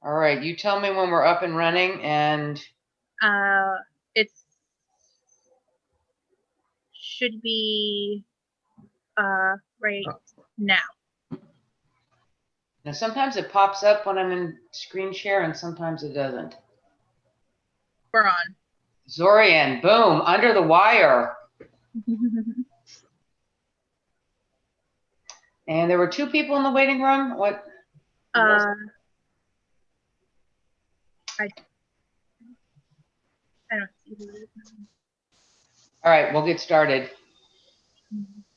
All right, you tell me when we're up and running, and It should be right now. now sometimes it pops up when I'm in screen share, and sometimes it doesn't. We're on. Zorian, boom, under the wire. And there were 2 people in the waiting room. What? I don't see who it is. All right, we'll get started.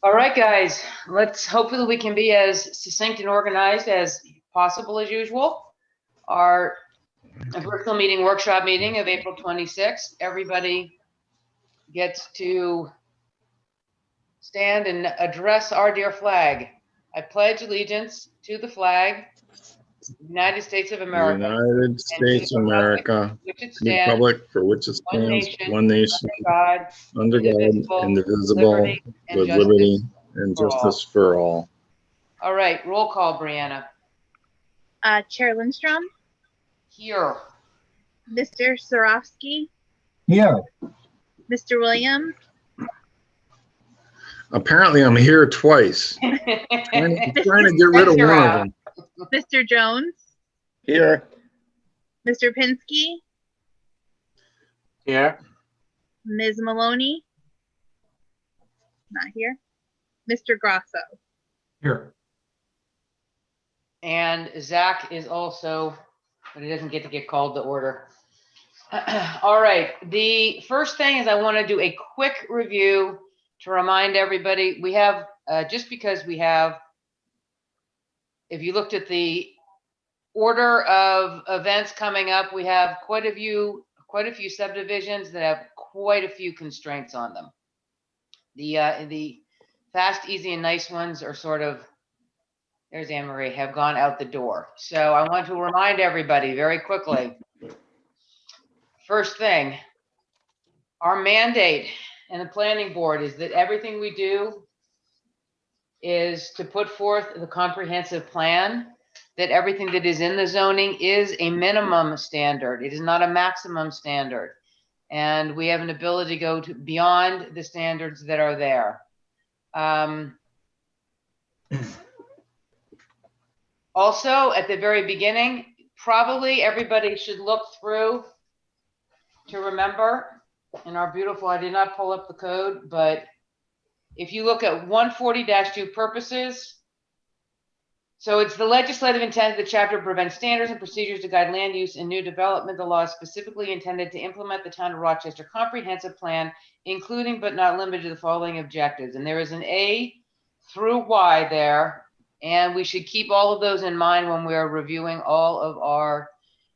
All right, guys, hopefully we can be as succinct and organized as possible as usual. Our virtual meeting, workshop meeting of April 26th. Everybody gets to stand and address our dear flag. I pledge allegiance to the flag, United States of America. United States of America, the republic for which it stands, one nation, under God, indivisible, with liberty and justice for all. All right, roll call, Brianna. Chair Lindstrom. Here. Mr. Sarofsky. Here. Mr. Williams. Apparently, I'm here twice. trying to get rid of one of them. Mr. Jones. Here. Mr. Pinsky. Here. Ms. Maloney. Not here. Mr. Grasso. Here. And Zach is also, but he doesn't get to get called to order. All right, the first thing is I want to do a quick review to remind everybody, we have, just because we have, if you looked at the order of events coming up, we have quite a few subdivisions that have quite a few constraints on them. The fast, easy, and nice ones are sort of, there's Anne Marie, have gone out the door. So I want to remind everybody very quickly. First thing, our mandate and the planning board is that everything we do is to put forth the comprehensive plan, that everything that is in the zoning is a minimum standard. It is not a maximum standard. And we have an ability to go beyond the standards that are there. Also, at the very beginning, probably everybody should look through to remember in our beautiful, I did not pull up the code, but if you look at 140-2 purposes, so it's the legislative intent of the chapter to prevent standards and procedures to guide land use in new development. The law is specifically intended to implement the town of Rochester comprehensive plan, including but not limited to the following objectives. And there is an A through Y there, and we should keep all of those in mind when we're reviewing all of our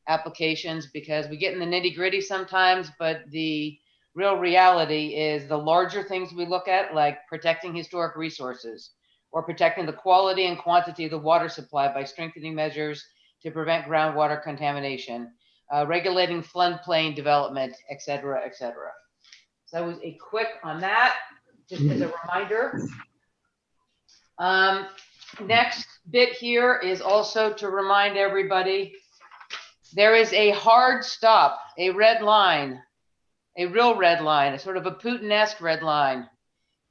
applications, because we get in the nitty-gritty sometimes, but the real reality is the larger things we look at, like protecting historic resources or protecting the quality and quantity of the water supply by strengthening measures to prevent groundwater contamination, regulating floodplain development, et cetera, et cetera. So that was a quick on that, just as a reminder. Next bit here is also to remind everybody, there is a hard stop, a red line, a real red line, a sort of a Putin-esque red line,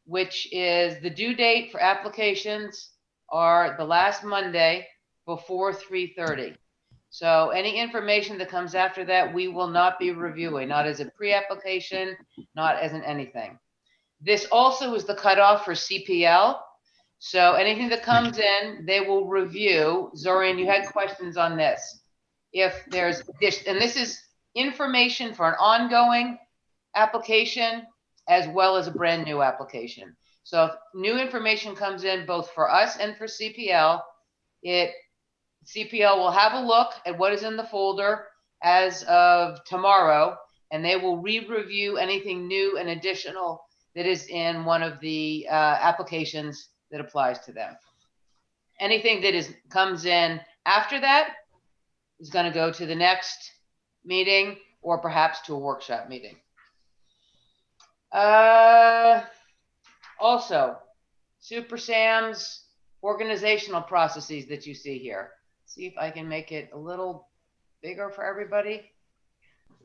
which is the due date for applications are the last Monday before 3:30. So any information that comes after that, we will not be reviewing, not as a pre-application, not as an anything. This also is the cutoff for CPL. So anything that comes in, they will review. Zorian, you had questions on this. If there's this, and this is information for an ongoing application as well as a brand new application. So if new information comes in both for us and for CPL, CPL will have a look at what is in the folder as of tomorrow, and they will re-review anything new and additional that is in one of the applications that applies to them. Anything that comes in after that is going to go to the next meeting or perhaps to a workshop meeting. Also, Super Sam's organizational processes that you see here. See if I can make it a little bigger for everybody?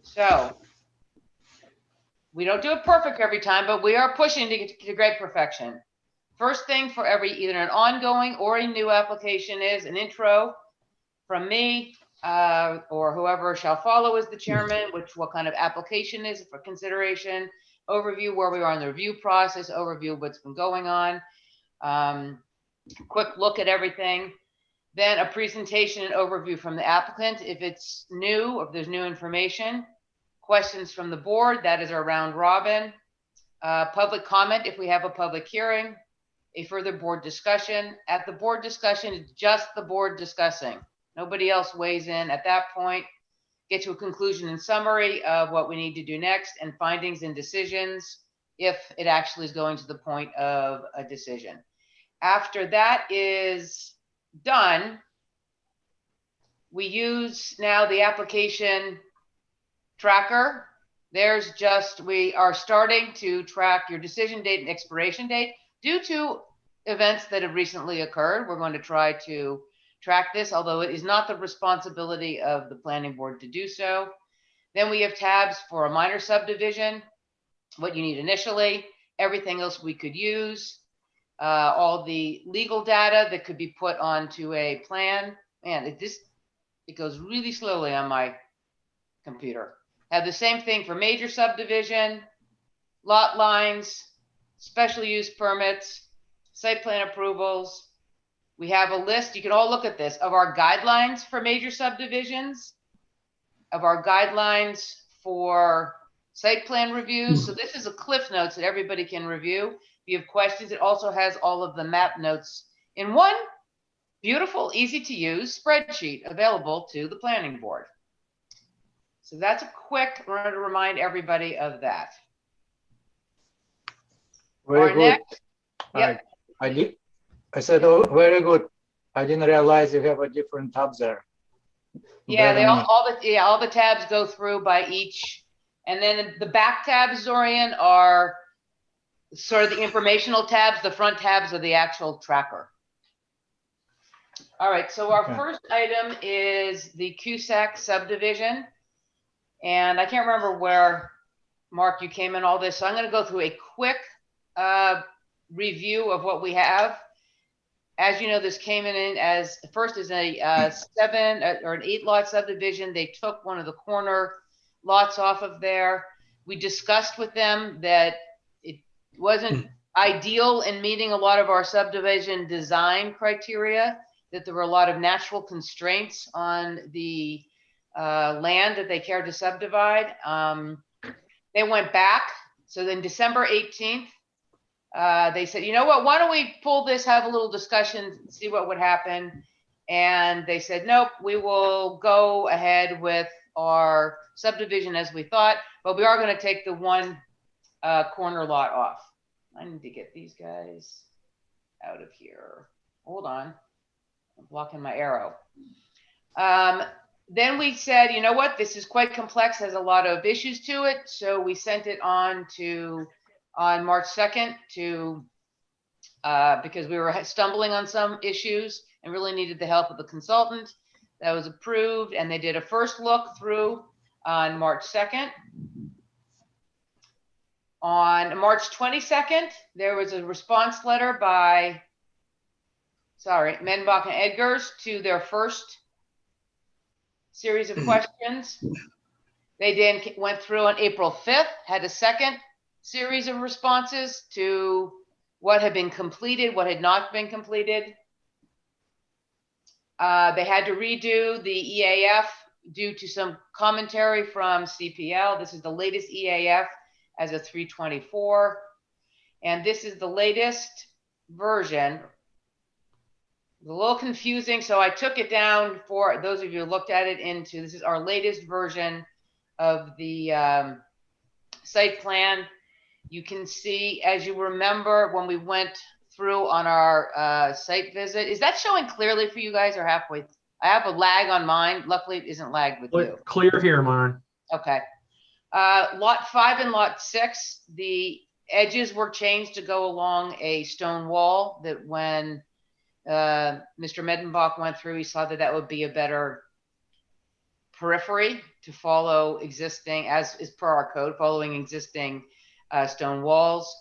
So we don't do it perfect every time, but we are pushing to get to great perfection. First thing for every either an ongoing or a new application is an intro from me or whoever shall follow as the chairman, what kind of application is for consideration, overview where we are in the review process, overview of what's been going on, quick look at everything. Then a presentation and overview from the applicant if it's new, if there's new information. Questions from the board, that is our round robin. Public comment if we have a public hearing. A further board discussion. At the board discussion, it's just the board discussing. Nobody else weighs in at that point. Get to a conclusion and summary of what we need to do next and findings and decisions if it actually is going to the point of a decision. After that is done, we use now the application tracker. There's just, we are starting to track your decision date and expiration date due to events that have recently occurred. We're going to try to track this, although it is not the responsibility of the planning board to do so. Then we have tabs for a minor subdivision, what you need initially, everything else we could use, all the legal data that could be put onto a plan. Man, it goes really slowly on my computer. Have the same thing for major subdivision, lot lines, special use permits, site plan approvals. We have a list, you can all look at this, of our guidelines for major subdivisions, of our guidelines for site plan reviews. So this is a cliff notes that everybody can review. If you have questions, it also has all of the map notes in one beautiful, easy to use spreadsheet available to the planning board. So that's a quick, I wanted to remind everybody of that. Very good. Next, yep. I said, oh, very good. I didn't realize you have a different tabs there. Yeah, they all the tabs go through by each, and then the back tabs, Zorian, are sort of the informational tabs. The front tabs are the actual tracker. All right, so our first item is the Cusack Subdivision, and I can't remember where, Mark, you came in all this, so I'm going to go through a quick review of what we have. As you know, this came in as first as a 7 or an 8 lot subdivision. They took one of the corner lots off of there. We discussed with them that it wasn't ideal in meeting a lot of our subdivision design criteria, that there were a lot of natural constraints on the land that they cared to subdivide. They went back. So then December 18th, they said, you know what, why don't we pull this, have a little discussion, see what would happen. And they said, nope, we will go ahead with our subdivision as we thought, but we are going to take the one corner lot off. I need to get these guys out of here. Hold on. I'm blocking my arrow. Then we said, you know what, this is quite complex, has a lot of issues to it. So we sent it on March 2nd to, because we were stumbling on some issues and really needed the help of the consultant. That was approved, and they did a first look through on March 2nd. On March 22nd, there was a response letter by, Menbach and Edgars to their first series of questions. They then went through on April 5th, had a second series of responses to what had been completed, what had not been completed. They had to redo the EAF due to some commentary from CPL. This is the latest EAF as a 324. And this is the latest version. It's a little confusing, so I took it down for those of you who looked at it into, this is our latest version of the site plan. You can see, as you remember, when we went through on our site visit, is that showing clearly for you guys or halfway? I have a lag on mine. Luckily, it isn't lagged with you. Clear here, Myron. Okay. Lot 5 and lot 6, the edges were changed to go along a stone wall that when Mr. Medenbach went through, he saw that that would be a better periphery to follow existing, as is per our code, following existing stone walls.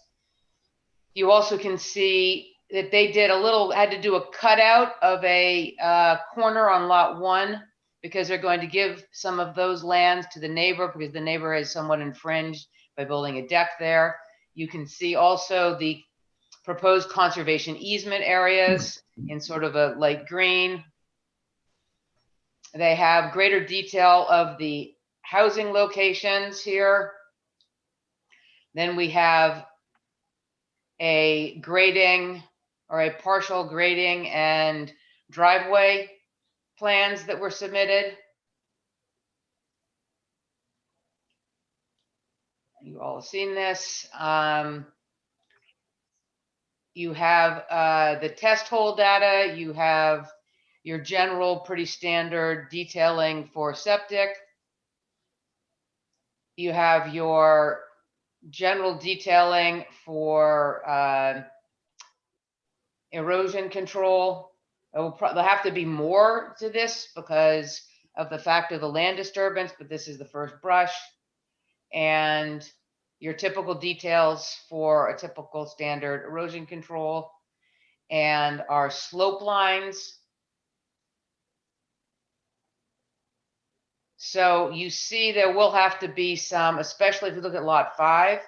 You also can see that they had to do a cutout of a corner on lot 1 because they're going to give some of those lands to the neighbor because the neighbor has somewhat infringed by building a deck there. You can see also the proposed conservation easement areas in sort of a light green. They have greater detail of the housing locations here. Then we have a grading or a partial grading and driveway plans that were submitted. You all have seen this. You have the test hole data. You have your general pretty standard detailing for septic. You have your general detailing for erosion control. There'll have to be more to this because of the fact of the land disturbance, but this is the first brush. And your typical details for a typical standard erosion control and our slope lines. So you see there will have to be some, especially if you look at lot 5,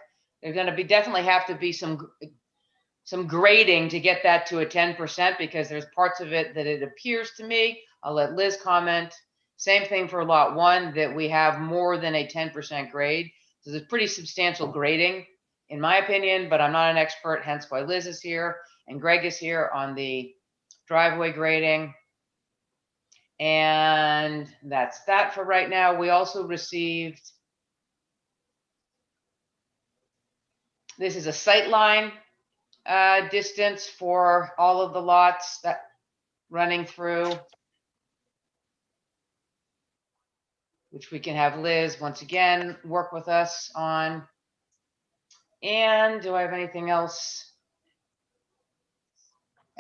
there's going to be definitely have to be some grading to get that to a 10% because there's parts of it that it appears to me, I'll let Liz comment. Same thing for lot 1, that we have more than a 10% grade. So there's pretty substantial grading in my opinion, but I'm not an expert, hence why Liz is here and Greg is here on the driveway grading. And that's that for right now. We also received, this is a sight line distance for all of the lots that running through, which we can have Liz once again work with us on. And do I have anything else?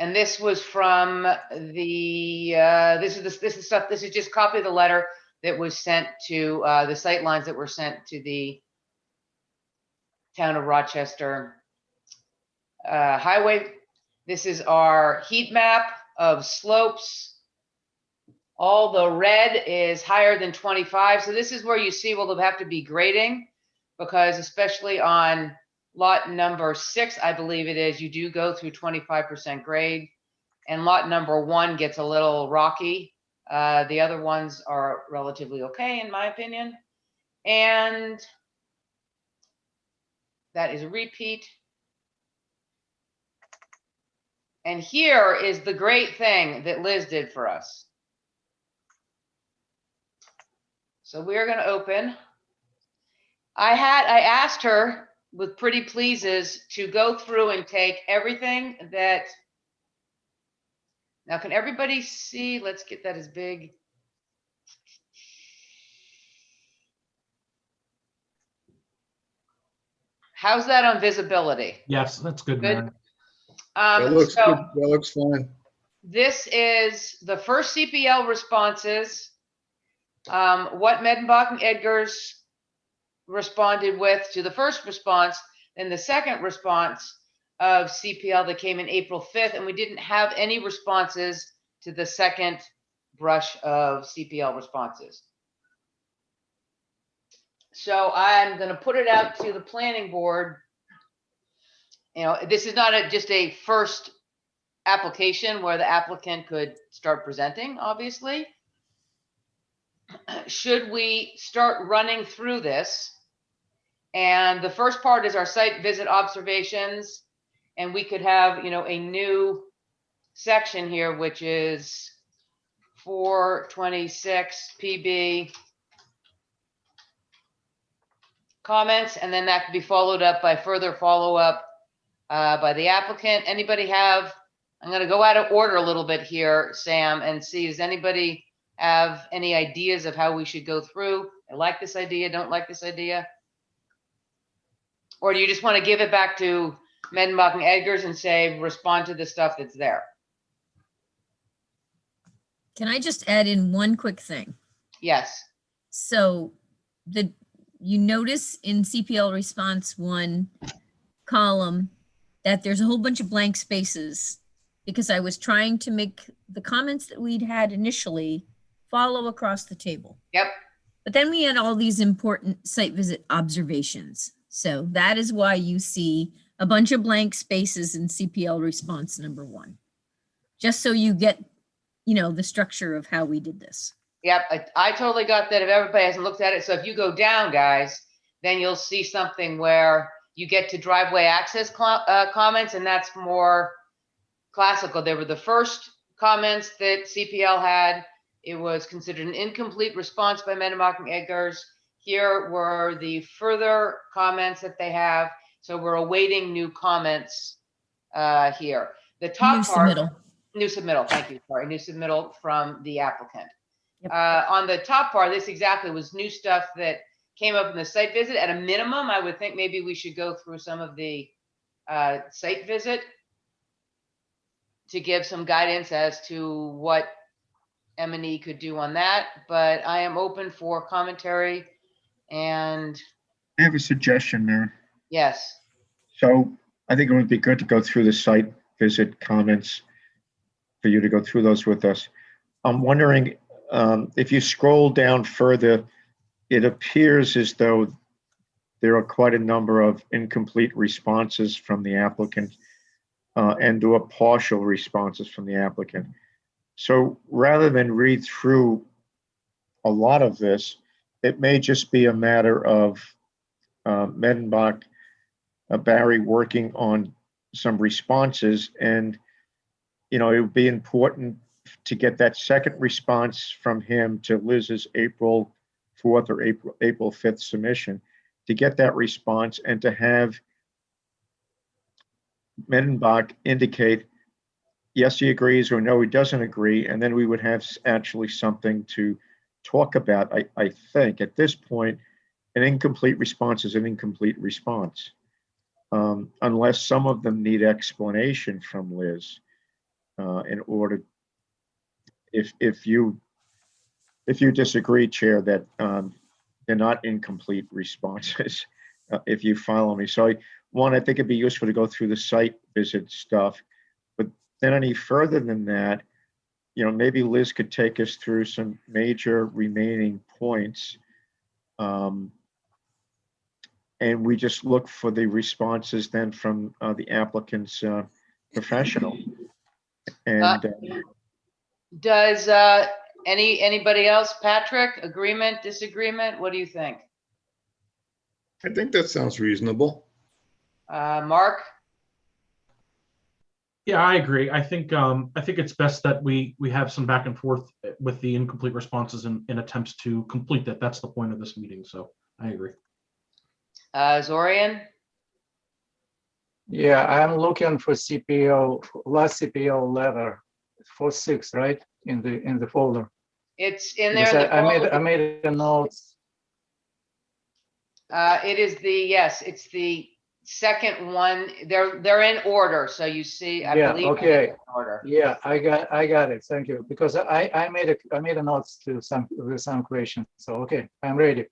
And this was from the this is just copy of the letter that was sent to the sight lines that were sent to the town of Rochester highway. This is our heat map of slopes. All the red is higher than 25. So this is where you see, well, there'll have to be grading because especially on lot number 6, I believe it is, you do go through 25% grade, and lot number 1 gets a little rocky. The other ones are relatively okay, in my opinion. And that is a repeat. And here is the great thing that Liz did for us. So we are going to open. I asked her with pretty pleases to go through and take everything that, now can everybody see? Let's get that as big. How's that on visibility? Yes, that's good, Good. Mary. That looks good. That looks fine. This is the first CPL responses, what Medenbach and Edgars responded with to the first response, and the second response of CPL that came in April 5th, and we didn't have any responses to the second brush of CPL responses. So I'm going to put it out to the planning board. You know, this is not just a first application where the applicant could start presenting, obviously. Should we start running through this? And the first part is our site visit observations. And we could have, you know, a new section here, which is 426 PB comments. And then that could be followed up by further follow-up by the applicant. Anybody have, I'm going to go out of order a little bit here, Sam, and see, does anybody have any ideas of how we should go through? I like this idea, don't like this idea. Or do you just want to give it back to Medenbach and Edgars and say, respond to the stuff that's there? Can I just add in one quick thing? Yes. So you notice in CPL response 1 column that there's a whole bunch of blank spaces because I was trying to make the comments that we'd had initially follow across the table. Yep. But then we had all these important site visit observations. So that is why you see a bunch of blank spaces in CPL response number 1. Just so you get, the structure of how we did this. Yep, I totally got that if everybody hasn't looked at it. So if you go down, guys, then you'll see something where you get to driveway access comments, and that's more classical. They were the first comments that CPL had. It was considered an incomplete response by Medenbach and Eggers. Here were the further comments that they have. So we're awaiting new comments here. The top part, new submittal, thank you, sorry, new submittal from the applicant. Yep. On the top part, this exactly was new stuff that came up in the site visit. At a minimum, I would think maybe we should go through some of the site visit to give some guidance as to what M&E could do on that, but I am open for commentary and. I have a suggestion there. Yes. So I think it would be good to go through the site visit comments for you to go through those with us. I'm wondering if you scroll down further, it appears as though there are quite a number of incomplete responses from the applicant and/or partial responses from the applicant. So rather than read through a lot of this, it may just be a matter of Medenbach, Barry working on some responses, and it would be important to get that second response from him to Liz's April 4th or April 5th submission, to get that response and to have Medenbach indicate yes, he agrees, or no, he doesn't agree, and then we would have actually something to talk about. I think at this point, an incomplete response is an incomplete response, unless some of them need explanation from Liz in order. If you disagree, Chair, that they're not incomplete responses, if you follow me. So I think it'd be useful to go through the site visit stuff, but then any further than that, maybe Liz could take us through some major remaining points. And we just look for the responses then from the applicant's professional. And does anybody else, Patrick, agreement, disagreement? What do you think? I think that sounds reasonable. Mark? Yeah, I agree. I think it's best that we have some back and forth with the incomplete responses in attempts to complete that. That's the point of this meeting. So I agree. Zorian? Yeah, I'm looking for CPO, last CPO letter, 4.6, right? In the folder. It's in there. I made a note. It is it's the second one. They're in order. So you see, I believe okay. In order. Yeah, I got it. Thank you. Because I made a notes to some questions. So okay, I'm ready.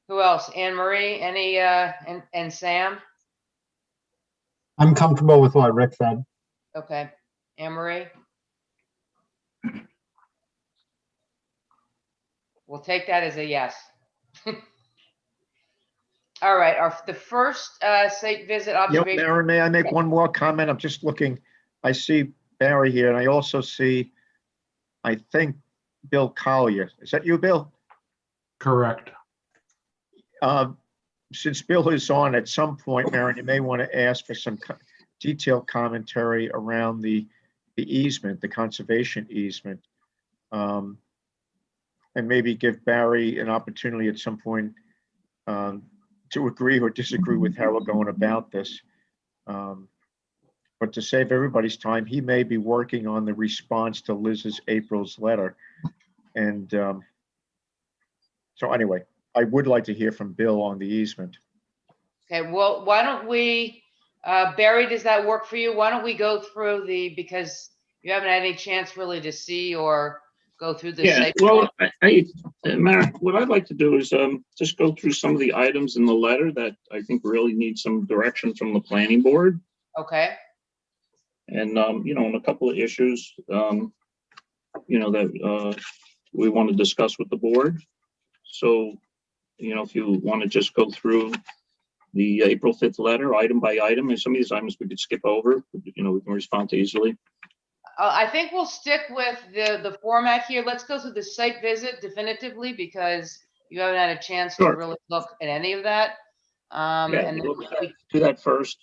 Who else? Anne Marie? Any and Sam? I'm comfortable with what Rick said. Okay. Anne Marie? We'll take that as a yes. All right. The first site visit observation. Maren, may I make one more comment? I'm just looking. I see Barry here, and I also see, I think, Bill Collier. Is that you, Bill? Correct. Since Bill is on, at some point, Maren, you may want to ask for some detailed commentary around the easement, the conservation easement, and maybe give Barry an opportunity at some point to agree or disagree with how we're going about this. But to save everybody's time, he may be working on the response to Liz's April's letter. And so anyway, I would like to hear from Bill on the easement. Okay, well, why don't we, Barry, does that work for you? Why don't we go through because you haven't had any chance really to see or go through the Yeah, site? well, Mark, what I'd like to do is just go through some of the items in the letter that I think really need some direction from the planning board. Okay, And, on a couple of issues, that we want to discuss with the board. So, if you want to just go through the April 5th letter, item by item, and some of these items we could skip over, we can respond to easily. I think we'll stick with the format here. Let's go through the site visit definitively because you haven't had a chance to Sure. really look at any of that. Yeah, And then we'll do that first.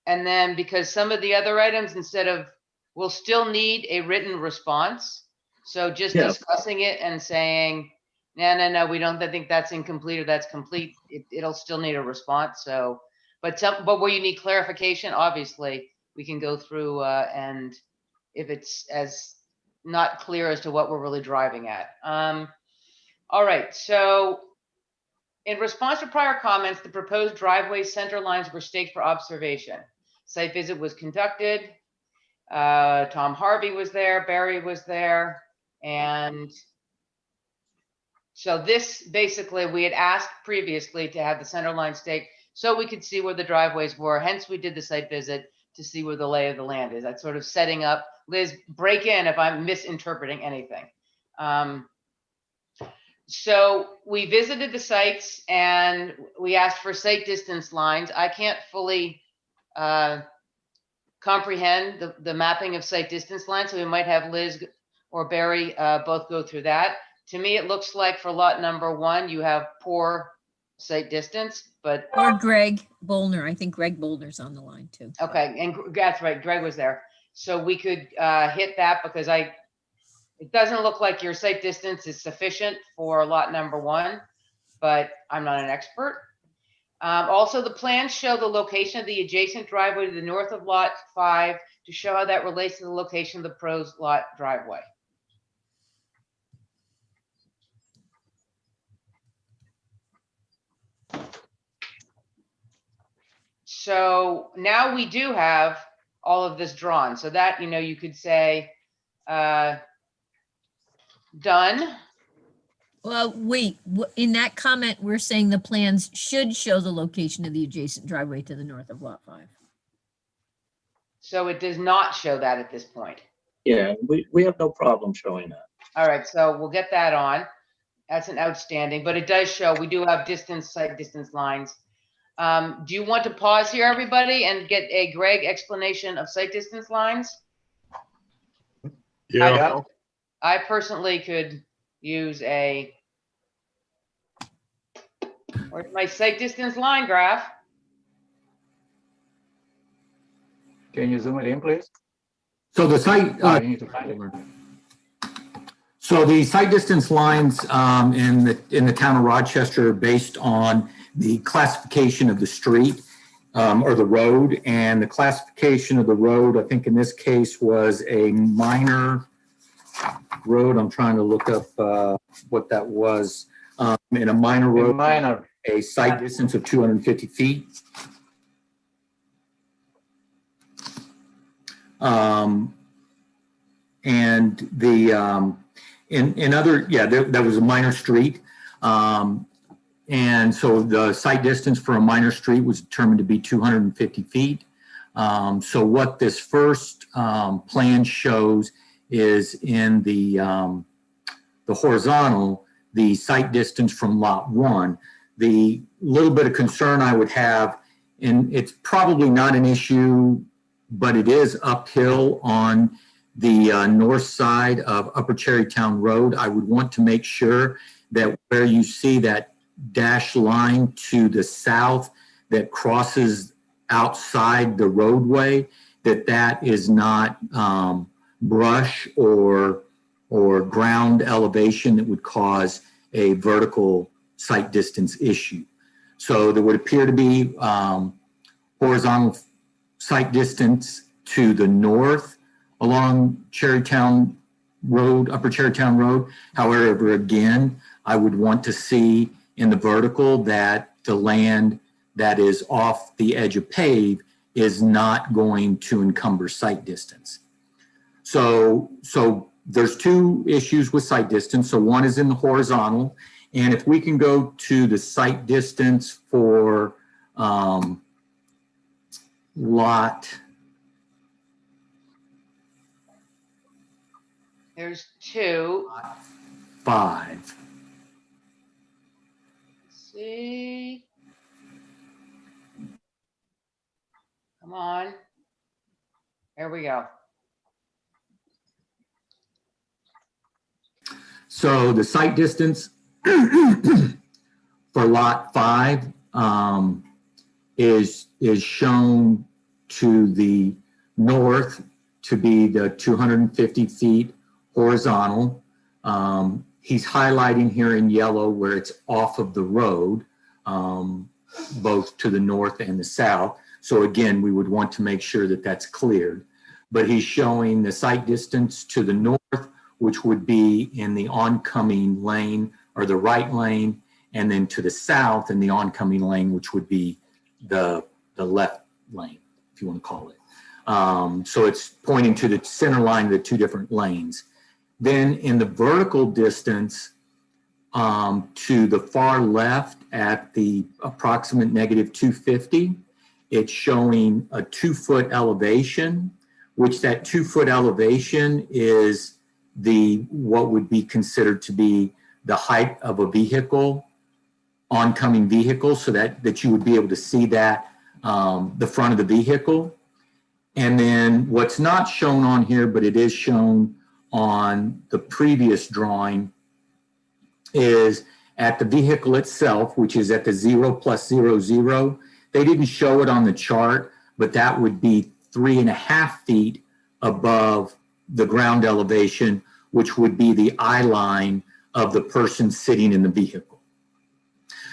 And then because some of the other items, we'll still need a written response. So just Yeah. discussing it and saying, no, we don't think that's incomplete or that's complete. It'll still need a response. So, but where you need clarification, obviously we can go through and if it's as not clear as to what we're really driving at. All right, so in response to prior comments, the proposed driveway center lines were staked for observation. Site visit was conducted. Tom Harvey was there, Barry was there. And so this basically, we had asked previously to have the center line staked so we could see where the driveways were. Hence we did the site visit to see where the lay of the land is. That's sort of setting up. Liz, break in if I'm misinterpreting anything. So we visited the sites and we asked for site distance lines. I can't fully comprehend the mapping of site distance lines, so we might have Liz or Barry both go through that. To me, it looks like for lot number 1, you have poor site distance, but. Or Greg Bolner. I think Greg Bolner's on the line too. Okay, and that's right, Greg was there. So we could hit that because it doesn't look like your site distance is sufficient for lot number 1, but I'm not an expert. Also, the plans show the location of the adjacent driveway to the north of lot 5 to show how that relates to the location of the proposed lot driveway. So now we do have all of this drawn. So that, you could say, done. Well, wait, in that comment, we're saying the plans should show the location of the adjacent driveway to the north of lot 5. So it does not show that at this point. Yeah, we have no problem showing that. All right, so we'll get that on. That's an outstanding, but it does show we do have site distance lines. Do you want to pause here, everybody, and get a Greg explanation of site distance lines? Yeah, I personally could use where's my site distance line graph? Can you zoom it in, please? So the site, I need to find it. so the site distance lines in the town of Rochester are based on the classification of the street or the road, and the classification of the road, I think in this case was a minor road. I'm trying to look up what that was. In a minor road, a site distance of 250 feet. And the in other, that was a minor street. And so the site distance for a minor street was determined to be 250 feet. So what this first plan shows is in the horizontal, the site distance from lot 1. The little bit of concern I would have, and it's probably not an issue, but it is uphill on the north side of Upper Cherrytown Road. I would want to make sure that where you see that dashed line to the south that crosses outside the roadway, that is not brush or ground elevation that would cause a vertical site distance issue. So there would appear to be horizontal site distance to the north along Cherrytown Road, Upper Cherrytown Road. However, again, I would want to see in the vertical that the land that is off the edge of pave is not going to encumber site distance. So there's two issues with site distance. So one is in the horizontal. And if we can go to the site distance for lot, There's two. 5. Let's see. Come on. There we go. So the site distance for lot 5 is shown to the north to be the 250 feet horizontal. He's highlighting here in yellow where it's off of the road, both to the north and the south. So again, we would want to make sure that that's cleared. But he's showing the site distance to the north, which would be in the oncoming lane or the right lane, and then to the south in the oncoming lane, which would be the left lane, if you want to call it. So it's pointing to the center line of the two different lanes. Then in the vertical distance to the far left at the approximate -250, it's showing a 2-foot elevation, which that 2-foot elevation is what would be considered to be the height of a vehicle, oncoming vehicle, so that you would be able to see that, the front of the vehicle. And then what's not shown on here, but it is shown on the previous drawing, is at the vehicle itself, which is at the 0+00. They didn't show it on the chart, but that would be 3.5 feet above the ground elevation, which would be the eye line of the person sitting in the vehicle.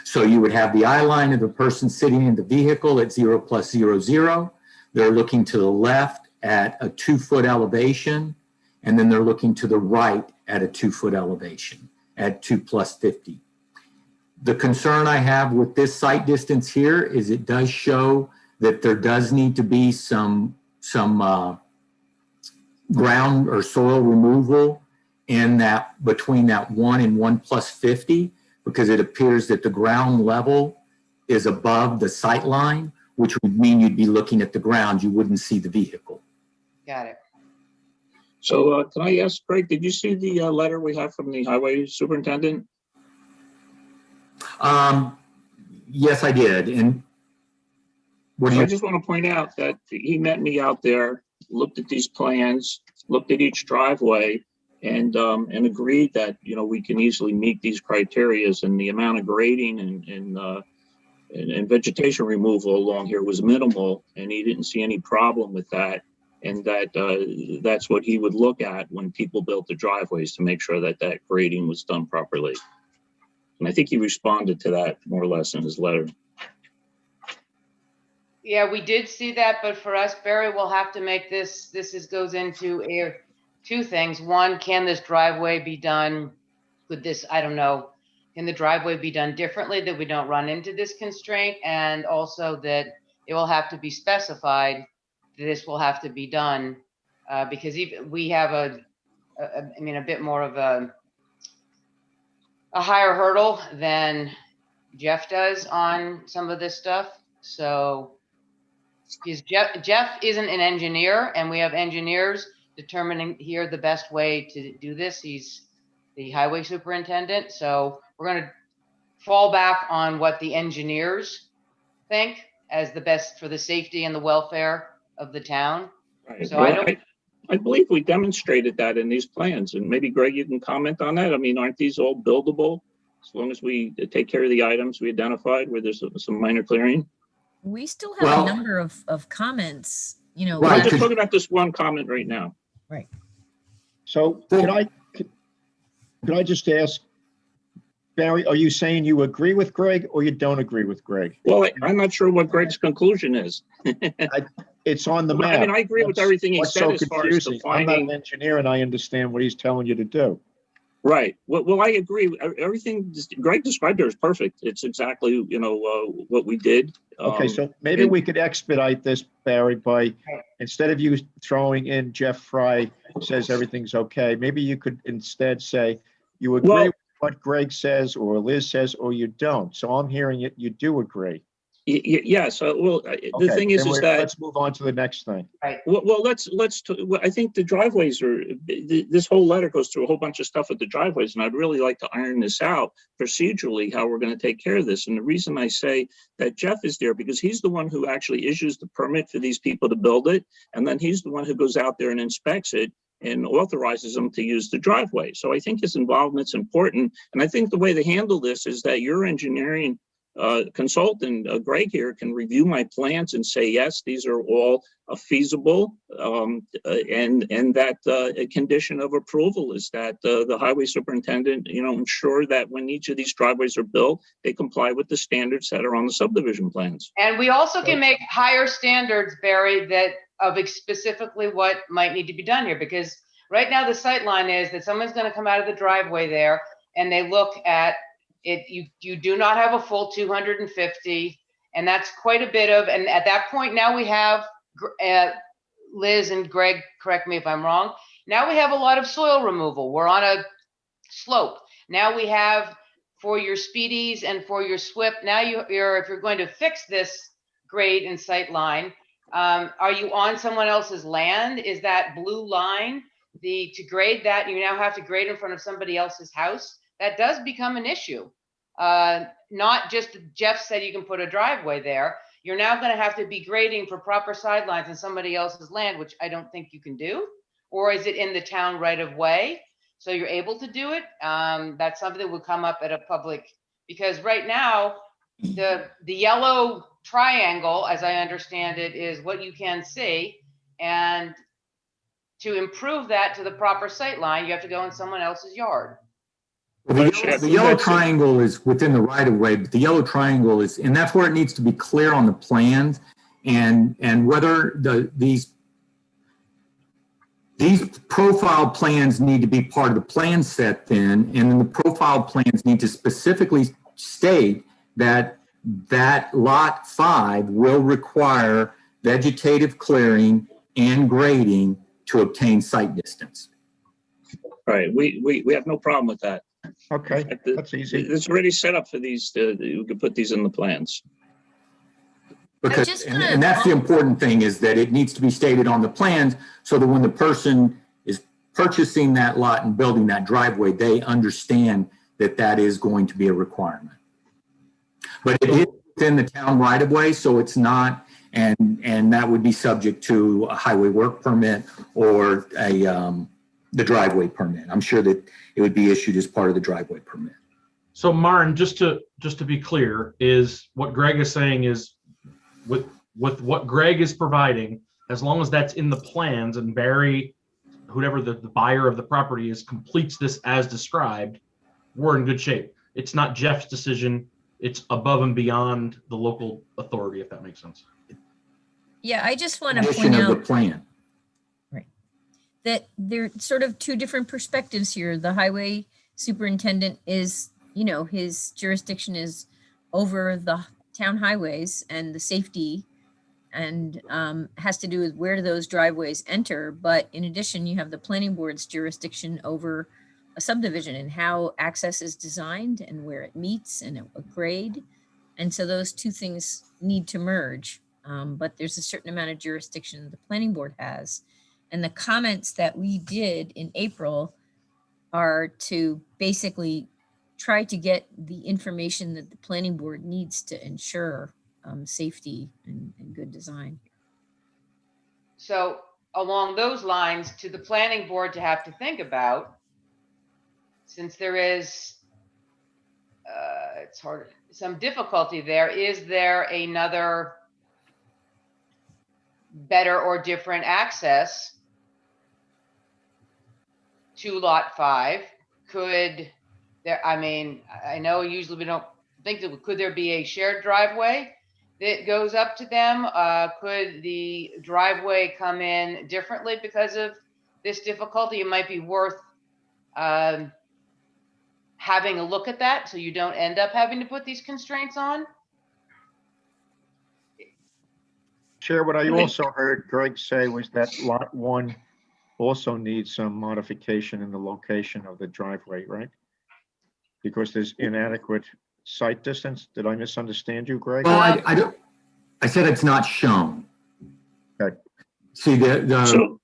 So you would have the eye line of the person sitting in the vehicle at 0+00. They're looking to the left at a 2-foot elevation, and then they're looking to the right at a 2-foot elevation at 2+50. The concern I have with this site distance here is it does show that there does need to be some ground or soil removal in that, between that 1 and 1+50, because it appears that the ground level is above the sight line, which would mean you'd be looking at the ground. You wouldn't see the vehicle. Got it. So can I ask, Greg, did you see the letter we have from the highway superintendent? Yes, I did. And what do you? I just want to point out that he met me out there, looked at these plans, looked at each driveway, and agreed that, you know, we can easily meet these criterias, and the amount of grading and vegetation removal along here was minimal, and he didn't see any problem with that. And that's what he would look at when people built the driveways, to make sure that that grading was done properly. And I think he responded to that more or less in his letter. Yeah, we did see that, but for us, Barry, we'll have to make this goes into two things. One, can this driveway be done with this, I don't know, can the driveway be done differently that we don't run into this constraint? And also that it will have to be specified that this will have to be done because even we have a bit more of a higher hurdle than Jeff does on some of this stuff. So because Jeff isn't an engineer, and we have engineers determining here the best way to do this. He's the highway superintendent. So we're going to fall back on what the engineers think as the best for the safety and the welfare of the town. Right. So well, I believe we demonstrated that in these plans, and maybe Greg, you can comment on that. I mean, aren't these all buildable as long as we take care of the items we identified where there's some minor clearing? We still have a number of comments, you know. Right. I'm just talking about this one comment right now. Right. So could I just ask, Barry, are you saying you agree with Greg or you don't agree with Greg? Well, I'm not sure what Greg's conclusion is. It's on the map. I mean, I agree with everything he said as far as defining. I'm not an engineer and I understand what he's telling you to do. Right. Well, I agree. Everything Greg described there is perfect. It's exactly, you know, what we did. Okay, so maybe we could expedite this, Barry, by instead of you throwing in Jeff Fry says everything's okay. Maybe you could instead say you agree Well- with what Greg says or Liz says, or you don't. So I'm hearing it, you do agree. Yes, well, the Okay, thing is then that, let's move on to the next thing. well, I think the driveways are, this whole letter goes through a whole bunch of stuff with the driveways, and I'd really like to iron this out procedurally, how we're going to take care of this. And the reason I say that Jeff is there, because he's the one who actually issues the permit for these people to build it, and then he's the one who goes out there and inspects it and authorizes them to use the driveway. So I think his involvement's important. And I think the way to handle this is that your engineering consultant, Greg here, can review my plans and say, yes, these are all feasible. And that a condition of approval is that the highway superintendent, ensure that when each of these driveways are built, they comply with the standards that are on the subdivision plans. And we also can make higher standards, Barry, that of specifically what might need to be done here, because right now the sight line is that someone's going to come out of the driveway there and they look at it. You do not have a full 250, and that's quite a bit of, and at that point now we have Liz and Greg, correct me if I'm wrong. Now we have a lot of soil removal. We're on a slope. Now we have, for your speedies and for your SWIP, now if you're going to fix this grade and sight line, are you on someone else's land? Is that blue line to grade that? You now have to grade in front of somebody else's house. That does become an issue. Not just Jeff said you can put a driveway there. You're now going to have to be grading for proper sidelines on somebody else's land, which I don't think you can do. Or is it in the town right of way? So you're able to do it. That's something that would come up at a public, because right now the yellow triangle, as I understand it, is what you can see. And to improve that to the proper sight line, you have to go in someone else's yard. The yellow triangle is within the right of way, but the yellow triangle is, and that's where it needs to be clear on the plans, and whether these profile plans need to be part of the plan set then, and then the profile plans need to specifically state that lot 5 will require vegetative clearing and grading to obtain site distance. All right, we have no problem with that. Okay, that's easy. It's already set up for these, you can put these in the plans. Because, and that's the important thing, is that it needs to be stated on the plans so that when the person is purchasing that lot and building that driveway, they understand that that is going to be a requirement. But it is within the town right of way, so it's not, and that would be subject to a highway work permit or the driveway permit. I'm sure that it would be issued as part of the driveway permit. So Maren, just to be clear, is what Greg is saying is with what Greg is providing, as long as that's in the plans and Barry, whoever the buyer of the property is, completes this as described, we're in good shape. It's not Jeff's decision. It's above and beyond the local authority, if that makes sense. Yeah, I just want to Condition point of the out plan. that there are sort of two different perspectives here. The highway superintendent is, his jurisdiction is over the town highways and the safety, and has to do with where those driveways enter. But in addition, you have the planning board's jurisdiction over a subdivision and how access is designed and where it meets and a grade. And so those two things need to merge. But there's a certain amount of jurisdiction the planning board has. And the comments that we did in April are to basically try to get the information that the planning board needs to ensure safety and good design. So along those lines, to the planning board to have to think about, since there is, it's hard, some difficulty there, is there another better or different access to lot 5? Could there, I know usually we don't think that, could there be a shared driveway that goes up to them? Could the driveway come in differently because of this difficulty? It might be worth having a look at that so you don't end up having to put these constraints on. Chair, what I also heard Greg say was that lot 1 also needs some modification in the location of the driveway, right? Because there's inadequate sight distance. Did I misunderstand you, Greg? Well, I don't, I said it's not shown. Okay. See, the, So,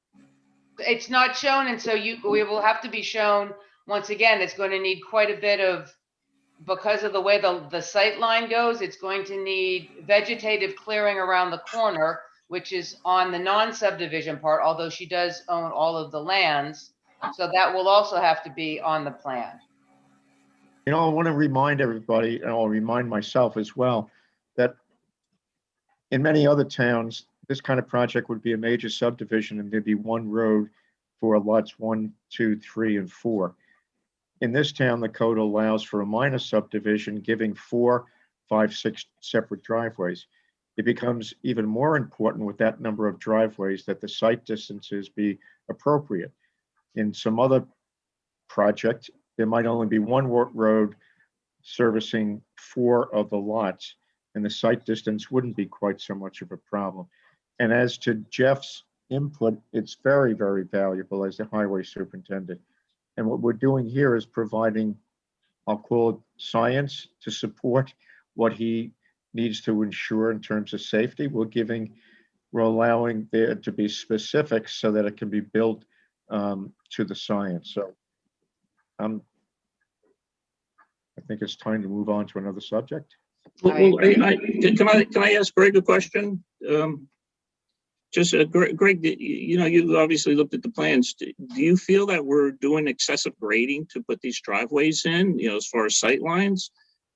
It's not shown, and so we will have to be shown, once again, it's going to need quite a bit of, because of the way the sight line goes, it's going to need vegetative clearing around the corner, which is on the non-subdivision part, although she does own all of the lands. So that will also have to be on the plan. You know, I want to remind everybody, and I'll remind myself as well, that in many other towns, this kind of project would be a major subdivision and there'd be one road for lots 1, 2, 3, and 4. In this town, the code allows for a minor subdivision giving 4, 5, 6 separate driveways. It becomes even more important with that number of driveways that the sight distances be appropriate. In some other project, there might only be one road servicing 4 of the lots, and the sight distance wouldn't be quite so much of a problem. And as to Jeff's input, it's very, very valuable as the highway superintendent. And what we're doing here is providing, I'll call it science to support what he needs to ensure in terms of safety. We're allowing there to be specifics so that it can be built to the science. So I think it's time to move on to another subject. well, can I ask Greg a question? Greg, you obviously looked at the plans. Do you feel that we're doing excessive grading to put these driveways in, as far as sight lines?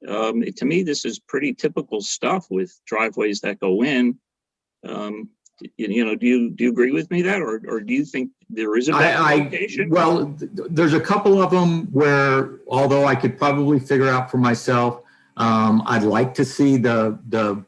To me, this is pretty typical stuff with driveways that go in. Do you agree with me that, or do you think there is a better location? Well, there's a couple of them where, although I could probably figure out for myself, I'd like to see the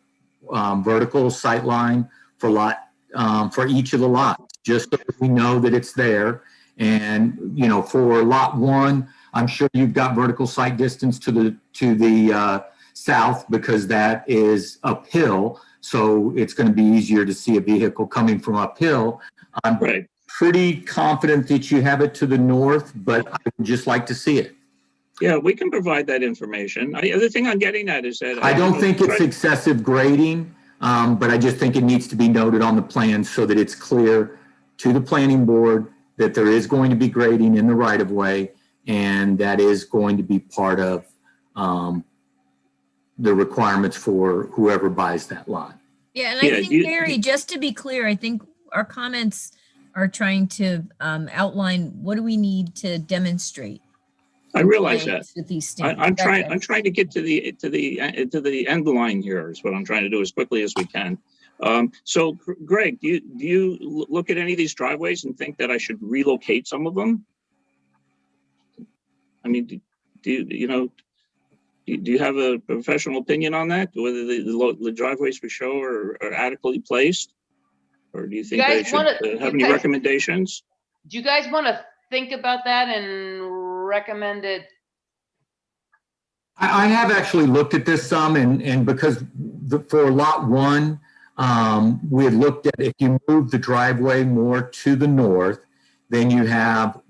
vertical sight line for each of the lots, just so we know that it's there. And for lot 1, I'm sure you've got vertical sight distance to the south because that is uphill. So it's going to be easier to see a vehicle coming from uphill. I'm pretty confident that you have it to the north, but I would just like to see it. Yeah, we can provide that information. The other thing I'm getting at is that I don't think it's excessive grading, but I just think it needs to be noted on the plan so that it's clear to the planning board that there is going to be grading in the right of way, and that is going to be part of the requirements for whoever buys that lot. Yeah, and I think, Barry, just to be clear, I think our comments are trying to outline what do we need to demonstrate. I realize that. With these I'm trying to get to the end line here is what I'm trying to do as quickly as we can. So, Greg, do you look at any of these driveways and think that I should relocate some of them? I mean, do you have a professional opinion on that? Whether the driveways we show are adequately placed, or do you think they should have any recommendations? Do you guys want to think about that and recommend it? I have actually looked at this some, and because for lot 1, we had looked at if you move the driveway more to the north, then you have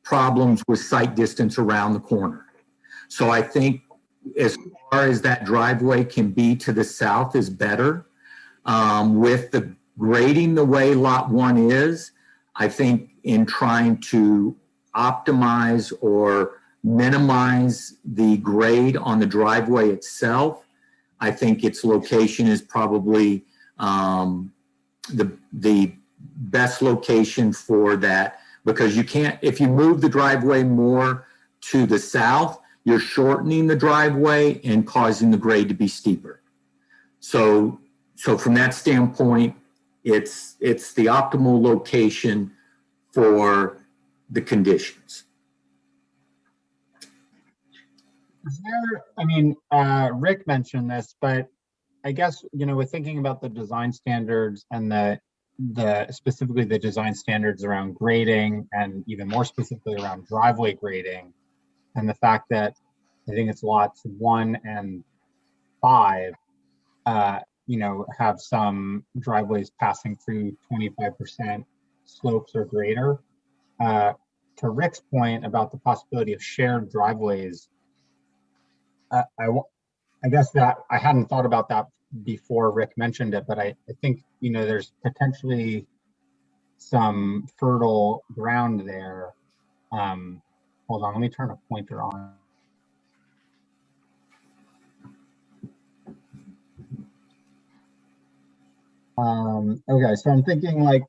problems with sight distance around the corner. So I think as far as that driveway can be to the south is better. With the grading the way lot 1 is, I think in trying to optimize or minimize the grade on the driveway itself, I think its location is probably the best location for that, because you can't, if you move the driveway more to the south, you're shortening the driveway and causing the grade to be steeper. So from that standpoint, it's the optimal location for the conditions. Is there, Rick mentioned this, but I guess, we're thinking about the design standards and the specifically the design standards around grading, and even more specifically around driveway grading, and the fact that I think it's lots 1 and 5, have some driveways passing through 25% slopes or greater. to Rick's point about the possibility of shared driveways, I guess that I hadn't thought about that before Rick mentioned it, but I think, you know, there's potentially some fertile ground there. Hold on, let me turn a pointer on. Okay, so I'm thinking like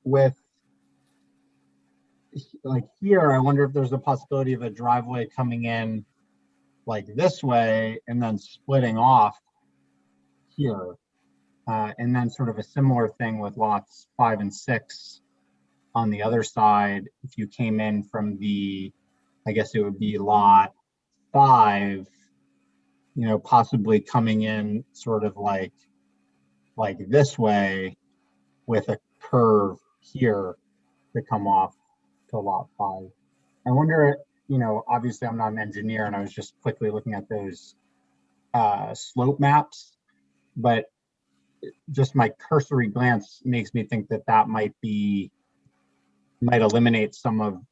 here, I wonder if there's a possibility of a driveway coming in like this way and then splitting off here. And then sort of a similar thing with lots 5 and 6 on the other side. If you came in from the, I guess it would be lot 5, you know, possibly coming in sort of like this way with a curve here to come off to lot 5. I wonder, you know, obviously I'm not an engineer and I was just quickly looking at those slope maps, but just my cursory glance makes me think that that might eliminate some of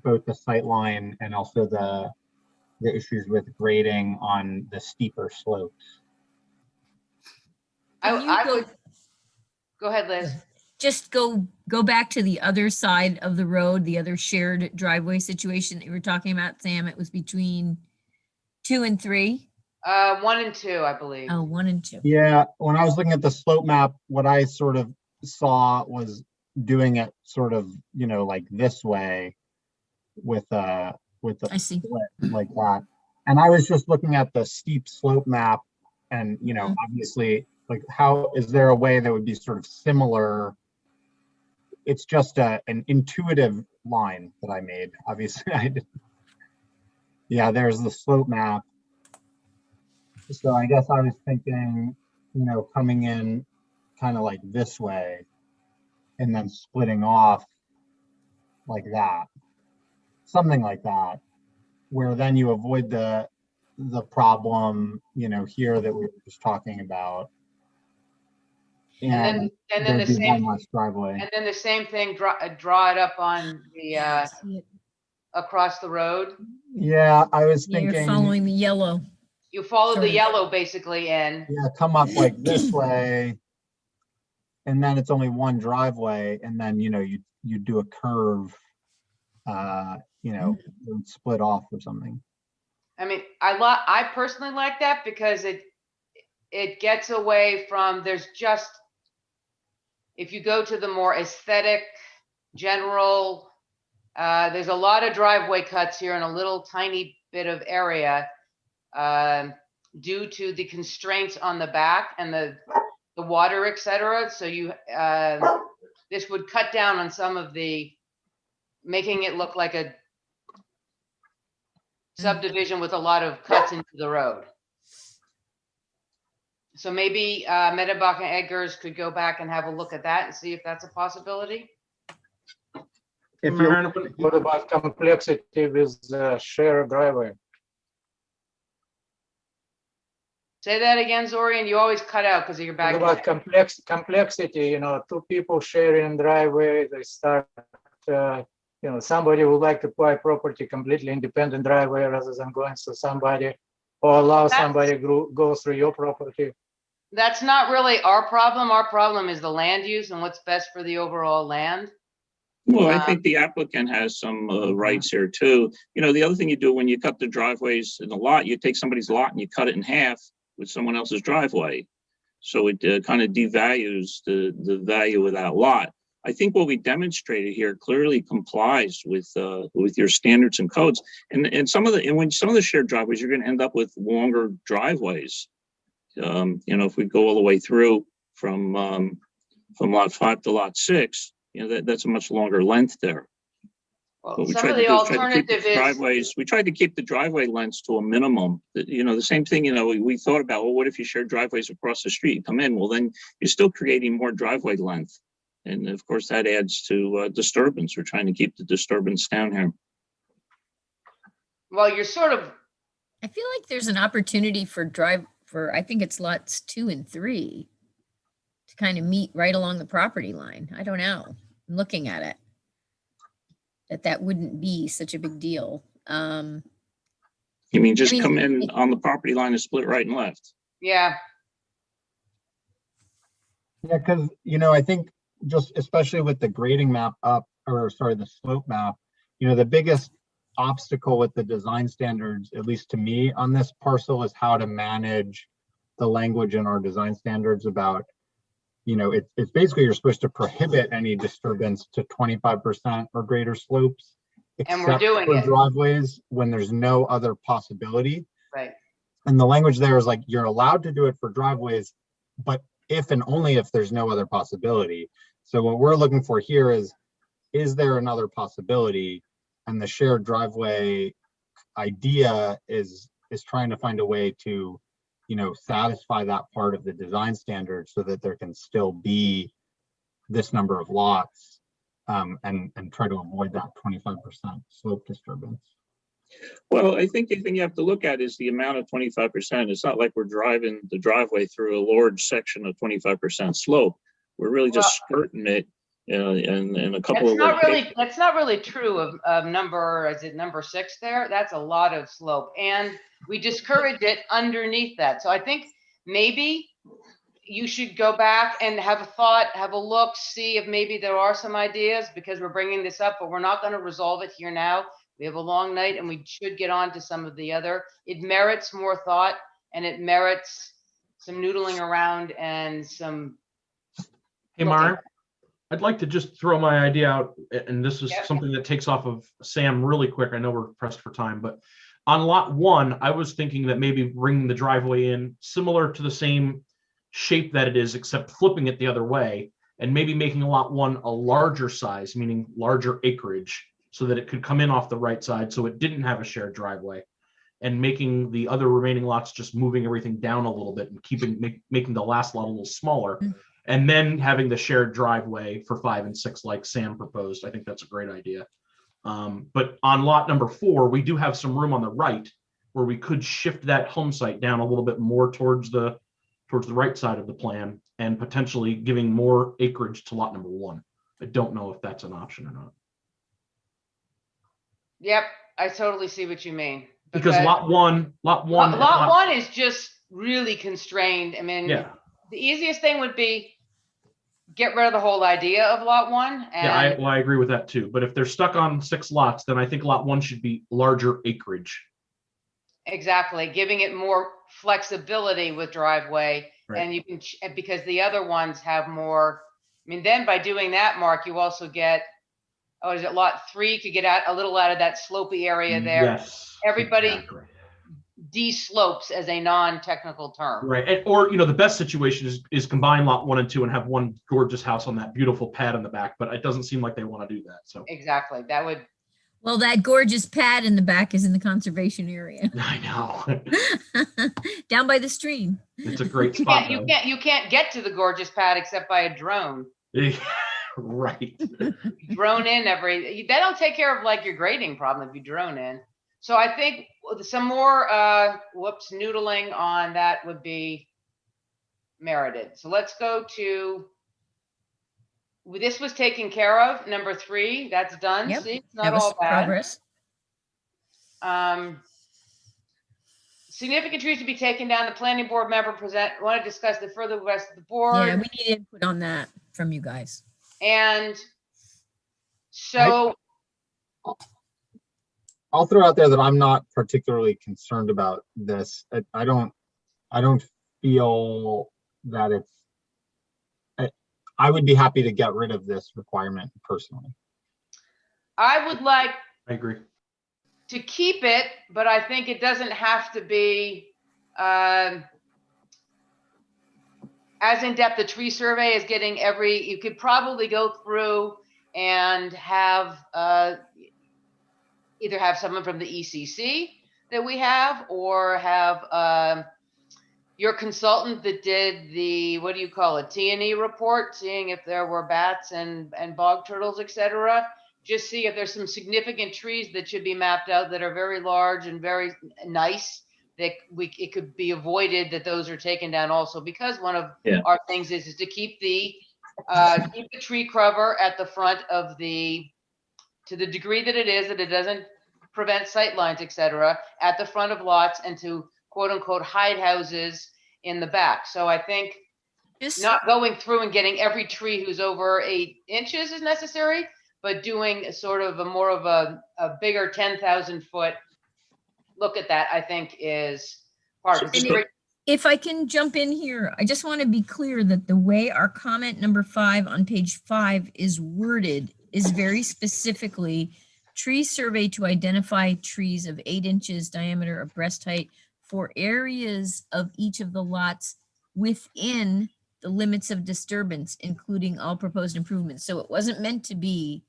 both the sight line and also the issues with grading on the steeper slopes. I would, go ahead, Liz. Just go back to the other side of the road, the other shared driveway situation that you were talking about, Sam. It was between 2 and 3. 1 and 2, I believe. Oh, 1 and 2. Yeah, when I was looking at the slope map, what I sort of saw was doing it sort of, you know, like this way with the I see. split like that. And I was just looking at the steep slope map and, you know, obviously, like, how is there a way that would be sort of similar? It's just an intuitive line that I made. Obviously, I did. Yeah, there's the slope map. So I guess I was thinking, you know, coming in kind of like this way and then splitting off like that, something like that, where then you avoid the problem, you know, here that we were just talking about. And then the there'd be same, one less driveway. and then the same thing, draw it up on the, across the road. Yeah, I was Yeah, thinking. you're following the yellow. You follow Sort the of. yellow basically in. Yeah, come up like this way. And then it's only one driveway. And then, you know, you do a curve, you know, it would split off or something. I mean, I personally like that because it gets away from, there's just, if you go to the more aesthetic, general, there's a lot of driveway cuts here in a little tiny bit of area due to the constraints on the back and the water, etc. So you, this would cut down on some of the, making it look like a subdivision with a lot of cuts into the road. So maybe Meadowbach and Eggers could go back and have a look at that and see if that's a possibility. If you, What about complexity with shared driveway? Say that again, Zorian. You always cut out because of your back. What about complexity? You know, 2 people sharing driveway. They start. You know, somebody would like to buy property completely independent driveway rather than going to somebody, or allow somebody go through your property. That's not really our problem. Our problem is the land use and what's best for the overall land. Well, I think the applicant has some rights here too. You know, the other thing you do when you cut the driveways in the lot, you take somebody's lot and you cut it in half with someone else's driveway. So it kind of devalues the value of that lot. I think what we demonstrated here clearly complies with your standards and codes. And when some of the shared driveways, you're going to end up with longer driveways. You know, if we go all the way through from lot 5 to lot 6, you know, that's a much longer length there. Well, some of the alternative is driveways. We tried to keep the driveway lengths to a minimum. You know, the same thing. You know, we thought about, well, what if you share driveways across the street? You come in, well, then you're still creating more driveway length, and of course that adds to disturbance. We're trying to keep the disturbance down here. Well, you're sort of. I feel like there's an opportunity for I think it's lots 2 and 3 to kind of meet right along the property line. I don't know. I'm looking at it. that wouldn't be such a big deal. You mean just I mean, come in on the property line and split right and left? Yeah, Yeah, because, I think just especially with the grading map up, or sorry, the slope map, the biggest obstacle with the design standards, at least to me on this parcel, is how to manage the language in our design standards about, it's basically you're supposed to prohibit any disturbance to 25% or greater slopes, And we're except doing for it. driveways when there's no other possibility. right. And the language there is like, you're allowed to do it for driveways, but if and only if there's no other possibility. So what we're looking for here is there another possibility? And the shared driveway idea is trying to find a way to, satisfy that part of the design standard so that there can still be this number of lots, and try to avoid that 25% slope disturbance. Well, I think the thing you have to look at is the amount of 25%. It's not like we're driving the driveway through a large section of 25% slope. We're really just skirting it, in a couple of locations. That's not really true of number, is it number 6 there? That's a lot of slope, and we discourage it underneath that. So I think maybe you should go back and have a thought, have a look, see if maybe there are some ideas, because we're bringing this up, but we're not going to resolve it here now. We have a long night and we should get on to some of the other. It merits more thought, and it merits some noodling around and some. Hey, Myron, I'd like to just throw my idea out, and this is Yeah. something that takes off of Sam really quick. I know we're pressed for time, but on lot 1, I was thinking that maybe bringing the driveway in similar to the same shape that it is, except flipping it the other way, and maybe making lot 1 a larger size, meaning larger acreage, so that it could come in off the right side, so it didn't have a shared driveway, and making the other remaining lots, just moving everything down a little bit and making the last lot a little smaller, and then having the shared driveway for 5 and 6 like Sam proposed. I think that's a great idea. But on lot number 4, we do have some room on the right where we could shift that home site down a little bit more towards the right side of the plan, and potentially giving more acreage to lot number 1. I don't know if that's an option or not. Yep, I totally see what you mean. Because lot one is just really constrained. I mean, Yeah. the easiest thing would be get rid of the whole idea of lot 1. And I agree with that too. But if they're stuck on 6 lots, then I think lot 1 should be larger acreage. exactly, giving it more flexibility with driveway, Right. and you can, because the other ones have more. I mean, then by doing that, Mark, you also get, is it lot 3 could get out a little out of that slopey area there. Yes. Everybody exactly. de-slopes as a non-technical term. Right. Or the best situation is combine lot 1 and 2 and have one gorgeous house on that beautiful pad in the back, but it doesn't seem like they want to do that. So Exactly. That would. Well, that gorgeous pad in the back is in the conservation area. I know. Down by the stream. It's a great You spot. can't get to the gorgeous pad except by a drone. Right. Drone in they don't take care of like your grading problem if you drone in. So I think some more noodling on that would be merited. So let's go to, this was taken care of, number 3, that's done. Yep, See, it's that not was all bad. progress. Significant trees to be taken down. The planning board member want to discuss the further rest of the board. Yeah, we need input on that from you guys. And so I'll throw out there that I'm not particularly concerned about this. I don't feel that I would be happy to get rid of this requirement personally. I would like I agree. to keep it, but I think it doesn't have to be as in-depth. The tree survey is getting you could probably go through and have either have someone from the ECC that we have, or have your consultant that did the, what do you call it, T&E report, seeing if there were bats and bog turtles, etc. Just see if there's some significant trees that should be mapped out that are very large and very nice, that it could be avoided that those are taken down also, because one of our things is to keep the tree cover at the front of the to the degree that it doesn't prevent sight lines, et cetera, at the front of lots and to quote unquote hide houses in the back. So I think Just, not going through and getting every tree who's over 8 inches is necessary, but doing a sort of a more of a bigger 10,000 foot look at that, I think is part of And it. if I can jump in here, I just want to be clear that the way our comment number 5 on page 5 is worded is very specifically tree survey to identify trees of 8 inches diameter of breast height for areas of each of the lots within the limits of disturbance, including all proposed improvements. So it wasn't meant to be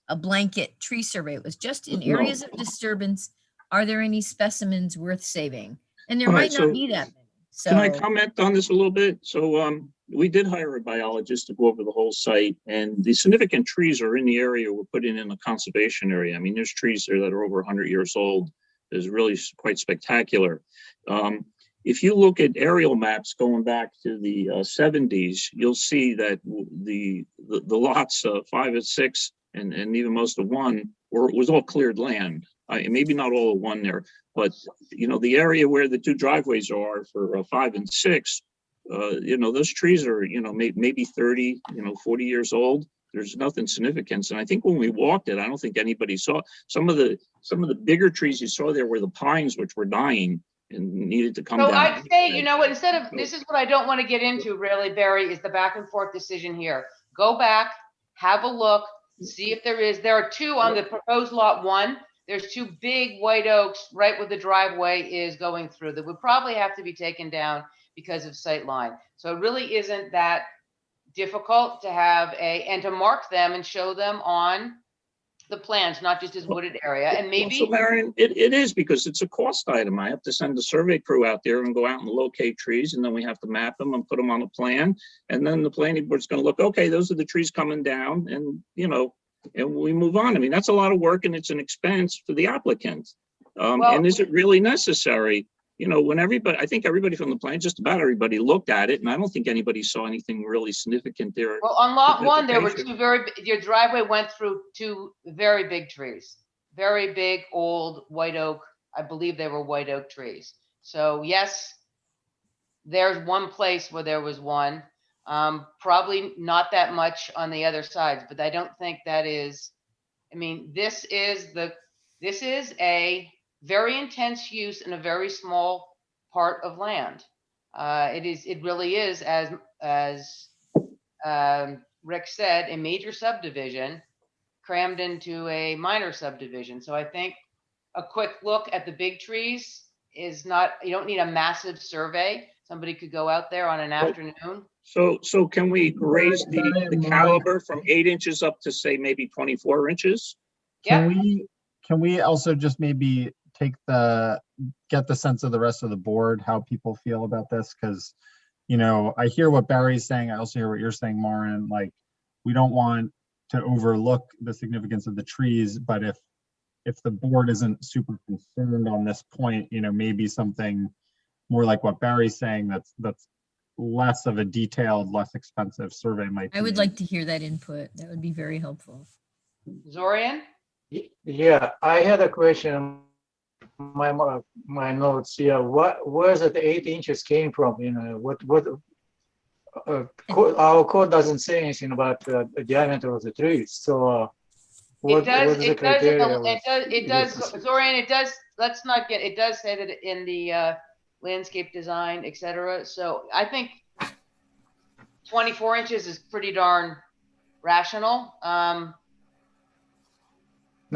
a blanket tree survey. It was just in areas of disturbance. Are there any specimens worth saving? And there All might right, not so be that many. So Can I comment on this a little bit? So we did hire a biologist to go over the whole site, and the significant trees are in the area we're putting in a conservation area. I mean, there's trees there that are over 100 years old. It's really quite spectacular. If you look at aerial maps going back to the 70s, you'll see that the lots 5 and 6 and even most of 1 was all cleared land. Maybe not all of 1 there, but you know, the area where the 2 driveways are for 5 and 6, you know, those trees are, you know, maybe 30, 40 years old. There's nothing significant. And I think when we walked it, I don't think anybody saw some of the bigger trees you saw there were the pines, which were dying and needed to come So down. I'd say, you know what, instead of, this is what I don't want to get into really, Barry, is the back and forth decision here. Go back, have a look, see if there are 2 on the proposed lot 1. There's 2 big white oaks right where the driveway is going through that would probably have to be taken down because of sight line. So it really isn't that difficult to have and to mark them and show them on the plans, not just as wooded area. And maybe. So Marion, it is because it's a cost item. I have to send a survey crew out there and go out and locate trees, and then we have to map them and put them on a plan. And then the planning board's going to look, okay, those are the trees coming down, and and we move on. I mean, that's a lot of work and it's an expense for the applicant. And is it really necessary? When I think everybody from the plan, just about everybody looked at it, and I don't think anybody saw anything really significant there. Well, on lot 1, there were 2 your driveway went through 2 very big trees, very big old white oak. I believe they were white oak trees. So yes, there's one place where there was one. Probably not that much on the other sides, but I don't think that is, I mean, this is a very intense use in a very small part of land. It really is, as Rick said, a major subdivision crammed into a minor subdivision. So I think a quick look at the big trees is not, you don't need a massive survey. Somebody could go out there on an afternoon. So can we raise the caliber from 8 inches up to, say, maybe 24 inches? Can we also just maybe get the sense of the rest of the board, how people feel about this? Because, I hear what Barry's saying. I also hear what you're saying, Lauren. Like, we don't want to overlook the significance of the trees, but if the board isn't super concerned on this point, maybe something more like what Barry's saying, that's less of a detailed, less expensive survey might be. I would like to hear that input. That would be very helpful. Zorian? Yeah, I had a question. My notes here. Where's the 8 inches came from? Our code doesn't say anything about the diameter of the trees. So what is the criteria? It does, Zorian, it does, it does say that in the landscape design, etc. So I think 24 inches is pretty darn rational. No,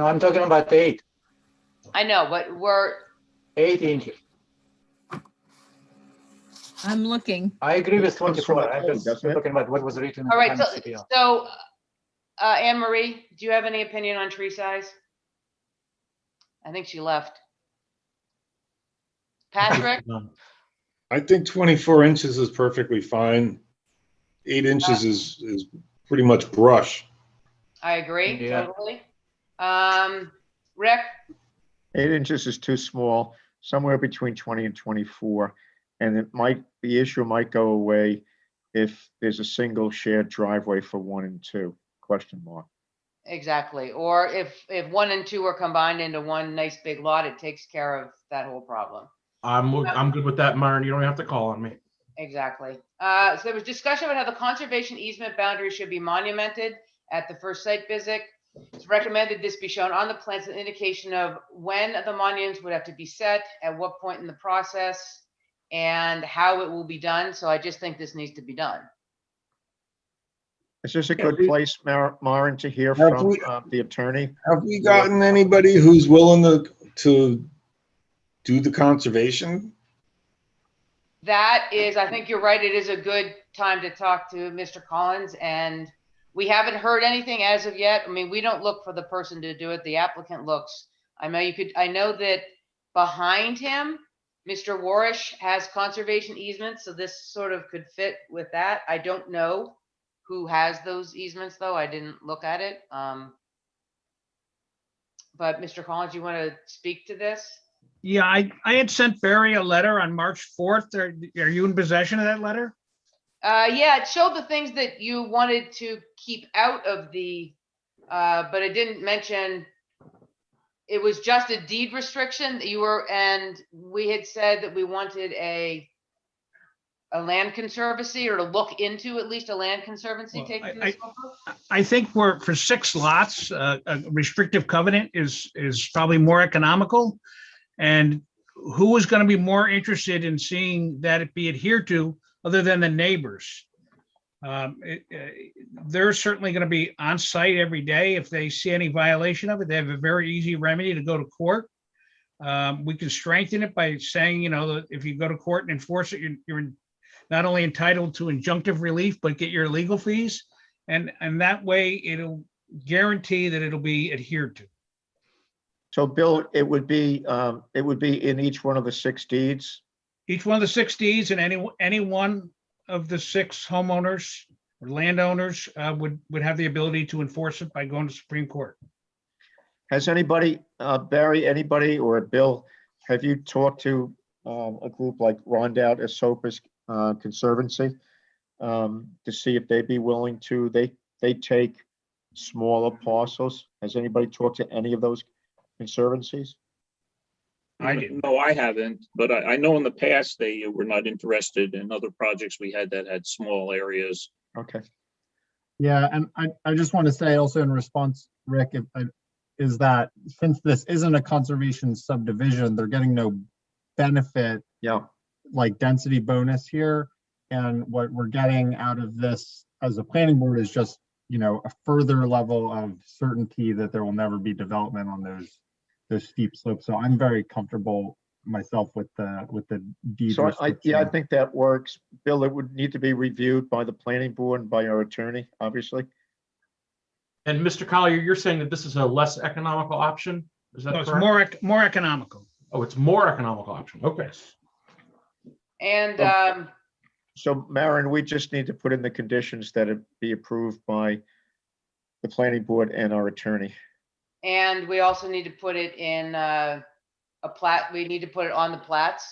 I'm talking about 8. I know, but we're 8 inches. I'm looking. I agree with 24. I'm just talking about what was written. All right. So Anne Marie, do you have any opinion on tree size? I think she left. Patrick? I think 24 inches is perfectly fine. 8 inches is pretty much brush. I agree, totally. Rick? 8 inches is too small, somewhere between 20 and 24. And the issue might go away if there's a single shared driveway for 1 and 2, ? Exactly. Or if 1 and 2 are combined into one nice big lot, it takes care of that whole problem. I'm good with that, Myron. You don't have to call on me. Exactly. So there was discussion about how the conservation easement boundary should be monumented at the first site visit. It's recommended this be shown on the plans, an indication of when the monuments would have to be set, at what point in the process, and how it will be done. So I just think this needs to be done. Is this a Yeah, good we- place, Maren, to hear Have from we- the attorney? Have we gotten anybody who's willing to do the conservation? That is, I think you're right. It is a good time to talk to Mr. Collins, and we haven't heard anything as of yet. I mean, we don't look for the person to do it. The applicant looks. I know that behind him, Mr. Warish has conservation easements, so this sort of could fit with that. I don't know who has those easements, though. I didn't look at it. But Mr. Collins, you want to speak to this? Yeah, I had sent Barry a letter on March 4th. Are you in possession of that letter? Yeah, it showed the things that you wanted to keep out of the, but it didn't mention, it was just a deed restriction that you were, and we had said that we wanted a land conservancy, or to look into at least a land conservancy Well, taken to this over. I think for 6 lots, a restrictive covenant is probably more economical. And who is going to be more interested in seeing that it be adhered to other than the neighbors? They're certainly going to be on site every day. If they see any violation of it, they have a very easy remedy to go to court. We can strengthen it by saying, that if you go to court and enforce it, you're not only entitled to injunctive relief, but get your legal fees. And that way it'll guarantee that it'll be adhered to. So Bill, it would be in each one of the 6 deeds? Each one of the 6 deeds, and any one of the 6 homeowners or landowners would have the ability to enforce it by going to Supreme Court. Has anybody, Barry, anybody, or Bill, have you talked to a group like Rondout Esopus Conservancy to see if they'd be willing to, they take smaller parcels? Has anybody talked to any of those conservancies? I didn't. No, I haven't, but I know in the past they were not interested in other projects we had that had small areas. Okay. Yeah, and I just want to say also in response, Rick, is that since this isn't a conservation subdivision, they're getting no benefit, like density bonus here. And what we're getting out of this as a planning board is just, a further level of certainty that there will never be development on those steep slopes. So I'm very comfortable myself with the deed. So I think that works. Bill, it would need to be reviewed by the planning board and by our attorney, obviously. And Mr. Collier, you're saying that this is a less economical option? Is that No, it's correct? more economical. Oh, it's more economical option. Okay. And So Maren, we just need to put in the conditions that it be approved by the planning board and our attorney. and we also need to put it in a plat. We need to put it on the plats.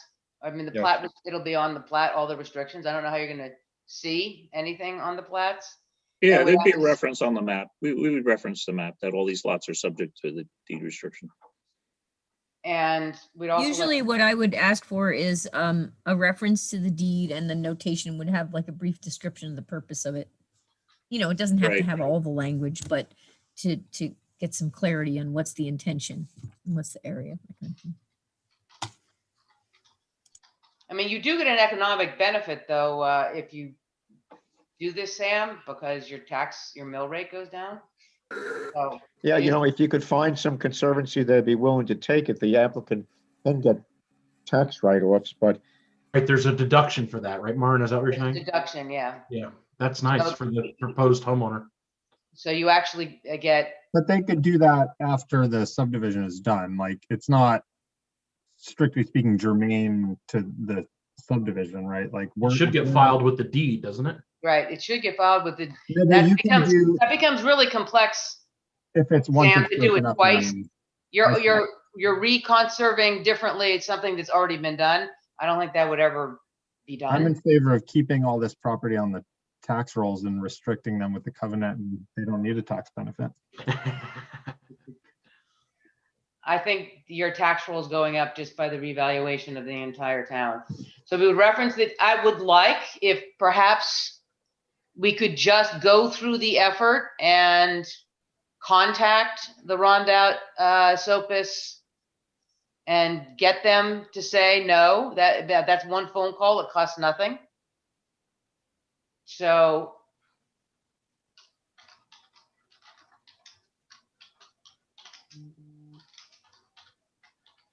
I mean, the Yes. plat, it'll be on the plat, all the restrictions. I don't know how you're gonna see anything on the plats. Yeah, And we there'd be a have to- reference on the map. We would reference the map that all these lots are subject to the deed restriction. And we'd also. like- Usually what I would ask for is a reference to the deed, and the notation would have like a brief description of the purpose of it. It doesn't have to Right. have all the language, but to get some clarity on what's the intention and what's the area. that kind of thing. I mean, you do get an economic benefit though, if you do this, Sam, because your mill rate goes down. So, Yeah, if you could find some conservancy that'd be willing to take it, the applicant can get tax write-offs, but Right, there's a deduction for that, right, Maren? Is that what you're saying? deduction, yeah. Yeah, that's nice for the proposed homeowner. So you actually get, But they could do that after the subdivision is done. Like, it's not strictly speaking germane to the subdivision, right? Like, It should get filed with the deed, doesn't it? right, it should get filed with the, Yeah, but that you can do, becomes really complex. if it's once Sam, it's to do broken it up twice. and- You're reconserving differently. It's something that's already been done. I don't think that would ever be I'm in done. favor of keeping all this property on the tax rolls and restricting them with the covenant, and they don't need a tax benefit. I think your tax roll is going up just by the revaluation of the entire town. So we would reference that. I would like if perhaps we could just go through the effort and contact the Rondout Sopus and get them to say no. That's one phone call. It costs nothing. So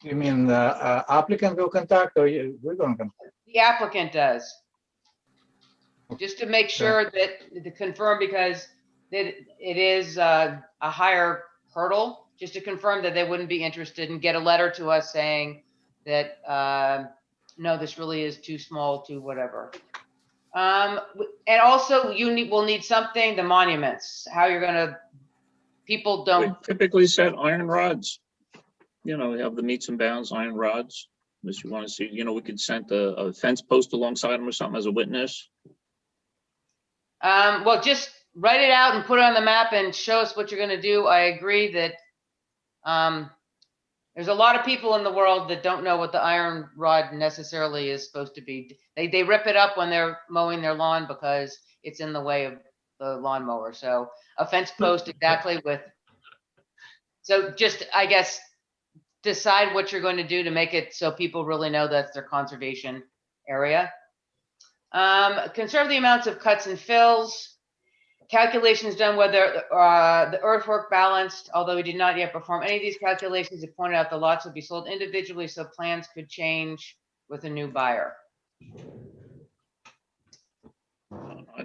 You mean the applicant will contact or we're going to contact? the applicant does. Just to make sure that, to confirm, because it is a higher hurdle, just to confirm that they wouldn't be interested and get a letter to us saying that, no, this really is too small to whatever. And also we'll need something, the monuments, how you're gonna, people We don't, typically set iron rods. You know, we have the meets and bounds iron rods. Unless you want to see, you know, we could send a fence post alongside them or something as a witness. well, just write it out and put it on the map and show us what you're gonna do. I agree that, there's a lot of people in the world that don't know what the iron rod necessarily is supposed to be. They rip it up when they're mowing their lawn because it's in the way of the lawnmower. So a fence post exactly with, so just, I guess, decide what you're going to do to make it so people really know that's their conservation area. Conserve the amounts of cuts and fills. Calculations done whether the earthwork balanced, although we did not yet perform any of these calculations, it pointed out the lots would be sold individually, so plans could change with a new buyer.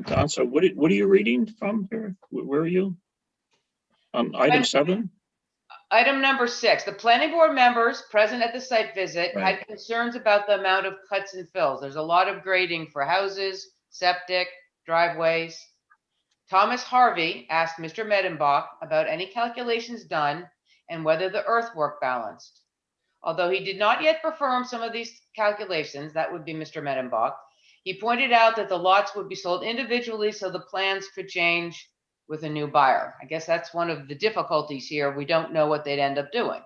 Don, so what are you reading from here? Where are you? Item 7? Item number 6, the planning board members present at the site visit Right. had concerns about the amount of cuts and fills. There's a lot of grading for houses, septic, driveways. Thomas Harvey asked Mr. Medenbach about any calculations done and whether the earthwork balanced. Although he did not yet perform some of these calculations, that would be Mr. Medenbach, he pointed out that the lots would be sold individually so the plans could change with a new buyer. I guess that's one of the difficulties here. We don't know what they'd end up doing.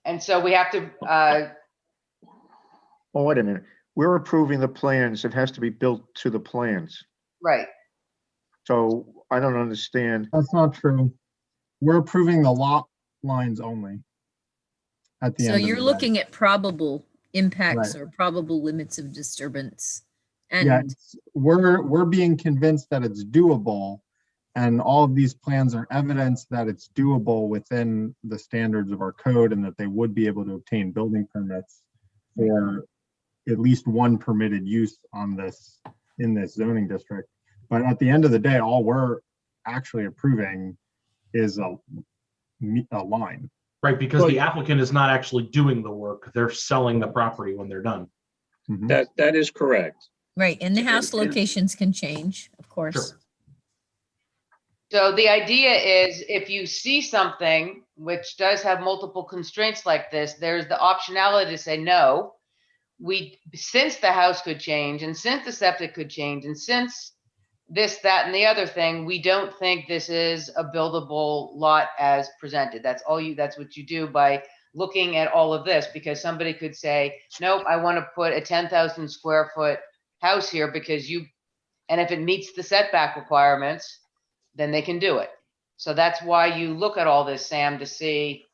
And so we have to, Oh, wait a minute. We're approving the plans. It has to be built to the plans. right. So I don't understand. That's not true. We're approving the lot lines only. At the So end of you're the day. looking at probable impacts Right. or probable limits of disturbance. Yeah, And we're being convinced that it's doable, and all of these plans are evidence that it's doable within the standards of our code and that they would be able to obtain building permits for at least one permitted use on this, in this zoning district. But at the end of the day, all we're actually approving is a line. Right, because the applicant is not actually doing the work. They're selling the property when they're done. Mhm. That is correct. right, and the house And- locations can change, of course. Sure. So the idea is if you see something which does have multiple constraints like this, there's the optionality to say, no, since the house could change and since the septic could change and since this, that, and the other thing, we don't think this is a buildable lot as presented. That's what you do by looking at all of this, because somebody could say, nope, I want to put a 10,000 square foot house here because and if it meets the setback requirements, then they can do it. So that's why you look at all this, Sam, to see,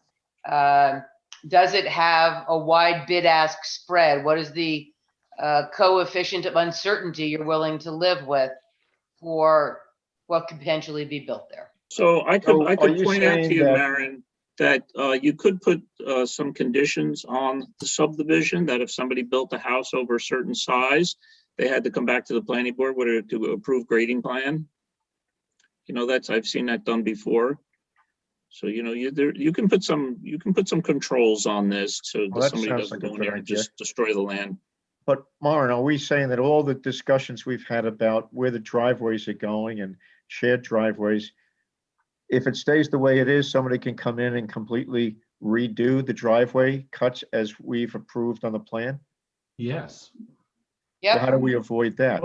does it have a wide bid-ask spread? What is the coefficient of uncertainty you're willing to live with for what could potentially be built there? So I So could are you point out saying to you, that- Maren, that you could put some conditions on the subdivision that if somebody built a house over a certain size, they had to come back to the planning board to approve grading plan. You know, I've seen that done before. So, you know, you can put some controls on this so Well, that that somebody sounds doesn't like a go in good there and idea. just destroy the land. But Maren, are we saying that all the discussions we've had about where the driveways are going and shared driveways, if it stays the way it is, somebody can come in and completely redo the driveway cuts as we've approved on the plan? Yes. Well, how Yep, do we avoid that?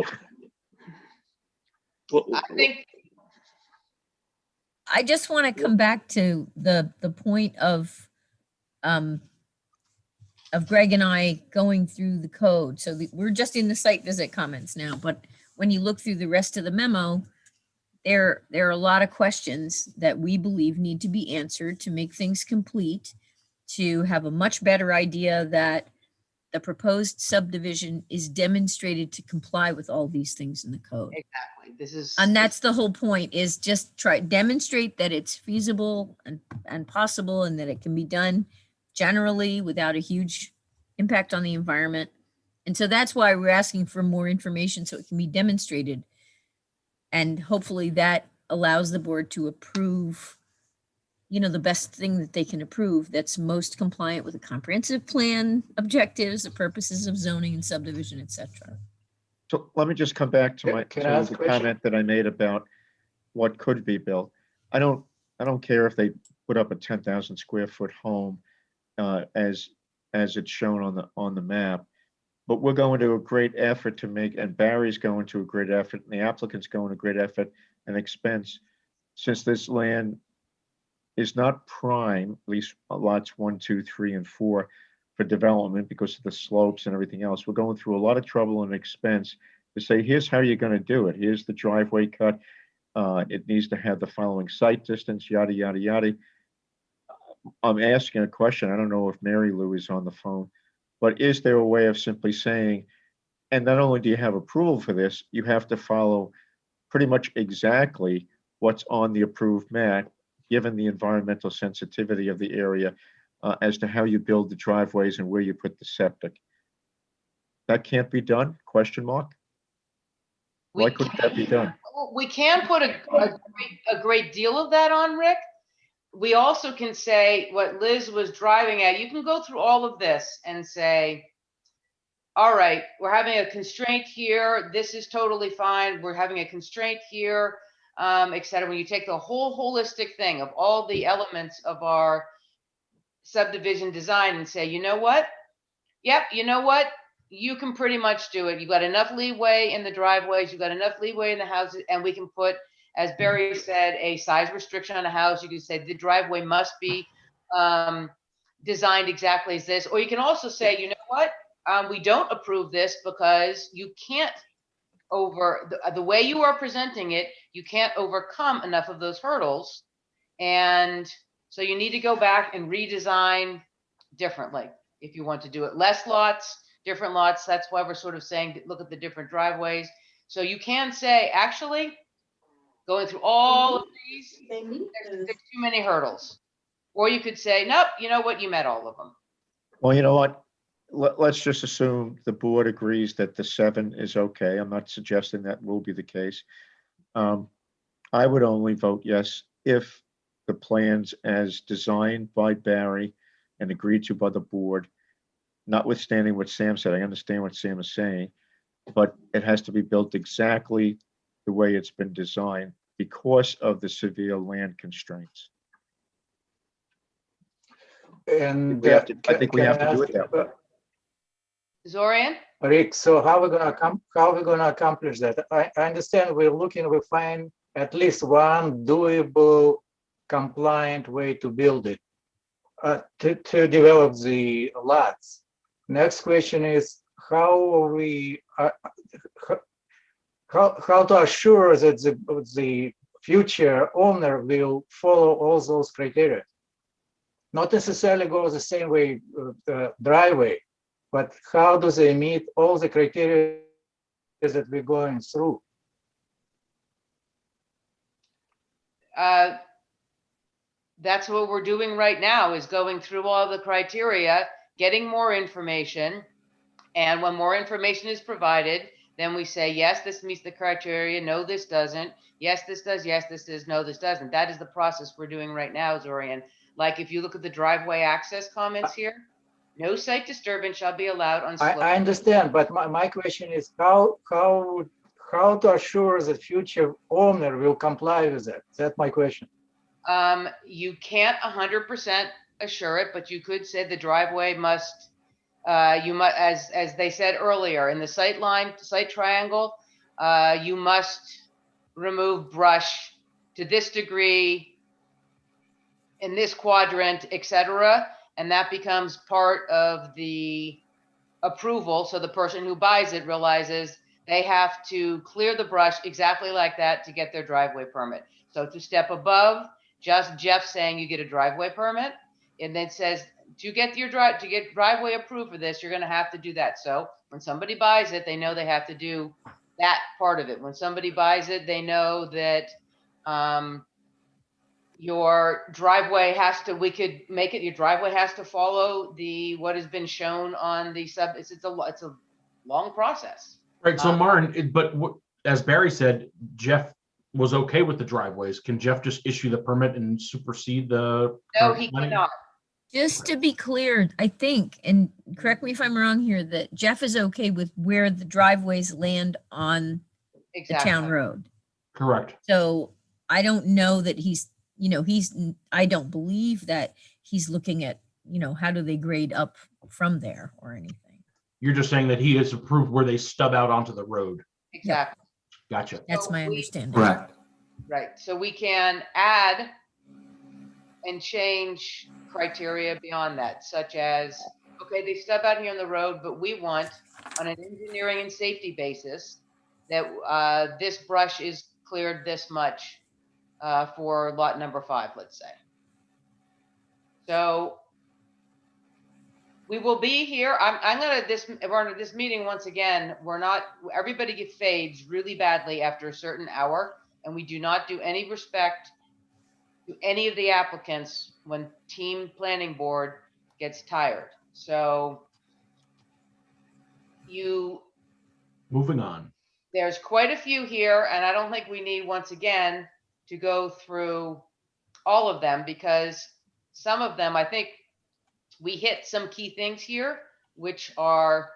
Well, I think, I just want to come back to the point of Greg and I going through the code. So we're just in the site visit comments now, but when you look through the rest of the memo, there are a lot of questions that we believe need to be answered to make things complete, to have a much better idea that the proposed subdivision is demonstrated to comply with all these things in the code. exactly, this is. And that's the whole point, is just demonstrate that it's feasible and possible, and that it can be done generally without a huge impact on the environment. And so that's why we're asking for more information, so it can be demonstrated. And hopefully that allows the board to approve, you know, the best thing that they can approve that's most compliant with the comprehensive plan objectives, the purposes of zoning and subdivision, et cetera. So let me just come back to Can I ask the a question? comment that I made about what could be built. I don't care if they put up a 10,000 square foot home as it's shown on the map, but we're going to a great effort to make, and Barry's going to a great effort, and the applicant's going to a great effort and expense, since this land is not prime, at least lots 1, 2, 3, and 4 for development because of the slopes and everything else. We're going through a lot of trouble and expense to say, here's how you're going to do it. Here's the driveway cut. It needs to have the following site distance, yada, yada, yada. I'm asking a question. I don't know if Mary Lou is on the phone, but is there a way of simply saying, and not only do you have approval for this, you have to follow pretty much exactly what's on the approved map, given the environmental sensitivity of the area, as to how you build the driveways and where you put the septic. That can't be done? Question mark. Why couldn't that be done? We can put a great deal of that on, Rick. We also can say what Liz was driving at. You can go through all of this and say, all right, we're having a constraint here. This is totally fine. We're having a constraint here, et cetera. When you take the whole holistic thing of all the elements of our subdivision design and say, you know what? Yep, you know what? You can pretty much do it. You've got enough leeway in the driveways. You've got enough leeway in the houses, and we can put, as Barry said, a size restriction on a house. You can say the driveway must be designed exactly as this. Or you can also say, you know what? We don't approve this because you can't the way you are presenting it, you can't overcome enough of those hurdles. And so you need to go back and redesign differently if you want to do it. Less lots, different lots. That's why we're sort of saying, look at the different driveways. So you can say, actually, going through all of these, there's too many hurdles. Or you could say, nope, you know what? You met all of them. Well, you know what? Let's just assume the board agrees that the 7 is okay. I'm not suggesting that will be the case. I would only vote yes if the plans as designed by Barry and agreed to by the board, notwithstanding what Sam said, I understand what Sam is saying, but it has to be built exactly the way it's been designed because of the severe land constraints. And I think we have to do it that way. Zorian? Rick, so how are we gonna accomplish that? I understand we find at least one doable, compliant way to build it, to develop the lots. Next question is how are we how to assure that the future owner will follow all those criteria? Not necessarily go the same way the driveway, but how do they meet all the criteria that we're going through? That's what we're doing right now, is going through all the criteria, getting more information. And when more information is provided, then we say, yes, this meets the criteria. No, this doesn't. Yes, this does. Yes, this does. No, this doesn't. That is the process we're doing right now, Zorian. Like if you look at the driveway access comments here, no site disturbance shall be allowed on slopes. I understand, but my question is how to assure the future owner will comply with that? That's my question. You can't 100% assure it, but you could say the driveway must You must, as they said earlier, in the sight triangle, you must remove brush to this degree in this quadrant, etc. And that becomes part of the approval. So the person who buys it realizes they have to clear the brush exactly like that to get their driveway permit. So to step above just Jeff saying you get a driveway permit, and then says to get driveway approved for this, you're going to have to do that. So when somebody buys it, they know they have to do that part of it. When somebody buys it, they know that your driveway has to, we could make it, your driveway has to follow what has been shown on the sub. It's a long process. Right. So Martin, as Barry said, Jeff was okay with the driveways. Can Jeff just issue the permit and supersede the? No, he cannot. Just to be clear, I think, and correct me if I'm wrong here, that Jeff is okay with where the driveways land on the town road. Correct. So I don't know that I don't believe that he's looking at, how do they grade up from there or anything. You're just saying that he has approved where they stub out onto the road. Exactly. Gotcha. That's my understanding. Correct. Right. So we can add and change criteria beyond that, such as, okay, they stub out here on the road, but we want on an engineering and safety basis that this brush is cleared this much for lot number 5, let's say. So we will be here. We're under this meeting once again. Everybody fades really badly after a certain hour, and we do not do any respect to any of the applicants when team planning board gets tired. So Moving on. There's quite a few here, and I don't think we need, once again, to go through all of them, because some of them, I think we hit some key things here, which are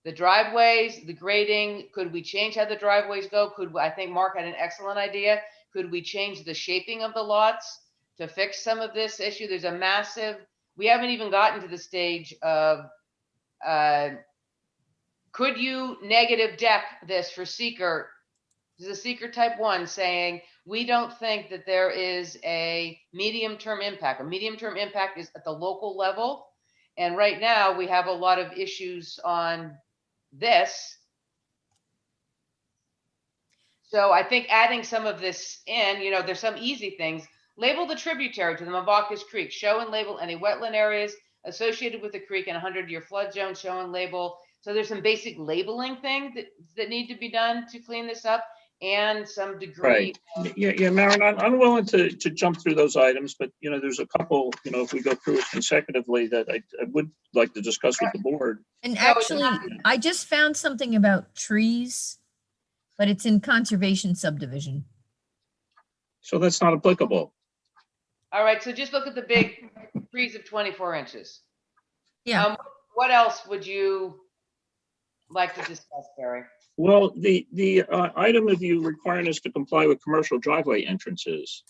the driveways, the grading. Could we change how the driveways go? I think Mark had an excellent idea. Could we change the shaping of the lots to fix some of this issue? There's a massive, we haven't even gotten to the stage of, could you negative deck this for seeker? This is a seeker type 1 saying, we don't think that there is a medium-term impact. A medium-term impact is at the local level. And right now we have a lot of issues on this. So I think adding some of this in, there's some easy things. Label the tributary to the Mabacus Creek. Show and label any wetland areas associated with the creek in a 100-year flood zone. Show and label. So there's some basic labeling things that need to be done to clean this up, and some degree. Right. Yeah, Maren, I'm willing to jump through those items, but there's a couple, if we go through it consecutively, that I would like to discuss with the board. And actually, I just found something about trees, but it's in conservation subdivision. So that's not applicable. All right, so just look at the big trees of 24 inches. Yeah. What else would you like to discuss, Barry? Well, the item of you requiring us to comply with commercial driveway entrances.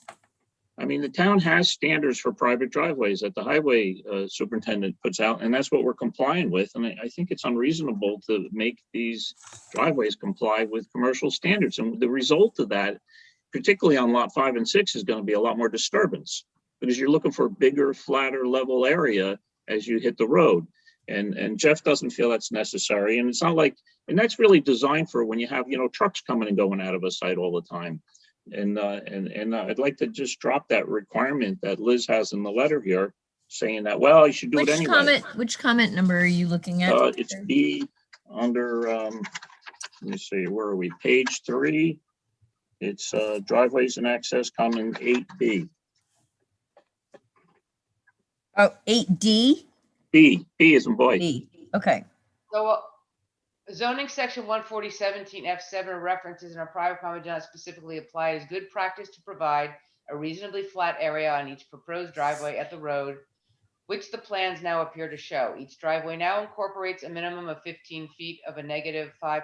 I mean, the town has standards for private driveways that the highway superintendent puts out, and that's what we're complying with. And I think it's unreasonable to make these driveways comply with commercial standards. And the result of that, particularly on lot 5 and 6, is going to be a lot more disturbance, because you're looking for a bigger, flatter level area as you hit the road. And Jeff doesn't feel that's necessary. And it's not like, and that's really designed for when you have, trucks coming and going out of a site all the time. And I'd like to just drop that requirement that Liz has in the letter here, saying that, well, you should do it anyway. Which comment number are you looking at? It's B under, let me see, where are we? Page 3. It's driveways and access, comment 8B. Oh, 8D? B is in boy. B. Okay. So zoning section 140.17F7 references in a private comment do not specifically apply. It is good practice to provide a reasonably flat area on each proposed driveway at the road, which the plans now appear to show. Each driveway now incorporates a minimum of 15 feet of a negative 5%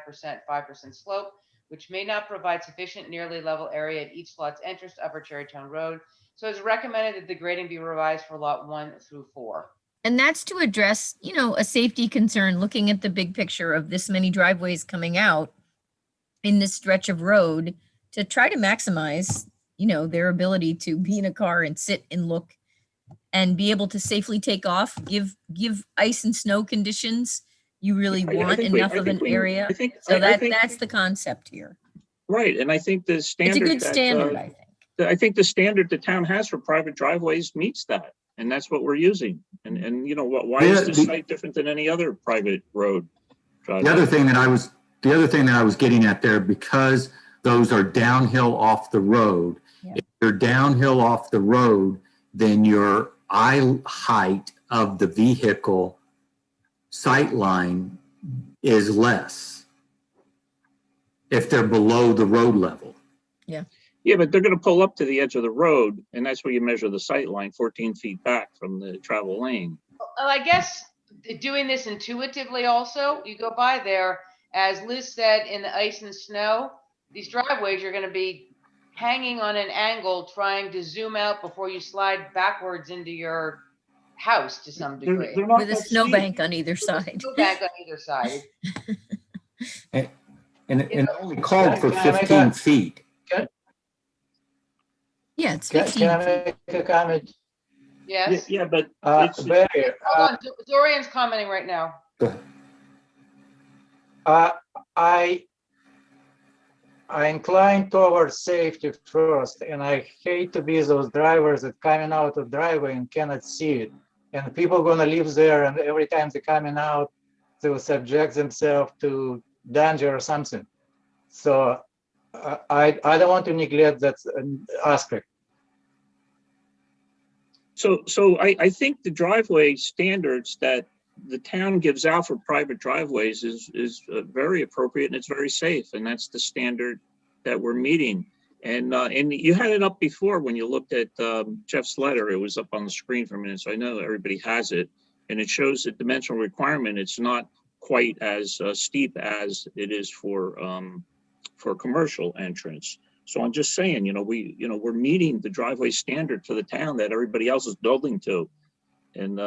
slope, which may not provide sufficient nearly level area at each lot's entrance to Upper Cherrytown Road. So it's recommended that the grading be revised for lot 1 through 4. And that's to address, you know, a safety concern, looking at the big picture of this many driveways coming out in this stretch of road to try to maximize, you know, their ability to be in a car and sit and look and be able to safely take off, give ice and snow conditions. You really want enough of an area. So that's the concept here. Right, and I think the standard. It's a good standard, I think. I think the standard the town has for private driveways meets that, and that's what we're using. And you know what? Why is this site different than any other private road driveway? The other thing that I was getting at there, because those are downhill off the road. Yeah. If you're downhill off the road, then your eye height of the vehicle sight line is less if they're below the road level. Yeah, but they're going to pull up to the edge of the road, and that's where you measure the sight line, 14 feet back from the travel lane. Well, I guess doing this intuitively also, you go by there, as Liz said, in the ice and snow, these driveways are going to be hanging on an angle, trying to zoom out before you slide backwards into your house to some degree. They're not With a that snowbank on either side. Snowbank on either side. And it only called for 15 feet. Yeah, it's Can 15 I feet. make a comment? Yes. Yeah, but Barry, Hold on, Dorian's commenting right now. I incline towards safety first, and I hate to be those drivers that coming out of driveway and cannot see it. And people gonna live there, and every time they're coming out, they will subject themselves to danger or something. So I don't want to neglect that aspect. So I think the driveway standards that the town gives out for private driveways is very appropriate, and it's very safe, and that's the standard that we're meeting. And you had it up before when you looked at Jeff's letter. It was up on the screen for a minute, so I know everybody has it, and it shows the dimensional requirement. It's not quite as steep as it is for commercial entrance. So I'm just saying, we're meeting the driveway standard to the town that everybody else is building to. And,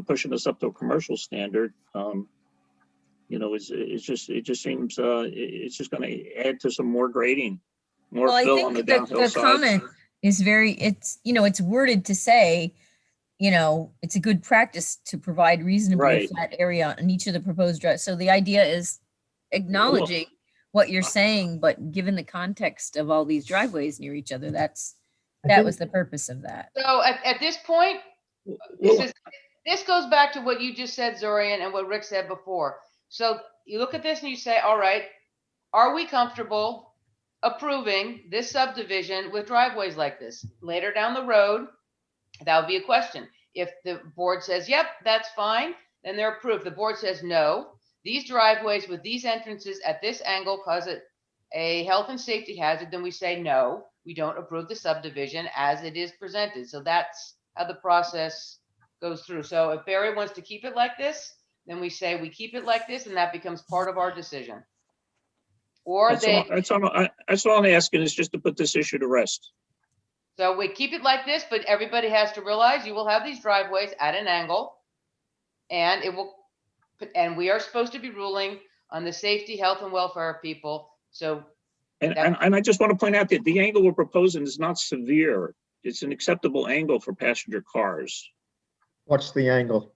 pushing us up to a commercial standard, it just seems, it's just going to add to some more grading, more Well, I fill on the think downhill the side. comment is it's worded to say, it's a good practice to provide reasonably Right. flat area on each of the proposed drives. So the idea is acknowledging what you're saying, but given the context of all these driveways near each other, that was the purpose of that. So at this point, this goes back to what you just said, Zorian, and what Rick said before. So you look at this and you say, all right, are we comfortable approving this subdivision with driveways like this? Later down the road, that would be a question. If the board says, yep, that's fine, then they're approved. The board says, no, these driveways with these entrances at this angle cause it a health and safety hazard, then we say, no, we don't approve the subdivision as it is presented. So that's how the process goes through. So if Barry wants to keep it like this, then we say we keep it like this, and that becomes part of our decision. Or That's all I'm asking, is just to put this issue to rest. so we keep it like this, but everybody has to realize you will have these driveways at an angle, and we are supposed to be ruling on the safety, health, and welfare of people. So, And I just want to point out that the angle we're proposing is not severe. It's an acceptable angle for passenger cars. What's the angle?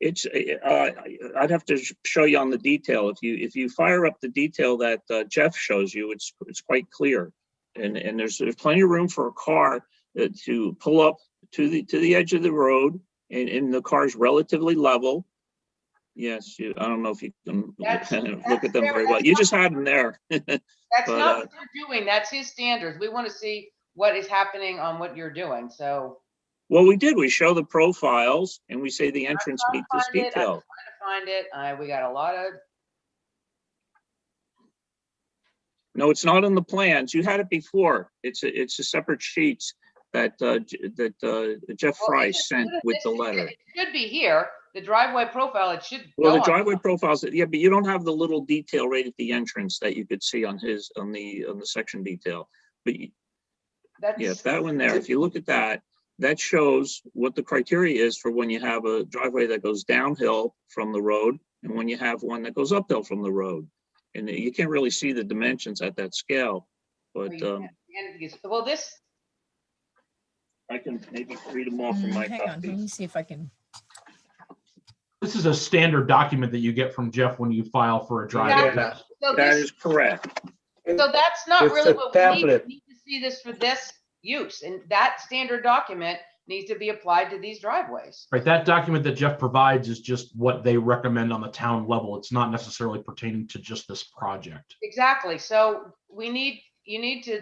It's I'd have to show you on the detail. If you fire up the detail that Jeff shows you, it's quite clear, and there's plenty of room for a car to pull up to the edge of the road, and the car's relatively level. Yes, I don't know if you can look at them very well. You just had them there. that's not what you're doing. That's his standards. We want to see what is happening on what you're doing. So. Well, we did. We show the profiles and we say the entrance meets this detail. I'm trying to find it. We got a lot of. No, it's not in the plans. You had it before. It's a separate sheets that Jeff Fry sent with the letter. It should be here. The driveway profile. It should. Well, the driveway profiles. Yeah, but you don't have the little detail right at the entrance that you could see on the section detail. But yes, that one there. If you look at that. that shows what the criteria is for when you have a driveway that goes downhill from the road and when you have one that goes uphill from the road. And you can't really see the dimensions at that scale, but Well, this, I can maybe read them off from my Hang on, let copy. me see if I can. This is a standard document that you get from Jeff when you file for a driveway. Exactly. so That this, is correct. so that's not It's really a what we need. template. We need to see this for this use, and that standard document needs to be applied to these driveways. Right, that document that Jeff provides is just what they recommend on the town level. It's not necessarily pertaining to just this project. Exactly, so you need to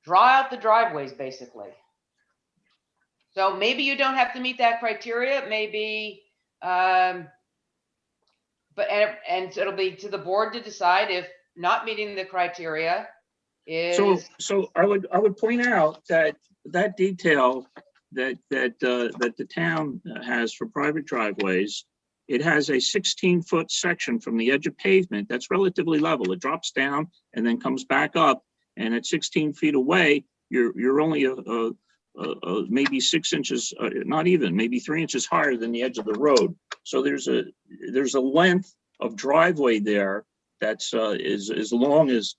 draw out the driveways, basically. So maybe you don't have to meet that criteria, maybe, but, and it'll be to the board to decide if not meeting the criteria is. So I would point out that detail that the town has for private driveways, it has a 16-foot section from the edge of pavement that's relatively level. It drops down and then comes back up, and at 16 feet away, you're only maybe 6 inches, not even, maybe 3 inches higher than the edge of the road. So there's a length of driveway there that's as long as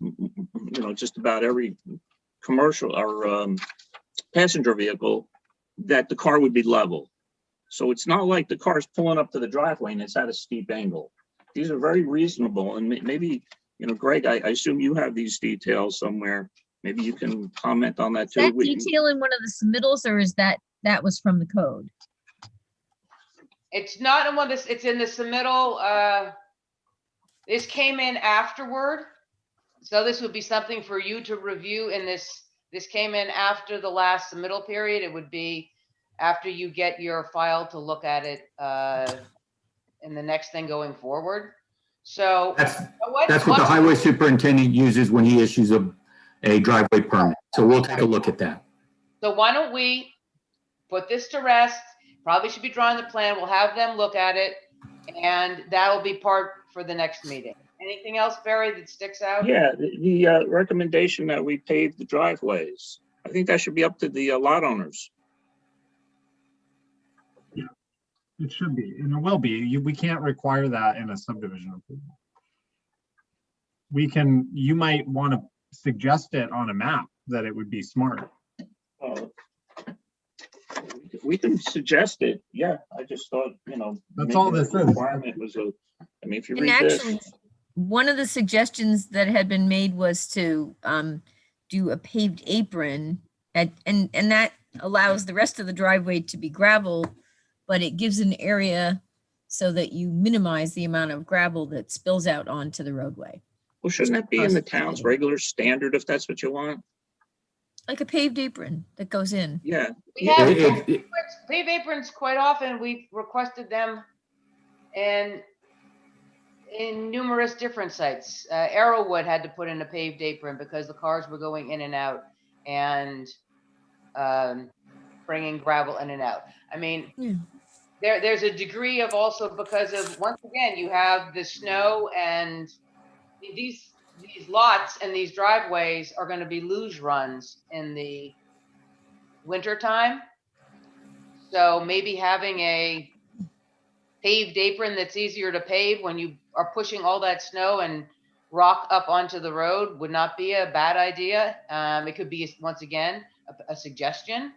just about every commercial or passenger vehicle that the car would be level. So it's not like the car's pulling up to the driveway and it's at a steep angle. These are very reasonable, and maybe, Greg, I assume you have these details somewhere. Maybe you can comment on that too. Is that detail in one of the submittals, or is that was from the code? It's not in one of this, it's in the submittal. This came in afterward. So this would be something for you to review in this came in after the last submittal period. It would be after you get your file to look at it in the next thing going forward. So That's what the highway superintendent uses when he issues a driveway permit. So we'll take a look at that. So why don't we put this to rest? Probably should be drawing the plan. We'll have them look at it, and that'll be part for the next meeting. Anything else, Barry, that sticks out? Yeah, the recommendation that we pave the driveways. I think that should be up to the lot owners. Yeah, it should be, and it will be. We can't require that in a subdivision approval. You might want to suggest it on a map that it would be smart. We can suggest it. Yeah, I just thought, That's all this is. Requirement was if you read this. One of the suggestions that had been made was to do a paved apron, and that allows the rest of the driveway to be gravel, but it gives an area so that you minimize the amount of gravel that spills out onto the roadway. Well, shouldn't that be in the town's regular standard if that's what you want? Like a paved apron that goes in. Yeah. We have paved aprons quite often. We've requested them in numerous different sites. Arrowwood had to put in a paved apron because the cars were going in and out and bringing gravel in and out. I mean, there's a degree of also because of, once again, you have the snow, and these lots and these driveways are going to be luge runs in the winter time. So maybe having a paved apron that's easier to pave when you are pushing all that snow and rock up onto the road would not be a bad idea. It could be, once again, a suggestion.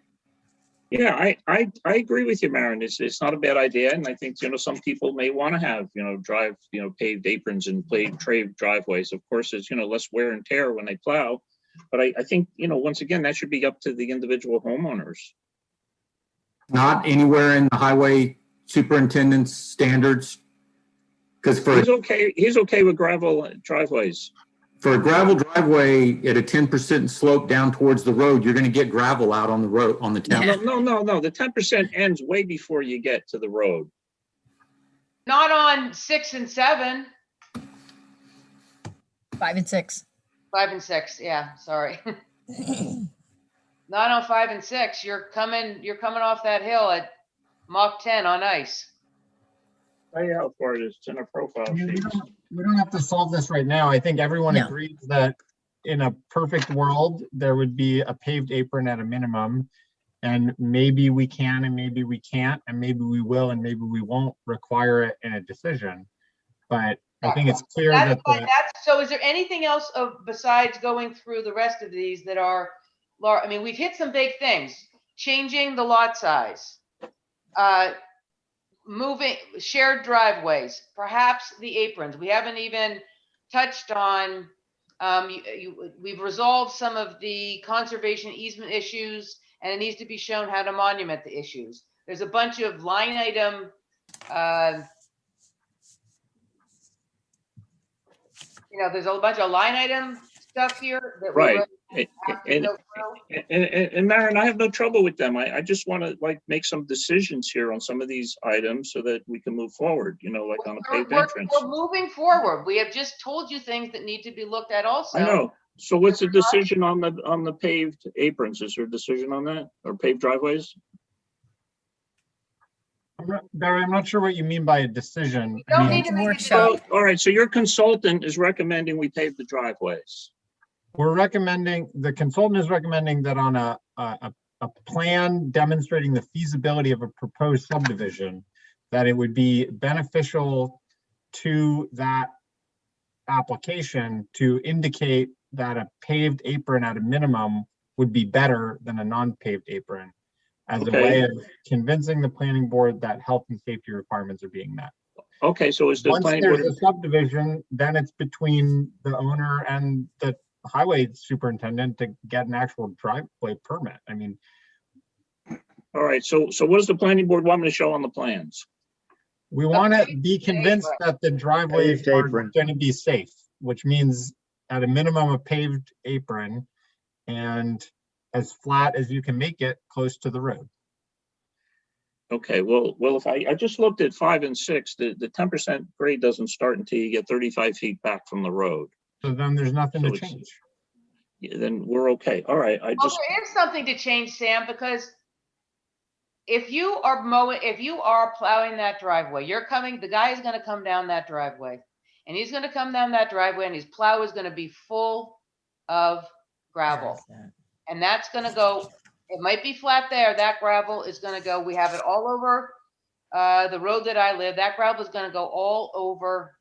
Yeah, I agree with you, Maren. It's not a bad idea, and I think some people may want to have paved aprons and paved driveways. Of course, it's less wear and tear when they plow, but I think once again that should be up to the individual homeowners. Not anywhere in the highway superintendent's standards, because he's okay with gravel driveways. For a gravel driveway at a 10% slope down towards the road, you're going to get gravel out on the road, on the town. No. The 10% ends way before you get to the road. Not on 6 and 7. 5 and 6. 5 and 6. Yeah, sorry. Not on 5 and 6. You're coming off that hill at Mach 10 on ice. Tell you how far it is. It's in a profile sheet. We don't have to solve this right now. I think everyone agrees that in a perfect world, there would be a paved apron at a minimum. And maybe we can, and maybe we can't, and maybe we will, and maybe we won't require it in a decision. But I think it's clear that so is there anything else besides going through the rest of these that are, I mean, we've hit some big things, changing the lot size, moving shared driveways, perhaps the aprons. We haven't even touched on, we've resolved some of the conservation easement issues, and it needs to be shown how to monument the issues. There's a bunch of line item, there's a bunch of line item stuff here that we Right. have to go through. And Maren, I have no trouble with them. I just want to like make some decisions here on some of these items so that we can move forward, like on a paved entrance. We're moving forward. We have just told you things that need to be looked at also. I know. So what's the decision on the paved aprons? Is there a decision on that, or paved driveways? Barry, I'm not sure what you mean by a decision. Don't I mean, need to make a workshop. decision. All right, so your consultant is recommending we pave the driveways. the consultant is recommending that on a plan demonstrating the feasibility of a proposed subdivision, that it would be beneficial to that application to indicate that a paved apron at a minimum would be better than a non-paved apron, as a way of convincing the planning board that health and safety requirements are being met. Okay, so is the Once planning there's board? a subdivision, then it's between the owner and the highway superintendent to get an actual driveway permit. I mean, All right, so what does the planning board want me to show on the plans? we want to be convinced that the driveways Paved are apron. going to be safe, which means at a minimum a paved apron and as flat as you can make it close to the road. Okay, well, if I just looked at 5 and 6, the 10% grade doesn't start until you get 35 feet back from the road. So then there's nothing So to it's- change. Yeah, then we're okay. All right, Well, there is something to change, Sam, because if you are plowing that driveway, the guy is gonna come down that driveway. And he's gonna come down that driveway and his plow is gonna be full of gravel. And that's gonna go, it might be flat there, that gravel is gonna go, we have it all over the road that I live, that gravel is gonna go all over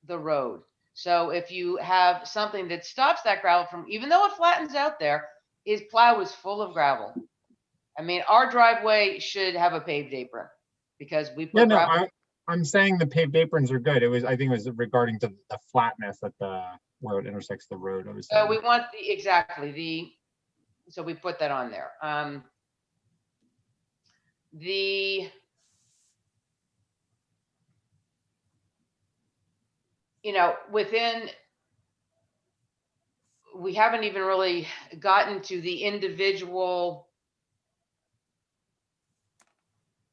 the road. So if you have something that stops that gravel from, even though it flattens out there, his plow is full of gravel. I mean, our driveway should have a paved apron because we Yeah, put no, gravel. I'm saying the paved aprons are good. I think it was regarding to the flatness at where it intersects the road. So we want so we put that on there. We haven't even really gotten to the individual.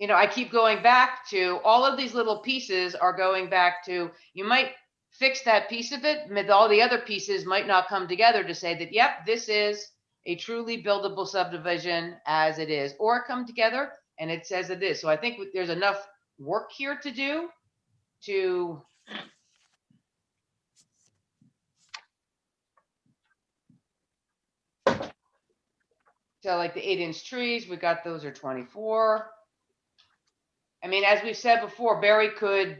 I keep going back to all of these little pieces are going back to, you might fix that piece of it, but all the other pieces might not come together to say that, yep, this is a truly buildable subdivision as it is, or come together and it says it is. So I think there's enough work here to do to so like the 8-inch trees, we got those are 24. I mean, as we've said before, Barry could.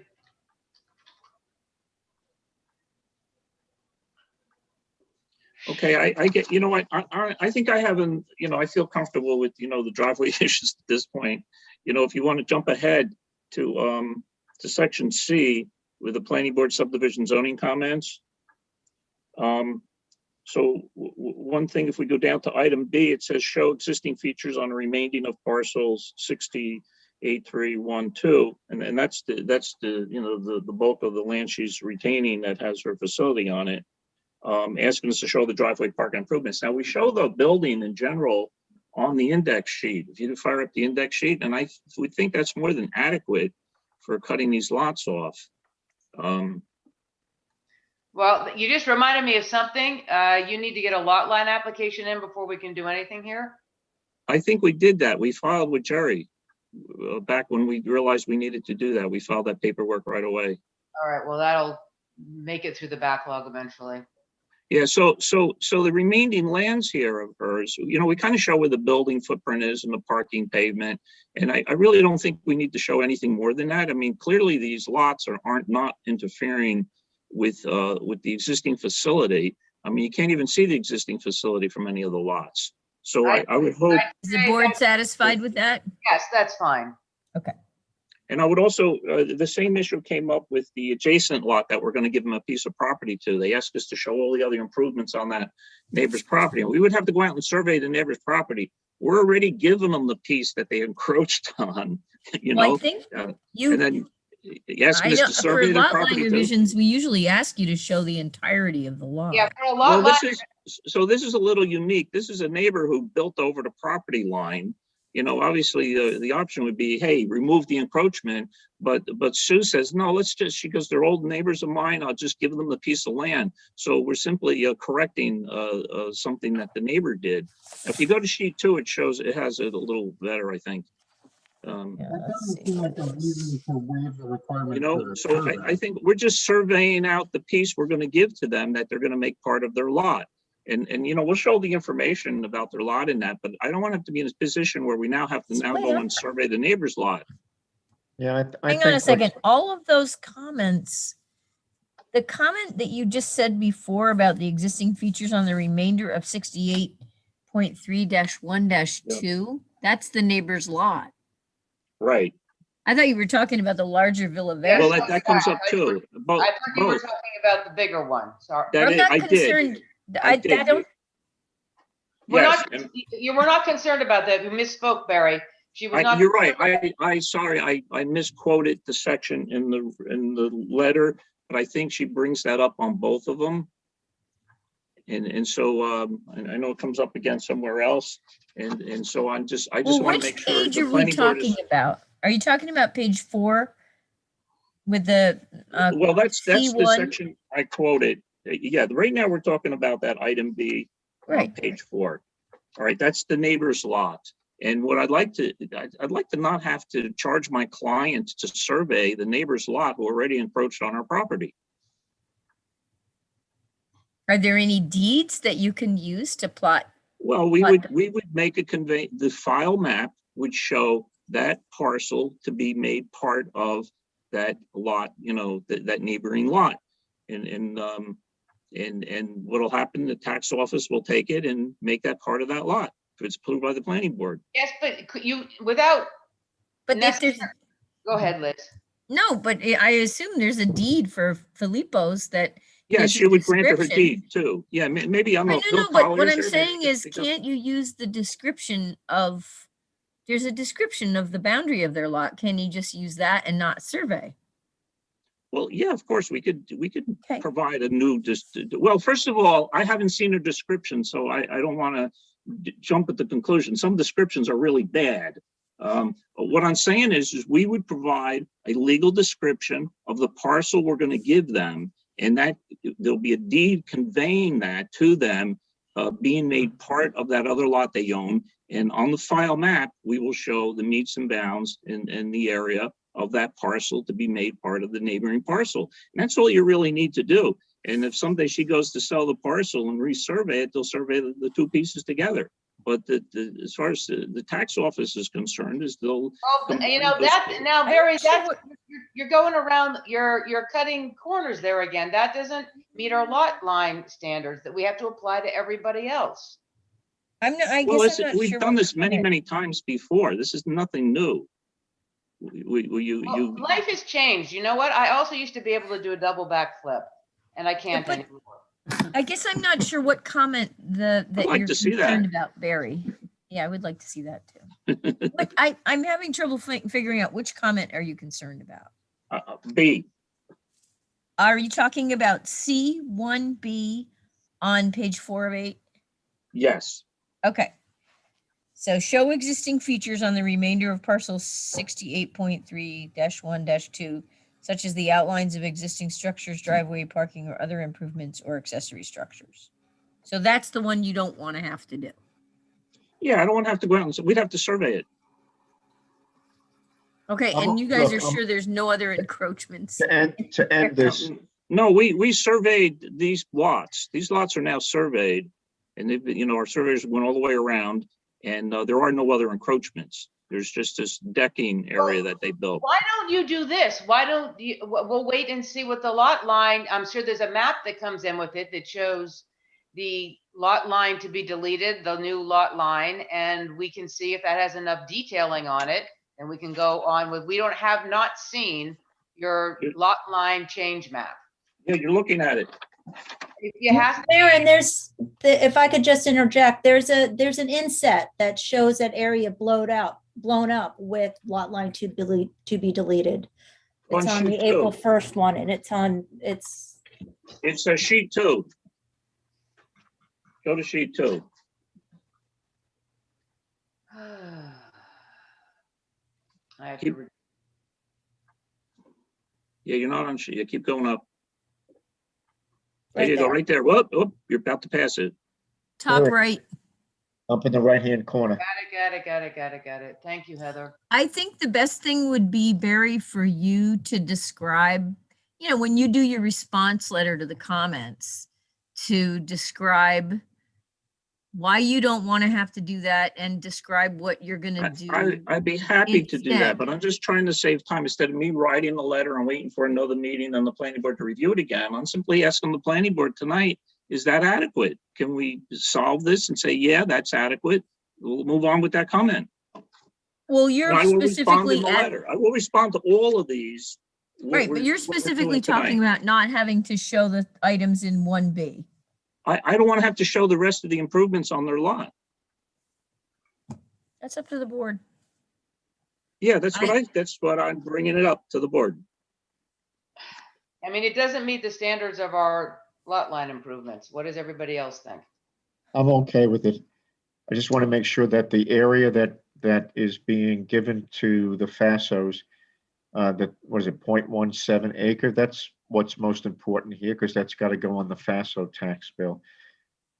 Okay, I get, I think I haven't, I feel comfortable with, the driveway issues at this point. If you want to jump ahead to section C with the planning board subdivision zoning comments. So one thing, if we go down to item B, it says show existing features on the remaining of parcels 608312, and that's the bulk of the land she's retaining that has her facility on it. Asking us to show the driveway park improvements. Now we show the building in general on the index sheet. If you fire up the index sheet, and we think that's more than adequate for cutting these lots off. Well, you just reminded me of something. You need to get a lot line application in before we can do anything here. I think we did that. We filed with Jerry back when we realized we needed to do that. We filed that paperwork right away. All right, well, that'll make it through the backlog eventually. Yeah, so the remaining lands here of hers, we kind of show where the building footprint is and the parking pavement. And I really don't think we need to show anything more than that. I mean, clearly these lots aren't not interfering with the existing facility. I mean, you can't even see the existing facility from any of the lots. So I would hope. Is the board satisfied with that? Yes, that's fine. Okay. And I would also, the same issue came up with the adjacent lot that we're going to give them a piece of property to. They asked us to show all the other improvements on that neighbor's property. And we would have to go out and survey the neighbor's property. We're already giving them the piece that they encroached on, Well, I think you. And then yes, I know, Mr. for Survey the lot line property. revisions, we usually ask you to show the entirety of the lot. Yeah, for a Well, lot. this is a little unique. This is a neighbor who built over the property line. Obviously the option would be, hey, remove the encroachment. But Sue says, no, she goes, they're old neighbors of mine. I'll just give them the piece of land. So we're simply correcting something that the neighbor did. If you go to sheet 2, it shows, it has it a little better, I think. That doesn't seem like a reason to waive the requirement. So I think we're just surveying out the piece we're going to give to them that they're going to make part of their lot. And we'll show the information about their lot in that, but I don't want to have to be in a position where we now have to go and survey the neighbor's lot. Yeah, Hang on a second. All of those comments, the comment that you just said before about the existing features on the remainder of 68.3-1-2, that's the neighbor's lot. Right. I thought you were talking about the larger Villa Verde. Well, that comes up too. I thought you were talking about the bigger one. Sorry. I'm not concerned. I don't. You were not concerned about that. You misspoke, Barry. She was not. You're right. Sorry. I misquoted the section in the letter, but I think she brings that up on both of them. And so I know it comes up again somewhere else. And so I just want to make sure. Which page are we talking about? Are you talking about page 4 with the? Well, that's C1? the section I quoted. Yeah, right now we're talking about that item B on page 4. All right, that's the neighbor's lot. And what I'd like to not have to charge my client to survey the neighbor's lot who already encroached on our property. Are there any deeds that you can use to plot? Well, we would make a the file map would show that parcel to be made part of that lot, that neighboring lot. And what'll happen, the tax office will take it and make that part of that lot if it's approved by the planning board. Yes, but you without. But if there's. Go ahead, Liz. No, but I assume there's a deed for Filippo's that. Yes, she would grant her her deed too. Yeah, maybe I'm a. No, but what I'm saying is, can't you use the description of? There's a description of the boundary of their lot. Can you just use that and not survey? Well, yeah, of course we could provide a new well, first of all, I haven't seen a description, so I don't want to jump at the conclusion. Some descriptions are really bad. What I'm saying is we would provide a legal description of the parcel we're going to give them, and that there'll be a deed conveying that to them, being made part of that other lot they own. And on the file map, we will show the meets and bounds in the area of that parcel to be made part of the neighboring parcel. And that's all you really need to do. And if someday she goes to sell the parcel and resurvey it, they'll survey the two pieces together. But as far as the tax office is concerned, is they'll. Well, now, Barry, you're going around. You're cutting corners there again. That doesn't meet our lot line standards that we have to apply to everybody else. We've done this many times before. This is nothing new. Life has changed. You know what? I also used to be able to do a double backflip, and I can't anymore. I guess I'm not sure what comment that you're concerned about, Barry. Yeah, I would like to see that too. But I'm having trouble figuring out which comment are you concerned about? B. Are you talking about C1B on page 4 of 8? Yes. Okay. So show existing features on the remainder of parcel 68.3-1-2, such as the outlines of existing structures, driveway, parking, or other improvements or accessory structures. So that's the one you don't want to have to do. Yeah, I don't want to have to go out and we'd have to survey it. Okay, and you guys are sure there's no other encroachments? To end this, No, we surveyed these lots. These lots are now surveyed. And they've been, our surveyors went all the way around, and there are no other encroachments. There's just this decking area that they built. Why don't you do this? Why don't you, we'll wait and see what the lot line, I'm sure there's a map that comes in with it that shows the lot line to be deleted, the new lot line, and we can see if that has enough detailing on it, and we can go on with, we have not seen your lot line change map. Yeah, you're looking at it. If you have, Aaron, if I could just interject, there's an inset that shows that area blown up with lot line to be deleted. It's on the April 1st one, and it's a sheet 2. Go to sheet 2. I have to. Yeah, you're not on sheet. You keep going up. There Right you go, there. right there. Whoop, whoop, you're about to pass it. Top Alright. right. Up in the right-hand corner. Got it. Thank you, Heather. I think the best thing would be, Barry, for you to describe, when you do your response letter to the comments, to describe why you don't want to have to do that and describe what you're going to do. I'd be happy to do that, instead. but I'm just trying to save time. Instead of me writing the letter and waiting for another meeting and the planning board to review it again, I'm simply asking the planning board tonight, is that adequate? Can we solve this and say, yeah, that's adequate? We'll move on with that comment. Well, you're And I will respond in specifically the at, letter. I will respond to all of these. right, but you're specifically talking about not having to show the items in 1B. I don't want to have to show the rest of the improvements on their lot. That's up to the board. Yeah, that's what I'm bringing it up to the board. I mean, it doesn't meet the standards of our lot line improvements. What does everybody else think? I'm okay with it. I just want to make sure that the area that is being given to the FASOs, that was it 0.17 acre, that's what's most important here, because that's got to go on the FASO tax bill.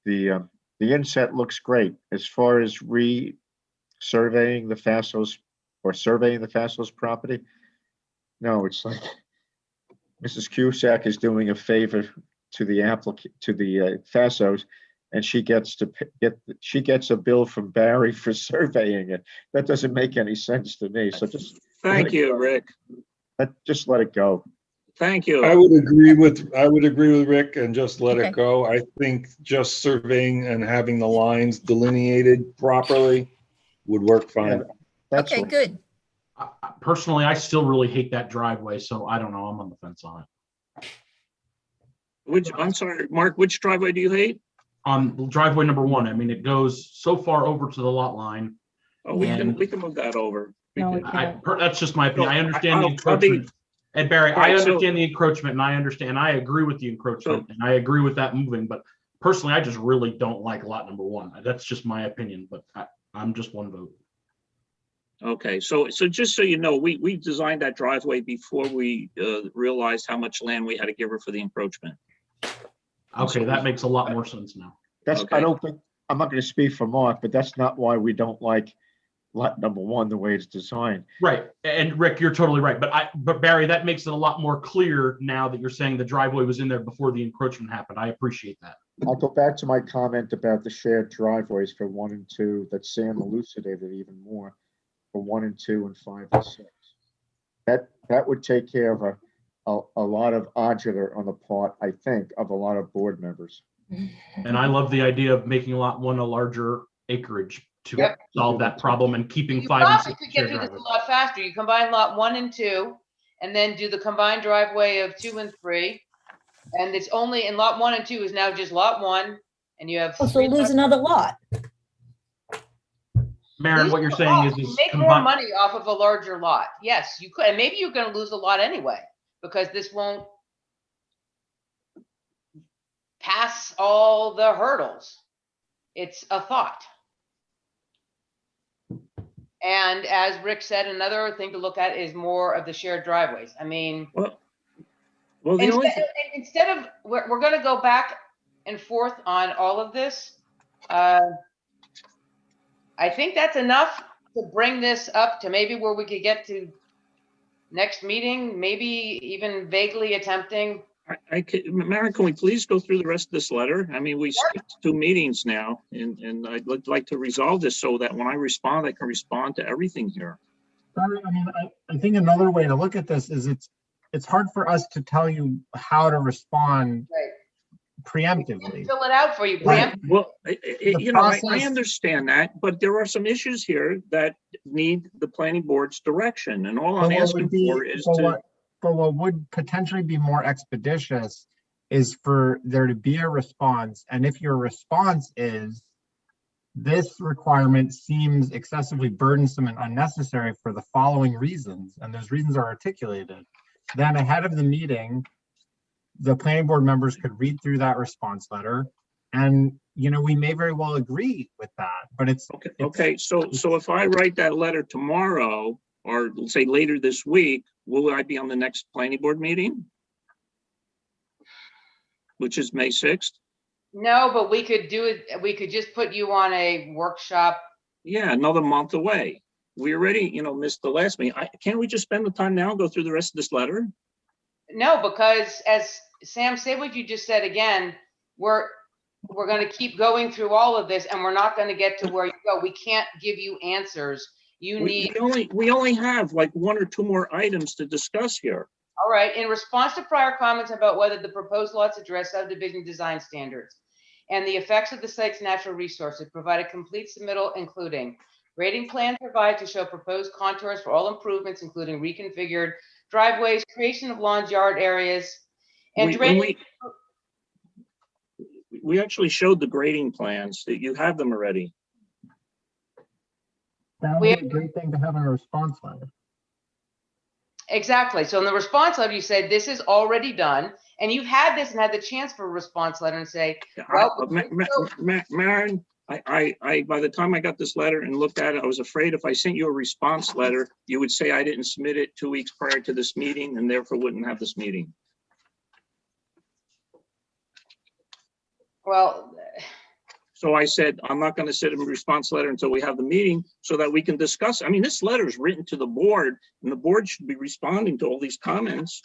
The inset looks great. As far as surveying the FASOs property, no, it's like Mrs. Cusack is doing a favor to the FASOs, and she gets a bill from Barry for surveying it. That doesn't make any sense to me. So just Thank you, Rick. just let it go. Thank you. I would agree with Rick and just let Okay. it go. I think just surveying and having the lines delineated properly would work fine. That's Okay, all. good. Personally, I still really hate that driveway, so I don't know. I'm on the fence on it. I'm sorry, Mark, which driveway do you hate? On driveway number 1, I mean, it goes so far over to the lot line. Oh, we And- can move that over. No, we can't. That's just my opinion. I understand the I'll be- encroachment. And Barry, I Right, so- understand the encroachment, and I agree with the encroachment, and I agree with that moving, but personally, I just really don't like lot number 1. That's just my opinion, but I'm just one vote. Okay, so just so you know, we designed that driveway before we realized how much land we had to give her for the encroachment. Okay, that makes a lot more sense now. That's, Okay. I don't think, I'm not going to speak for Mark, but that's not why we don't like lot number 1, the way it's designed. Right, and Rick, you're totally right, but Barry, that makes it a lot more clear now that you're saying the driveway was in there before the encroachment happened. I appreciate that. I'll go back to my comment about the shared driveways for 1 and 2 that Sam elucidated even more for 1 and 2 and 5 and 6. That would take care of a lot of argument on the part, I think, of a lot of board members. And I love the idea of making lot 1 a larger acreage to Yep. solve that problem and keeping You 5 and probably 6 could get shared through this a driveways. lot faster. You combine lot 1 and 2, and then do the combined driveway of 2 and 3. And it's only in lot 1 and 2 is now just lot 1, and you have. Oh, so 3 lose lots. another lot. Maren, Lose what you're a saying lot. is You make more combine, money off of a larger lot. Yes, you could, and maybe you're gonna lose a lot anyway, because this won't pass all the hurdles. It's a thought. And as Rick said, another thing to look at is more of the shared driveways. I mean, Well, the only instead of, we're gonna go back and forth on all of this. I think that's enough to bring this up to maybe where we could get to next meeting, maybe even vaguely attempting Maren, can we please go through the rest of this letter? I mean, we skipped 2 meetings now, and I'd like to resolve this so that when I respond, I can respond to everything here. Barry, I mean, I think another way to look at this is it's hard for us to tell you how to respond preemptively. Fill it out for you, Right. preemptively. Well, you know, I process- understand that, but there are some issues here that need the planning board's direction, and all I'm asking for is to. But what would potentially be more expeditious is for there to be a response. And if your response is, this requirement seems excessively burdensome and unnecessary for the following reasons, and those reasons are articulated, then ahead of the meeting, the planning board members could read through that response letter. And, you know, we may very well agree with that, but it's. Okay, so if I write that letter tomorrow, or let's say later this week, will I be on the next planning board meeting? Which is May 6th? No, but we could do it. We could just put you on a workshop. Yeah, another month away. We already, missed the last meeting. Can't we just spend the time now and go through the rest of this letter? No, because as Sam, say what you just said again, we're going to keep going through all of this, and we're not going to get to where you go. We can't give you answers. We only have like 1 or 2 more items to discuss here. All right. In response to prior comments about whether the proposed lots address subdivision design standards and the effects of the site's natural resources, provide a complete submittal, including grading plan provided to show proposed contours for all improvements, including reconfigured driveways, creation of lawns, yard areas, and drainage. We actually showed the grading plans. That you have them already. That would be a great thing to have in a response letter. Exactly. So in the response letter, you said this is already done, and you've had this and had the chance for a response letter and say, well, Maren, I by the time I got this letter and looked at it, I was afraid if I sent you a response letter, you would say I didn't submit it 2 weeks prior to this meeting and therefore wouldn't have this meeting. well, So I said, I'm not going to send a response letter until we have the meeting so that we can discuss. I mean, this letter is written to the board, and the board should be responding to all these comments,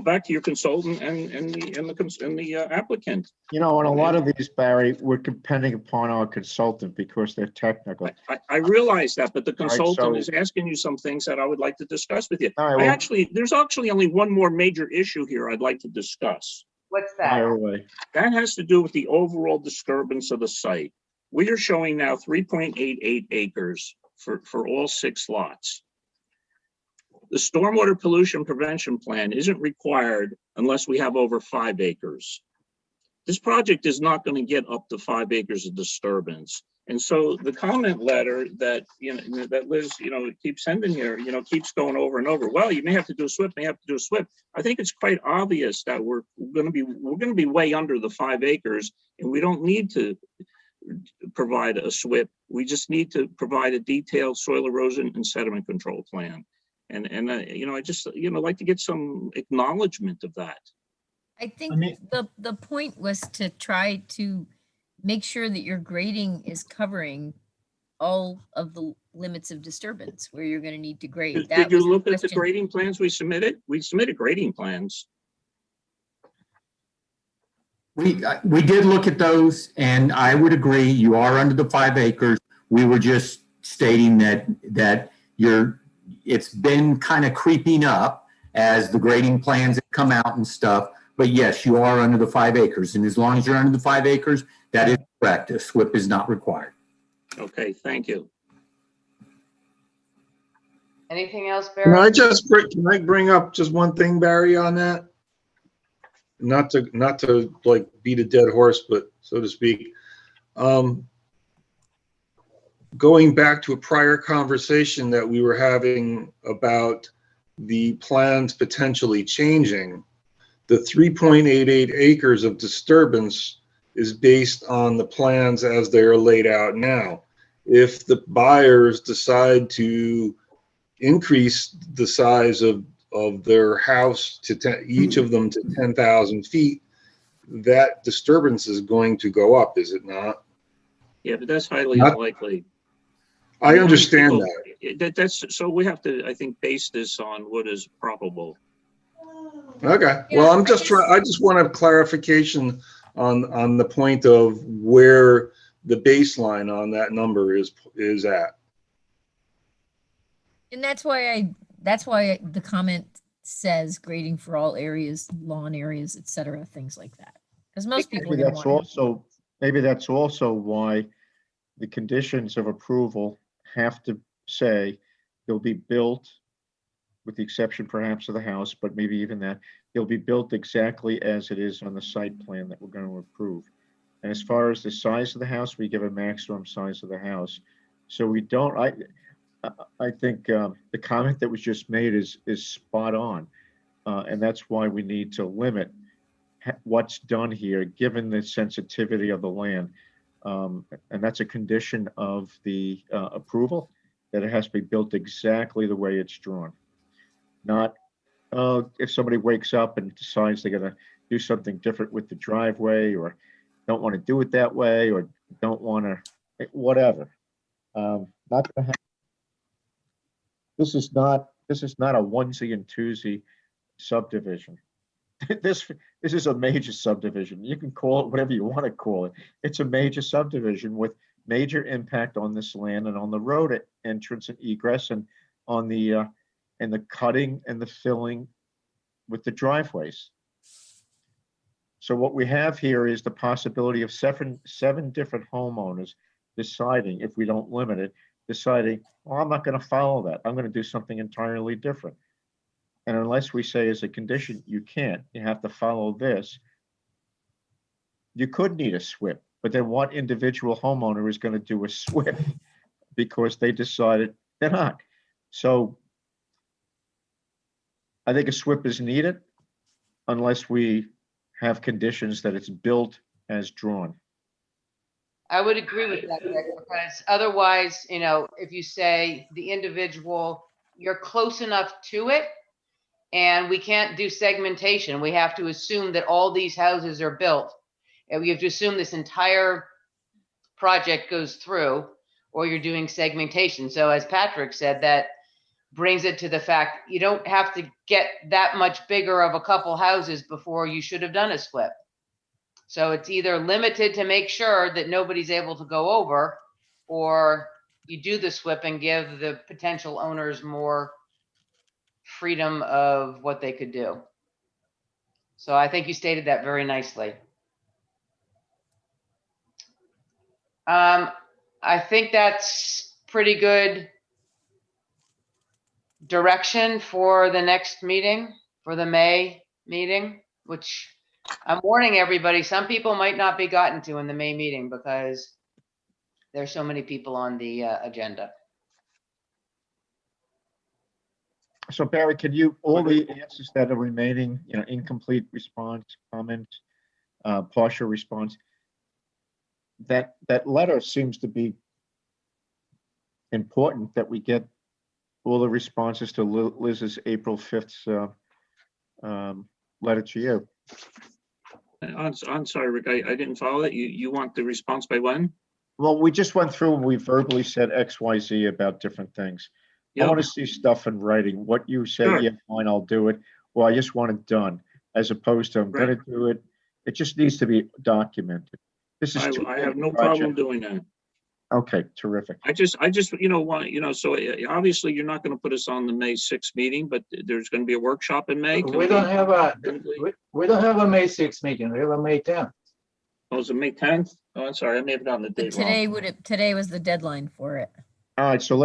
back to your consultant and the applicant. And a lot of these, Barry, we're depending upon our consultant because they're technical. I realize that, but the consultant so- is asking you some things that I would like to discuss with you. All right, well- There's actually only one more major issue here I'd like to discuss. what's Fire that? away. That has to do with the overall disturbance of the site. We are showing now 3.88 acres for all 6 lots. The stormwater pollution prevention plan isn't required unless we have over 5 acres. This project is not going to get up to 5 acres of disturbance. And so the comment letter that, that Liz, keeps sending here, keeps going over and over. Well, you may have to do a SWIP, I think it's quite obvious that we're going to be way under the 5 acres, and we don't need to provide a SWIP. We just need to provide a detailed soil erosion and sediment control plan. And I just, like to get some acknowledgement of that. I think the point was to try to make sure that your grading is covering all of the limits of disturbance where you're going to need to grade. Did you look at the grading plans we submitted? We submitted grading plans. We did look at those, and I would agree, you are under the 5 acres. We were just stating that it's been kind of creeping up as the grading plans have come out and stuff. But yes, you are under the 5 acres, and as long as you're under the 5 acres, that is correct. A SWIP is not required. Okay, thank you. Anything else, Can Barry? can I bring up just one thing, Barry, on that? Not to like beat a dead horse, but so to speak. Going back to a prior conversation that we were having about the plans potentially changing, the 3.88 acres of disturbance is based on the plans as they are laid out now. If the buyers decide to increase the size of their house to each of them to 10,000 feet, that disturbance is going to go up, is it not? Yeah, but that's highly unlikely. I understand that. That's so we have to, I think, base this on what is probable. Okay, well, I'm just trying, I just want a clarification on the point of where the baseline on that number is at. And that's why the comment says grading for all areas, lawn areas, et cetera, things like that. Because most people are Maybe gonna that's want. also, maybe that's also why the conditions of approval have to say they'll be built, with the exception perhaps of the house, but maybe even that, they'll be built exactly as it is on the site plan that we're going to approve. And as far as the size of the house, we give a maximum size of the house. So we don't, I think the comment that was just made is spot on. And that's why we need to limit what's done here, given the sensitivity of the land. And that's a condition of the approval, that it has to be built exactly the way it's drawn. Not if somebody wakes up and decides they're gonna do something different with the driveway, or don't want to do it that way, or don't want to, whatever. Not gonna happen. This is not a onesie and twosie subdivision. This is a major subdivision. You can call it whatever you want to call it. It's a major subdivision with major impact on this land and on the road entrance and egress, and on the cutting and the filling with the driveways. So what we have here is the possibility of seven different homeowners deciding, if we don't limit it, deciding, well, I'm not going to follow that. I'm going to do something entirely different. And unless we say as a condition, you can't, you have to follow this, you could need a SWIP, but then what individual homeowner is going to do a SWIP because they decided they're not? So I think a SWIP is needed unless we have conditions that it's built as drawn. I would agree with that, Greg, because otherwise, you know, if you say the individual, you're close enough to it, and we can't do segmentation. We have to assume that all these houses are built, and we have to assume this entire project goes through, or you're doing segmentation. So as Patrick said, that brings it to the fact you don't have to get that much bigger of a couple houses before you should have done a SWIP. So it's either limited to make sure that nobody's able to go over, or you do the SWIP and give the potential owners more freedom of what they could do. So I think you stated that very nicely. I think that's pretty good direction for the next meeting, for the May meeting, which I'm warning everybody, some people might not be gotten to in the May meeting because there's so many people on the agenda. So Barry, can you, all the answers that are remaining, you know, incomplete response, comment, partial response, that letter seems to be important, that we get all the responses to Liz's April 5th letter to you. I'm sorry, Rick, I didn't follow that. You want the response by when? Well, we just went through and we verbally said X, Y, Z about different things. I Yep. want to see stuff in writing. What you say, Sure. yeah, fine, I'll do it. Well, I just want it done, as opposed to I'm Right. gonna do it. It just needs to be documented. This is I have no project. problem doing that. Okay, terrific. I just, you know, want, you know, so obviously you're not going to put us on the May 6th meeting, but there's going to be a workshop in May. We don't have a May 6th meeting. We have a May 10th. Oh, is it May 10th? Oh, I'm sorry, I may have gotten the But date wrong. today was the deadline for it. All right, so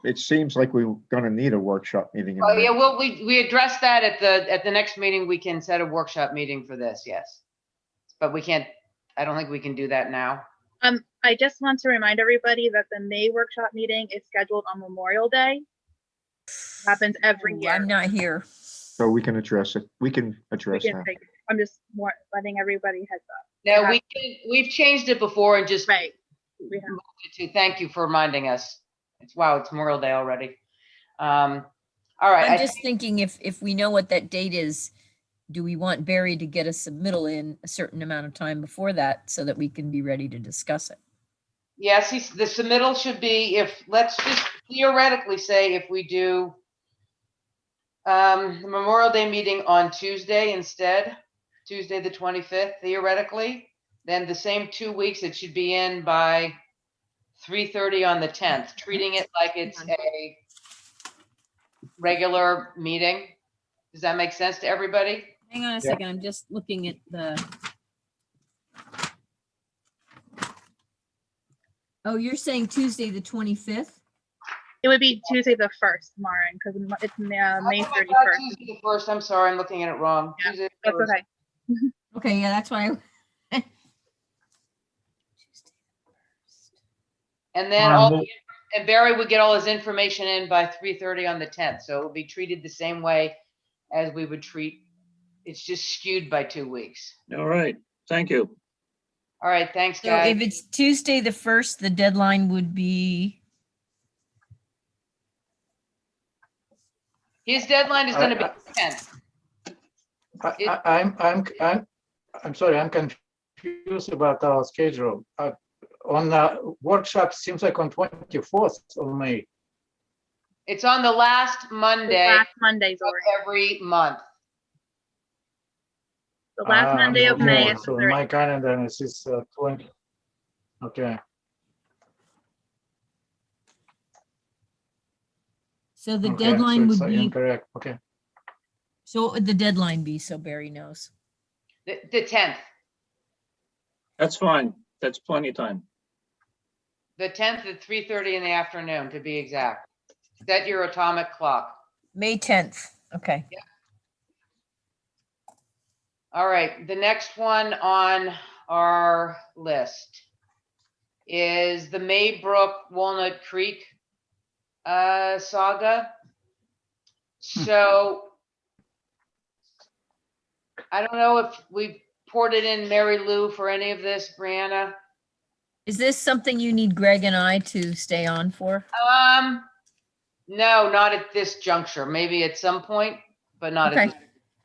it seems like we're gonna need a workshop meeting. in Oh, May. yeah, well, we addressed that at the next meeting. We can set a workshop meeting for this, yes. But we can't, I don't think we can do that now. I just want to remind everybody that the May workshop meeting is scheduled on Memorial Day. Happens every Ooh, year. I'm not here. So we can address it. We can We address can that. take- I'm just letting everybody heads up. No, we've changed it before and just Right. We have. moved it to, thank you for reminding us. Wow, it's Memorial Day already. All right. I'm just thinking if we know what that date is, do we want Barry to get a submittal in a certain amount of time before that so that we can be ready to discuss it? Yes, the submittal should be, let's just theoretically say if we do The Memorial Day meeting on Tuesday instead, Tuesday, the 25th, theoretically. Then the same 2 weeks, it should be in by 3:30 on the 10th, treating it like it's a regular meeting. Does that make sense to everybody? Hang on a second, I'm just looking at the. Oh, you're saying Tuesday, the 25th? It would be Tuesday the 1st, Lauren, because it's May Oh my God, 31st. Tuesday the 1st, I'm sorry, I'm looking at it wrong. Yeah, Tuesday the That's 1st. okay. Okay, yeah, that's why. And then Well, and Barry would get all his information in by 3:30 on the 10th, so it will be treated the same way as we would treat, it's just skewed by 2 weeks. All right, thank you. All right, thanks, So guys. if it's Tuesday, the 1st, the deadline would be, His deadline is gonna be the 10th. I'm sorry, I'm confused about our schedule. On the workshop, seems like on 24th of May. It's on the last The Monday last Monday's of already. every month. The last Monday of May Okay, is the so 30th. my calendar is 20. Okay, so the okay, so deadline it's would be, incorrect. Okay, so what would the deadline be, so Barry knows? The 10th, That's fine. That's plenty of time. the 10th at 3:30 in the afternoon, to be exact. Set your atomic clock. May 10th, okay. All right, the next one on our list is the Maybrook Walnut Creek saga. So I don't know if we poured it in Mary Lou for any of this, Brianna. Is this something you need Greg and I to stay on for? No, not at this juncture. Maybe at some point, but not at Okay. this.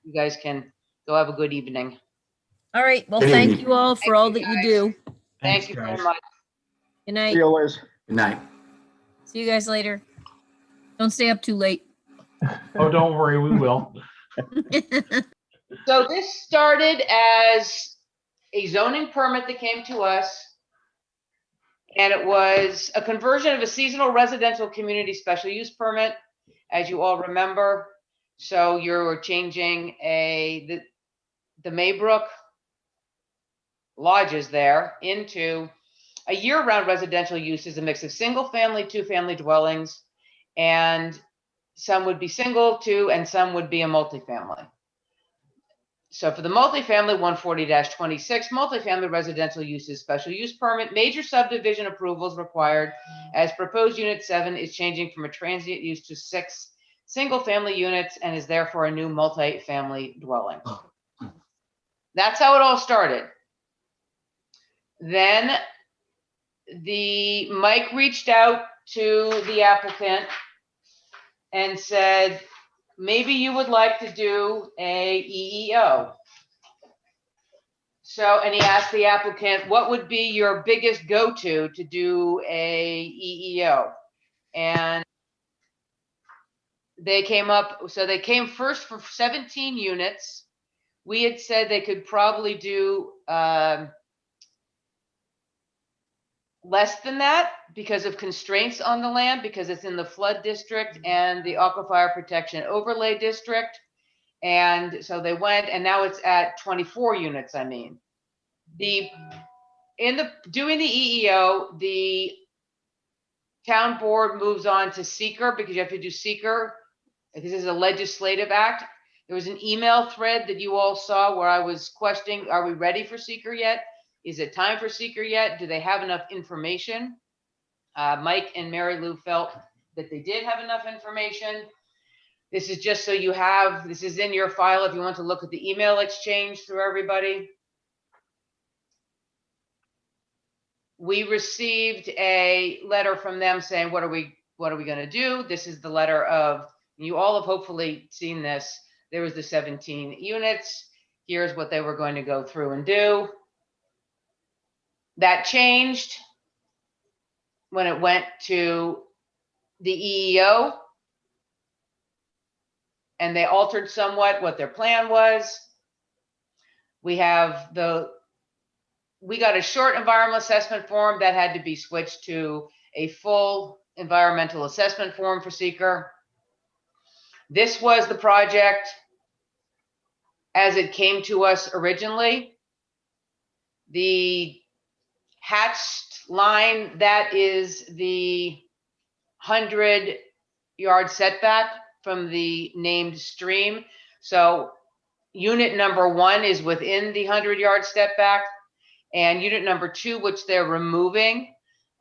You guys can go have a good evening. All right, well, Good thank evening. you all for Thank all you, that you guys. do. Thank thanks, you guys. very much. Good see night. you, Liz. Good night. See you guys later. Don't stay up too late. Oh, don't worry, we will. So this started as a zoning permit that came to us. And it was a conversion of a seasonal residential community special use permit, as you all remember. So you're changing the Maybrook lodges there into a year-round residential use as a mix of single-family, two-family dwellings, and some would be single, two, and some would be a multifamily. So for the multifamily, 140-26, multifamily residential uses, special use permit, major subdivision approvals required, as proposed unit 7 is changing from a transient use to 6 single-family units and is therefore a new multifamily dwelling. That's how it all started. Then Mike reached out to the applicant and said, maybe you would like to do a EEO. So, and he asked the applicant, what would be your biggest go-to to do a EEO? And they came up, so they came first for 17 units. We had said they could probably do less than that because of constraints on the land, because it's in the flood district and the aquifer protection overlay district. And so they went, and now it's at 24 units. I mean, doing the EEO, the town board moves on to seeker because you have to do seeker because this is a legislative act. There was an email thread that you all saw where I was questioning, are we ready for seeker yet? Is it time for seeker yet? Do they have enough information? Mike and Mary Lou felt that they did have enough information. This is just so you have, this is in your file if you want to look at the email exchange through everybody. We received a letter from them saying, what are we going to do? This is the letter of, you all have hopefully seen this. There was the 17 units. Here's what they were going to go through and do. That changed when it went to the EEO. and they altered somewhat what their plan was. We got a short environmental assessment form that had to be switched to a full environmental assessment form for seeker. This was the project as it came to us originally. The hatched line, that is the 100-yard setback from the named stream. So unit number 1 is within the 100-yard setback, and unit number 2, which they're removing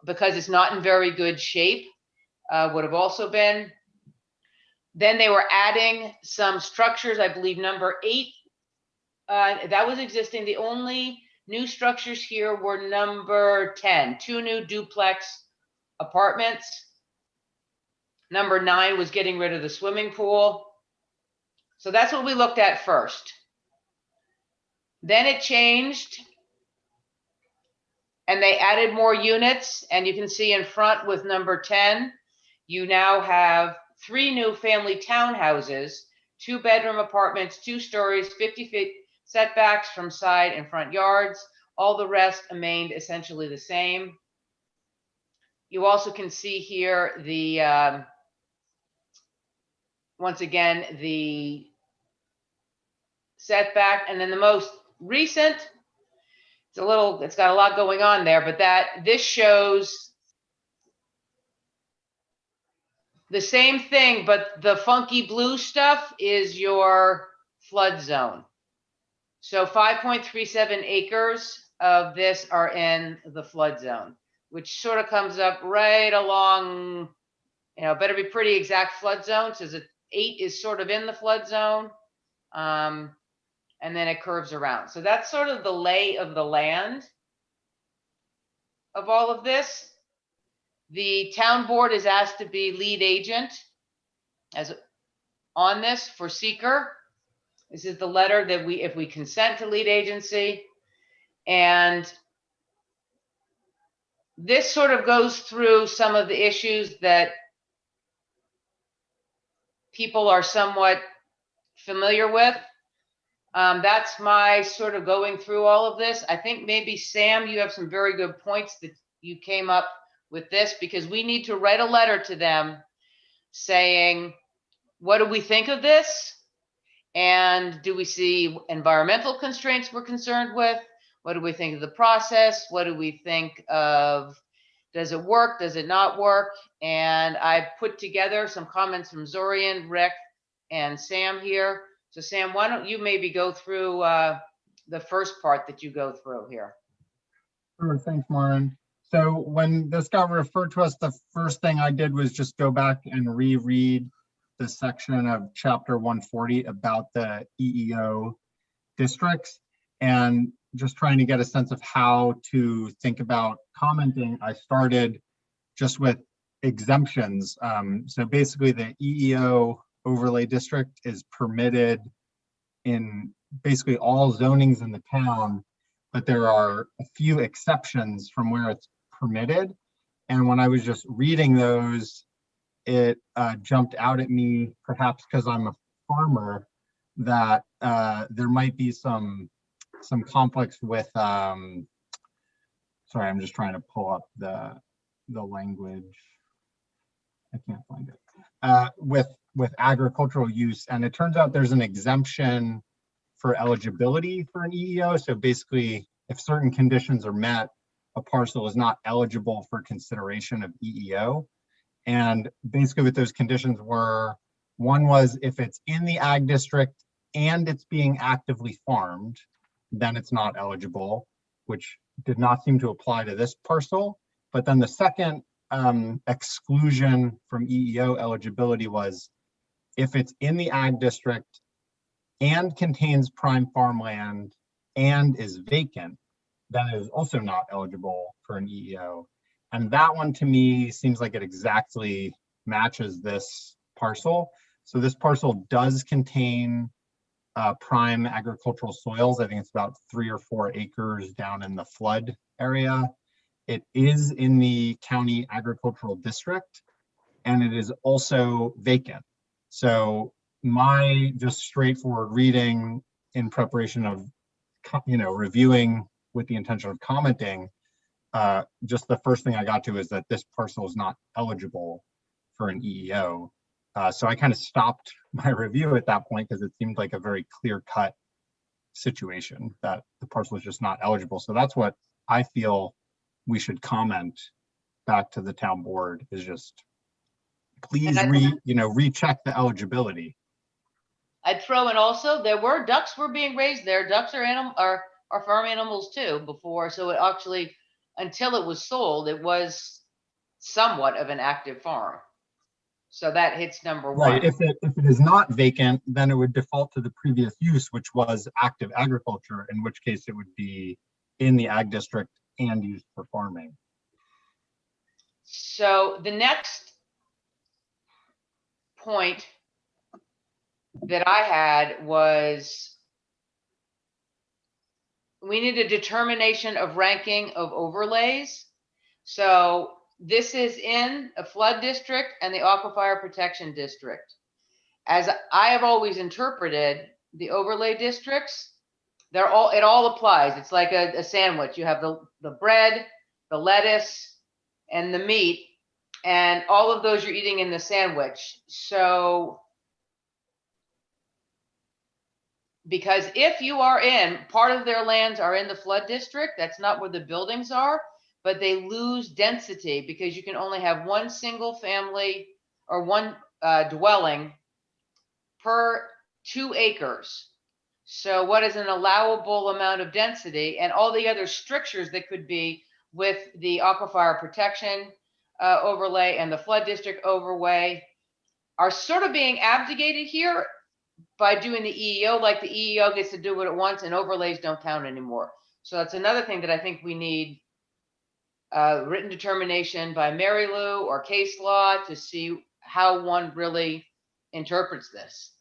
because it's not in very good shape, would have also been. Then they were adding some structures, I believe number 8, that was existing. The only new structures here were number 10, 2 new duplex apartments. Number 9 was getting rid of the swimming pool. So that's what we looked at first. Then it changed and they added more units, and you can see in front with number 10, you now have 3 new family townhouses, 2-bedroom apartments, 2 stories, 50 feet setbacks from side and front yards. All the rest remained essentially the same. You also can see here the, once again, the setback, and then the most recent, it's got a lot going on there, but this shows the same thing, but the funky blue stuff is your flood zone. So 5.37 acres of this are in the flood zone, which sort of comes up right along, better be pretty exact flood zone. So 8 is sort of in the flood zone. And then it curves around. So that's sort of the lay of the land of all of this. The town board is asked to be lead agent on this for seeker. This is the letter that if we consent to lead agency. And this sort of goes through some of the issues that people are somewhat familiar with. That's my sort of going through all of this. I think maybe Sam, you have some very good points that you came up with this, because we need to write a letter to them saying, what do we think of this? And do we see environmental constraints we're concerned with? What do we think of the process? What do we think of, does it work? Does it not work? And I put together some comments from Zorian, Rick, and Sam here. So Sam, why don't you maybe go through the first part that you go through here? Sure, thanks, Maureen. So when this got referred to us, the first thing I did was just go back and reread the section of chapter 140 about the EEO districts, and just trying to get a sense of how to think about commenting. I started just with exemptions. So basically the EEO overlay district is permitted in basically all zonings in the town, but there are a few exceptions from where it's permitted. And when I was just reading those, it jumped out at me, perhaps because I'm a farmer, that there might be some conflicts with, sorry, I'm just trying to pull up the language. I can't find it. With agricultural use, and it turns out there's an exemption for eligibility for an EEO. So basically, if certain conditions are met, a parcel is not eligible for consideration of EEO. And basically what those conditions were, one was if it's in the ag district and it's being actively farmed, then it's not eligible, which did not seem to apply to this parcel. But then the second exclusion from EEO eligibility was if it's in the ag district and contains prime farmland and is vacant, then it is also not eligible for an EEO. And that one to me seems like it exactly matches this parcel. So this parcel does contain prime agricultural soils. I think it's about 3 or 4 acres down in the flood area. It is in the county agricultural district, and it is also vacant. So my just straightforward reading in preparation of, reviewing with the intention of commenting, just the first thing I got to is that this parcel is not eligible for an EEO. So I kind of stopped my review at that point because it seemed like a very clear-cut situation that the parcel is just not eligible. So that's what I feel we should comment back to the town board, is just please recheck the eligibility. I'd throw in also, ducks were being raised there. Ducks are farm animals too before. So it actually, until it was sold, it was somewhat of an active farm. So that hits number one. Right. If it is not vacant, then it would default to the previous use, which was active agriculture, in which case it would be in the ag district and used for farming. So the next point that I had was we need a determination of ranking of overlays. So this is in a flood district and the aquifer protection district. As I have always interpreted the overlay districts, it all applies. It's like a sandwich. You have the bread, the lettuce, and the meat, and all of those you're eating in the sandwich. So, because if you are part of their lands are in the flood district, that's not where the buildings are, but they lose density because you can only have one single family or one dwelling per 2 acres. So what is an allowable amount of density, and all the other strictures that could be with the aquifer protection overlay and the flood district overlay are sort of being abdicated here by doing the EEO. Like the EEO gets to do what it wants and overlays don't count anymore. So that's another thing that I think we need written determination by Mary Lou or case law to see how one really interprets this.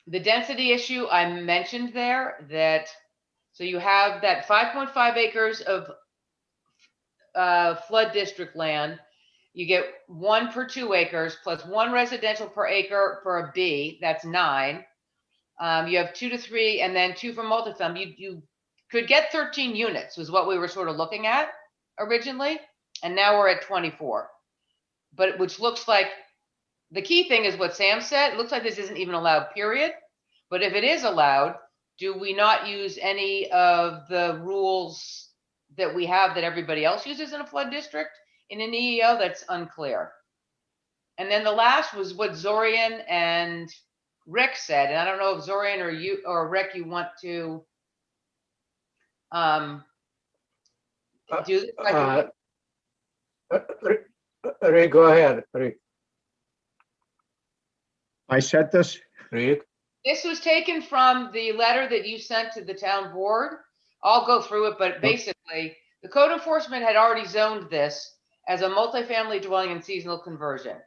The density issue I mentioned there, so you have that 5.5 acres of flood district land. You get 1 per 2 acres plus 1 residential per acre for a B, that's 9. You have 2 to 3 and then 2 for multifamily. You could get 13 units was what we were sort of looking at originally. And now we're at 24, but which looks like the key thing is what Sam said. It looks like this isn't even allowed, period. But if it is allowed, do we not use any of the rules that we have that everybody else uses in a flood district in an EEO? That's unclear. And then the last was what Zorian and Rick said. And I don't know if Zorian or you or Rick, you want to do this. Rick, go ahead, Rick. I said this. Rick. This was taken from the letter that you sent to the town board. I'll go through it, but basically the code enforcement had already zoned this as a multifamily dwelling and seasonal conversion.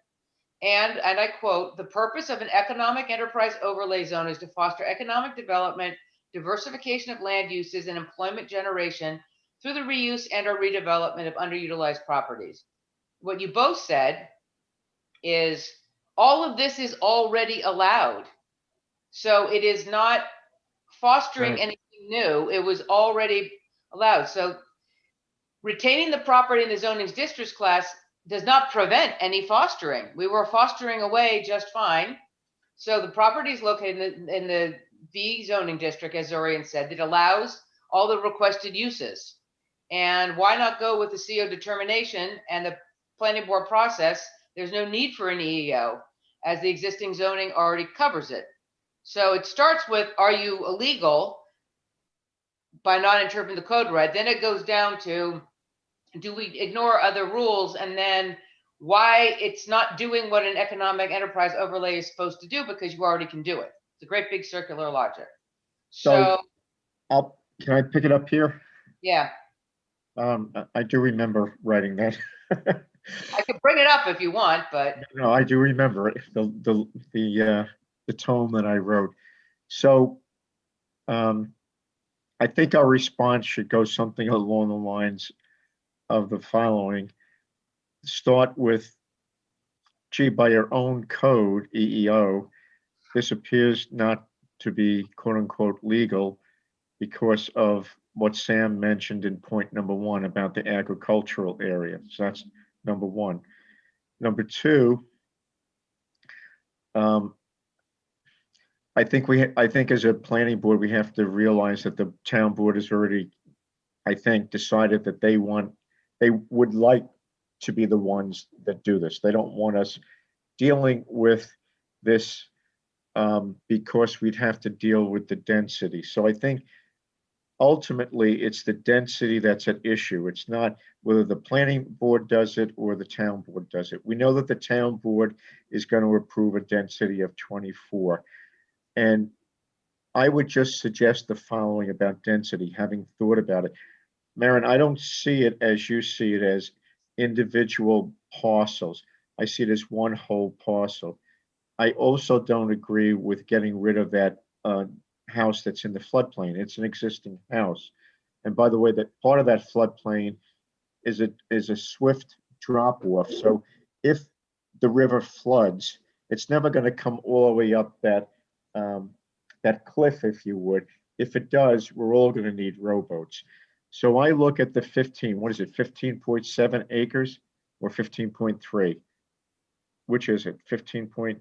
And I quote, the purpose of an economic enterprise overlay zone is to foster economic development, diversification of land uses, and employment generation through the reuse and or redevelopment of underutilized properties. What you both said is all of this is already allowed. So it is not fostering anything new. It was already allowed. So retaining the property in the zoning districts class does not prevent any fostering. We were fostering away just fine. So the property is located in the B zoning district, as Zorian said, that allows all the requested uses. And why not go with the CO determination and the planning board process? There's no need for an EEO as the existing zoning already covers it. So it starts with, are you illegal by not interpreting the code right? Then it goes down to, do we ignore other rules? And then why it's not doing what an economic enterprise overlay is supposed to do, because you already can do it. It's a great big circular logic. So can I pick it up here? Yeah. I do remember writing that. I could bring it up if you want, but no, I do remember it. The tome that I wrote. So I think our response should go something along the lines of the following. Start with gee, by our own code, EEO, this appears not to be quote unquote legal because of what Sam mentioned in point number 1 about the agricultural area. So that's number 1. Number 2, I think as a planning board, we have to realize that the town board has already, I think, decided that they would like to be the ones that do this. They don't want us dealing with this because we'd have to deal with the density. So I think ultimately it's the density that's at issue. It's not whether the planning board does it or the town board does it. We know that the town board is going to approve a density of 24. And I would just suggest the following about density, having thought about it. Maren, I don't see it as you see it, as individual parcels. I see it as one whole parcel. I also don't agree with getting rid of that house that's in the floodplain. It's an existing house. And by the way, that part of that floodplain is a swift drop off. So if the river floods, it's never going to come all the way up that cliff, if you would. If it does, we're all going to need rowboats. So I look at the 15.7 acres or 15.3? Which is it? 15.3.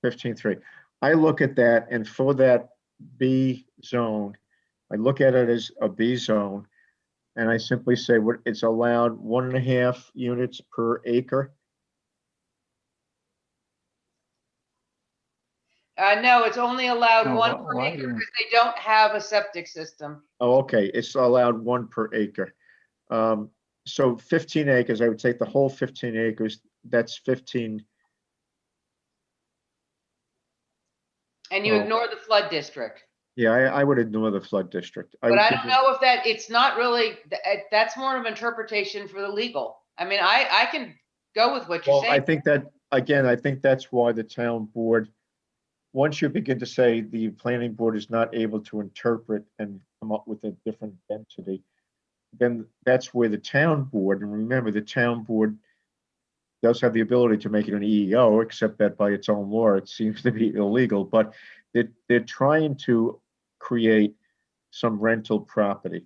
15.3. I look at that, and for that B zone, I look at it as a B zone, and I simply say what it's allowed 1.5 units per acre. No, it's only allowed No, one per why acre you- because they don't have a septic system. Oh, okay, it's allowed 1 per acre. So 15 acres, I would take the whole 15 acres, that's 15. And you Oh. ignore the flood district. Yeah, I would ignore the flood district. But would I give don't it- know if it's not really, that's more of interpretation for the legal. I mean, I can go with what you're Well, I saying. think that, again, I think that's why the town board, once you begin to say the planning board is not able to interpret and come up with a different density, then that's where the town board, and remember, the town board does have the ability to make it an EEO, except that by its own law, it seems to be illegal, but they're trying to create some rental property.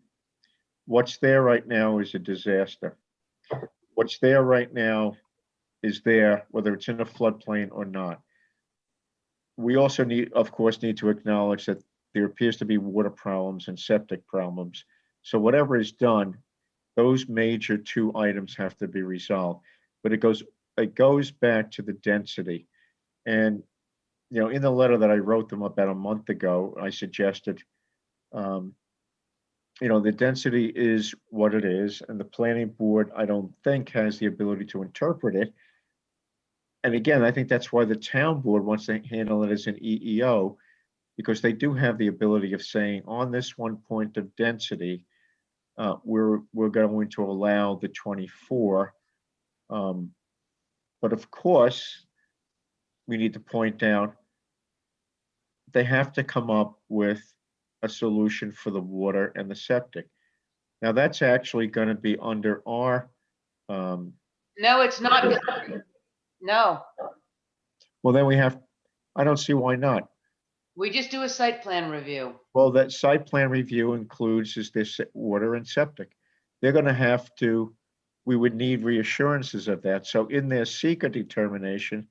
What's there right now is a disaster. What's there right now is there, whether it's in a floodplain or not. We also of course, need to acknowledge that there appears to be water problems and septic problems. So whatever is done, those major 2 items have to be resolved. But it goes back to the density. And, in the letter that I wrote them about a month ago, I suggested, the density is what it is, and the planning board, I don't think, has the ability to interpret it. And again, I think that's why the town board wants to handle it as an EEO, because they do have the ability of saying, on this one point of density, we're going to allow the 24. But of course, we need to point out they have to come up with a solution for the water and the septic. Now that's actually going to be under our. No, it's not. No, Well, then I don't see why not. we just do a site plan review. Well, that site plan review includes is this water and septic. They're going to have to, we would need reassurances of that. So in their seeker determination,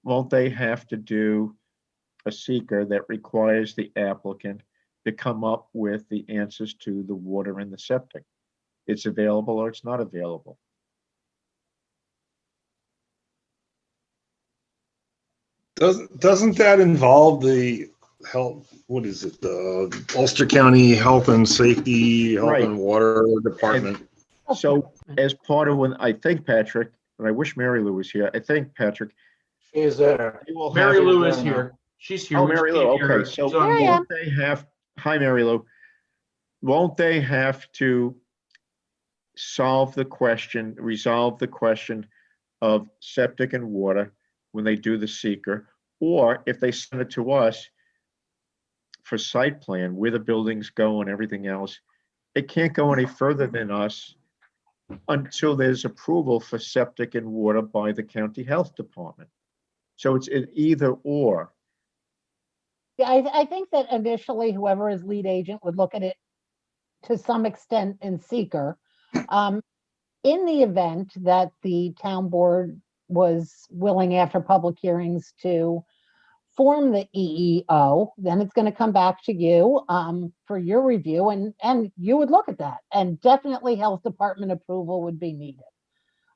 won't they have to do a seeker that requires the applicant to come up with the answers to the water and the septic? It's available or it's not available. Doesn't that involve the health, what is it, the Ulster County Health and Safety, Health Right. and Water Department? So as part of when, I think, Patrick, and I wish Mary Lou was here, I think, Patrick. She's there. they will Mary have- Lou is here. She's here. Oh, We just Mary Lou, can't hear her. okay, so She's on mute. won't they have, hi, Mary Lou. Won't they have to resolve the question of septic and water when they do the seeker? Or if they send it to us for site plan, where the buildings go and everything else, it can't go any further than us until there's approval for septic and water by the county health department. So it's an either or. Yeah, I think that initially whoever is lead agent would look at it to some extent in seeker. In the event that the town board was willing after public hearings to form the EEO, then it's going to come back to you for your review, and you would look at that, and definitely health department approval would be needed.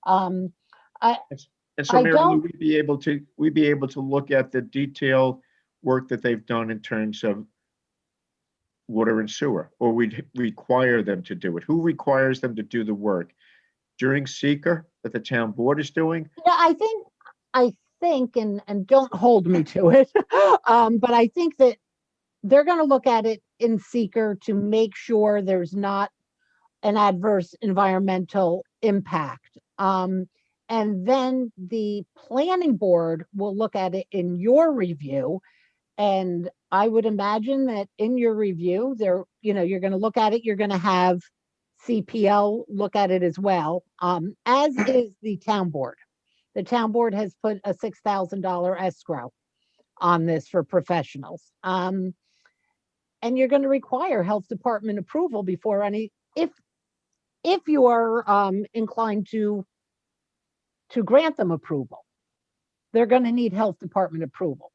And so, I Mary Lou, don't- we'd be able to look at the detailed work that they've done in terms of water and sewer, or we'd require them to do it. Who requires them to do the work? During seeker that the town board is doing? Yeah, I think, and don't hold me to it, but I think that they're going to look at it in seeker to make sure there's not an adverse environmental impact. And then the planning board will look at it in your review. And I would imagine that in your review, you're going to look at it, you're going to have CPL look at it as well, as is the town board. The town board has put a $6,000 escrow on this for professionals. And you're going to require health department approval before if you are inclined to grant them approval, they're going to need health department approval.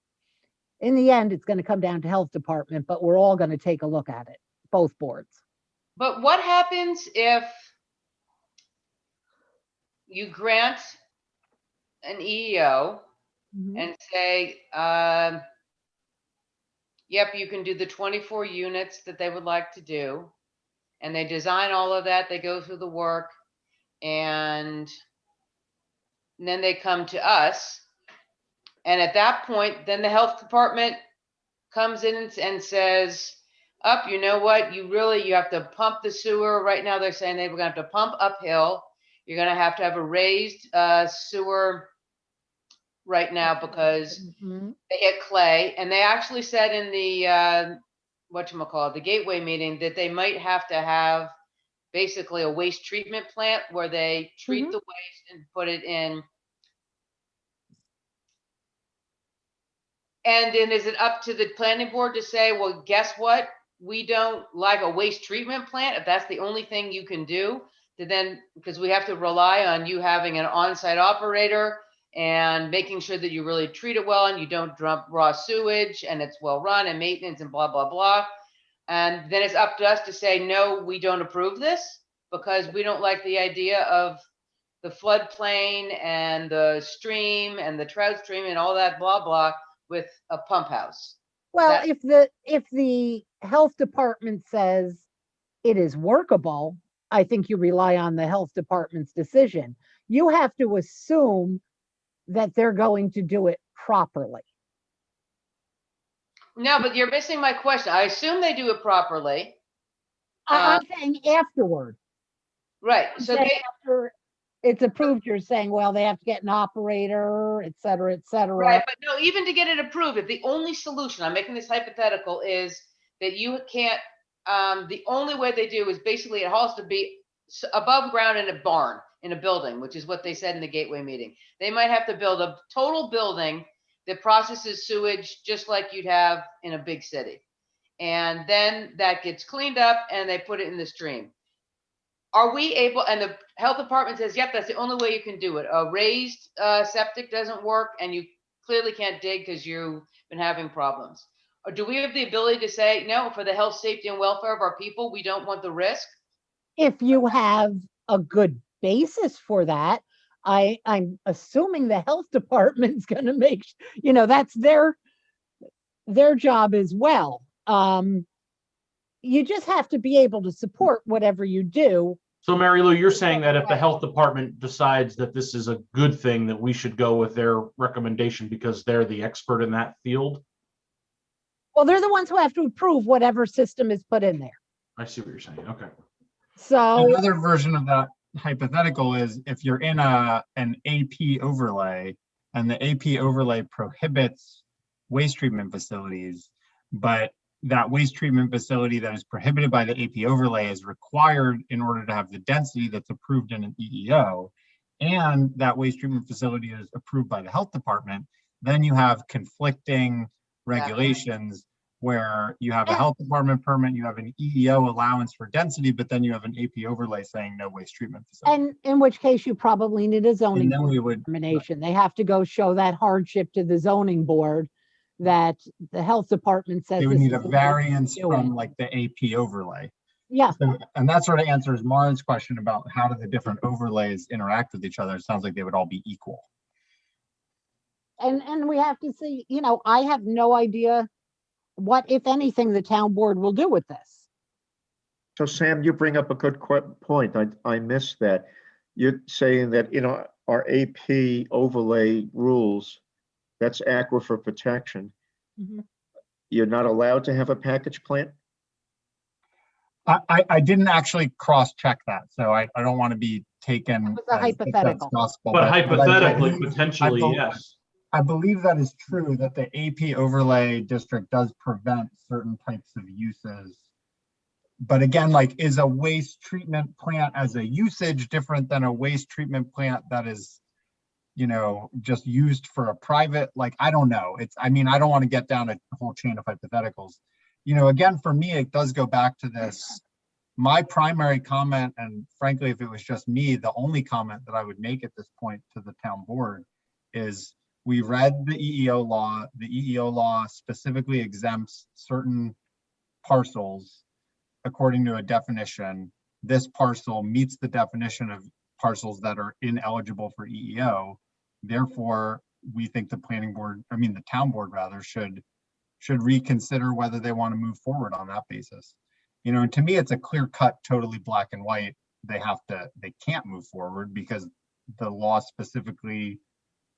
In the end, it's going to come down to health department, but we're all going to take a look at it, both boards. But what happens if you grant an EEO and say, yep, you can do the 24 units that they would like to do, and they design all of that, they go through the work, and then they come to us, and at that point, then the health department comes in and says, you know what, you have to pump the sewer. Right now they're saying they're going to have to pump uphill. You're going to have a raised sewer right now because they hit clay. And they actually said in the, the gateway meeting, that they might have to have basically a waste treatment plant where they treat the waste and put it in. And then is it up to the planning board to say, well, guess what? We don't like a waste treatment plant. If that's the only thing you can do, then, because we have to rely on you having an on-site operator and making sure that you really treat it well and you don't dump raw sewage and it's well run and maintenance and blah, blah, blah. And then it's up to us to say, no, we don't approve this because we don't like the idea of the floodplain and the stream and the trout stream and all that blah, blah with a pump house. Well, if the health department says it is workable, I think you rely on the health department's decision. You have to assume that they're going to do it properly. No, but you're missing my question. I assume they do it properly. I'm saying afterward. Right. So after it's approved, you're saying, well, they have to get an operator, et cetera, et cetera. Right, but no, even to get it approved, if the only solution, I'm making this hypothetical, is that you can't, the only way they do is basically it has to be above ground in a barn, in a building, which is what they said in the gateway meeting. They might have to build a total building that processes sewage just like you'd have in a big city. And then that gets cleaned up and they put it in the stream. Are we able, and the health department says, yep, that's the only way you can do it. A raised septic doesn't work and you clearly can't dig because you've been having problems. Or do we have the ability to say, no, for the health, safety, and welfare of our people, we don't want the risk? If you have a good basis for that, I'm assuming the health department's going to make, that's their job as well. You just have to be able to support whatever you do. So Mary Lou, you're saying that if the health department decides that this is a good thing, that we should go with their recommendation because they're the expert in that field? Well, they're the ones who have to approve whatever system is put in there. I see what you're saying. Okay. So another version of that hypothetical is if you're in an AP overlay and the AP overlay prohibits waste treatment facilities, but that waste treatment facility that is prohibited by the AP overlay is required in order to have the density that's approved in an EEO, and that waste treatment facility is approved by the health department, then you have conflicting regulations where you have a health department permit, you have an EEO allowance for density, but then you have an AP overlay saying no waste treatment facility. And in which case you probably need a zoning And then we would, determination. They have to go show that hardship to the zoning board that the health department says. they would this need a is the way variance to do from it. like the AP overlay. Yeah, So, and that sort of answers Maureen's question about how do the different overlays interact with each other. It sounds like they would all be equal. and we have to see, you know, I have no idea what, if anything, the town board will do with this. So Sam, you bring up a good point. I missed that. You're saying that, you know, our AP overlay rules, that's aquifer protection. Mhm. You're not allowed to have a package plant? I didn't actually cross-check that, so I don't want to be taken. was a as if that's hypothetical. gospel, But I hypothetically, believe- potentially, bel- yes. I believe that is true, that the AP overlay district does prevent certain types of uses. But again, like, is a waste treatment plant as a usage different than a waste treatment plant that is, you know, just used for a private, like, I don't know. I mean, I don't want to get down a whole chain of hypotheticals. You know, again, for me, it does go back to this. My primary comment, and frankly, if it was just me, the only comment that I would make at this point to the town board is we read the EEO law. The EEO law specifically exempts certain parcels according to a definition. This parcel meets the definition of parcels that are ineligible for EEO. Therefore, we think the planning board, I mean, the town board rather, should reconsider whether they want to move forward on that basis. You know, and to me, it's a clear cut, totally black and white. They can't move forward because the law specifically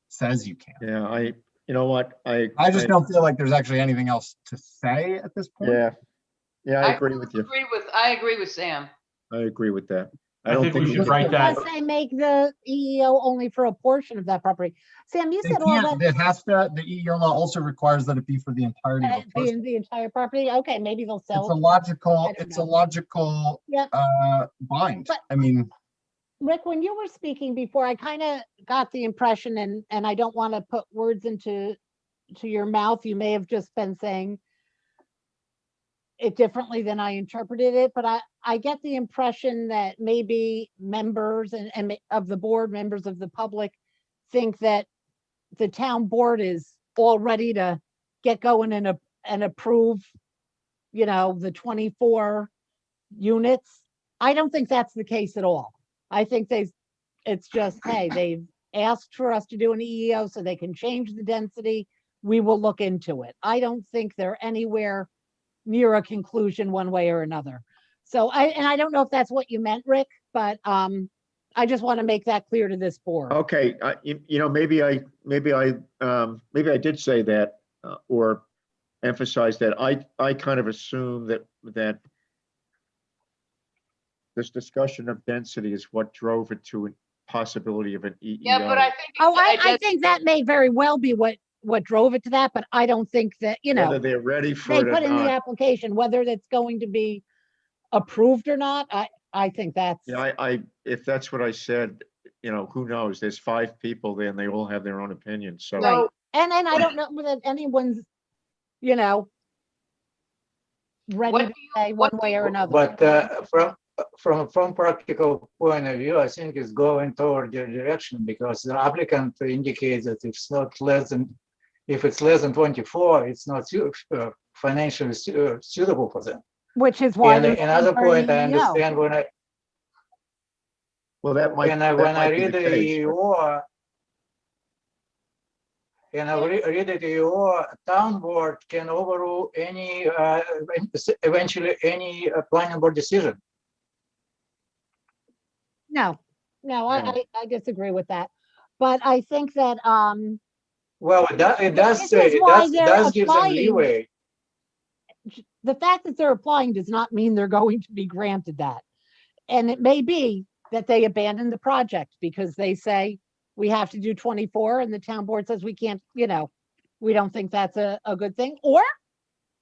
says you can't. Yeah, you know what? I just don't feel like there's actually anything else to say at this point. Yeah, I agree with you. I agree with Sam. I agree with that. I think we should It write that. does say make the EEO only for a portion of that property. Sam, you They said all can't, that. it has to, the EEO law also requires that it be for the entirety of the Be parcel. in the entire property? Okay, maybe they'll It's a sell. logical, don't it's a know. logical Yep. bind. But- I mean, Rick, when you were speaking before, I kind of got the impression, and I don't want to put words into your mouth. You may have just been saying it differently than I interpreted it, but I get the impression that maybe members and of the board, members of the public think that the town board is all ready to get going and approve, you know, the 24 units. I don't think that's the case at all. I think it's just, hey, they've asked for us to do an EEO so they can change the density. We will look into it. I don't think they're anywhere near a conclusion one way or another. So I don't know if that's what you meant, Rick, but I just want to make that clear to this board. Okay, you know, maybe I did say that or emphasize that. I kind of assume that this discussion of density is what drove it to a possibility of an EEO. Yeah, but I think. Oh, I think that may very well be what drove it to that, but I don't think that, you know, Whether they're ready for they it or put in the not. application, whether that's going to be approved or not, I think that's. Yeah, if that's what I said, you know, who knows? There's 5 people there and they all have their own opinions. So Right. And I don't know that anyone's, you know, ready to say one way or another. But from practical point of view, I think it's going toward the direction because the applicant indicates that if it's less than 24, it's not financially suitable for them. Which is why. And they're another looking for an point, I EEO. understand when I be read the case, but- EEO, and I read the EEO, town board can overrule any, eventually any planning board decision. No, I disagree with that. But I think that, Well, it does This say, is it why does they're give them applying. leeway. the fact that they're applying does not mean they're going to be granted that. And it may be that they abandon the project because they say, we have to do 24 and the town board says we can't, you know, we don't think that's a good thing. Or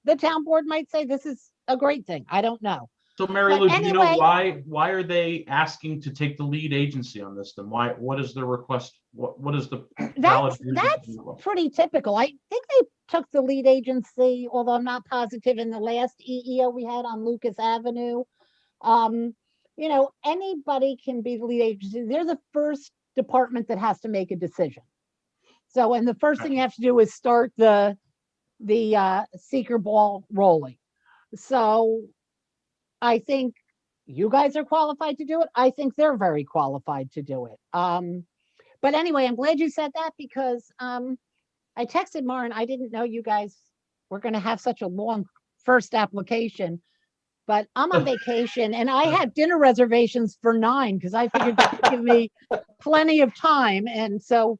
the town board might say this is a great thing. I don't know. So Mary But Lou, do you know anyway- why are they asking to take the lead agency on this then? What is their request? What is the valid reason for That's the request? pretty typical. I think they took the lead agency, although I'm not positive, in the last EEO we had on Lucas Avenue. You know, anybody can be the lead agency. They're the first department that has to make a decision. So, and the first thing you have to do is start the seeker ball rolling. So I think you guys are qualified to do it. I think they're very qualified to do it. But anyway, I'm glad you said that because I texted Maren. I didn't know you guys were going to have such a long first application, but I'm on vacation and I had dinner reservations for 9 because I figured that would give me plenty of time. And so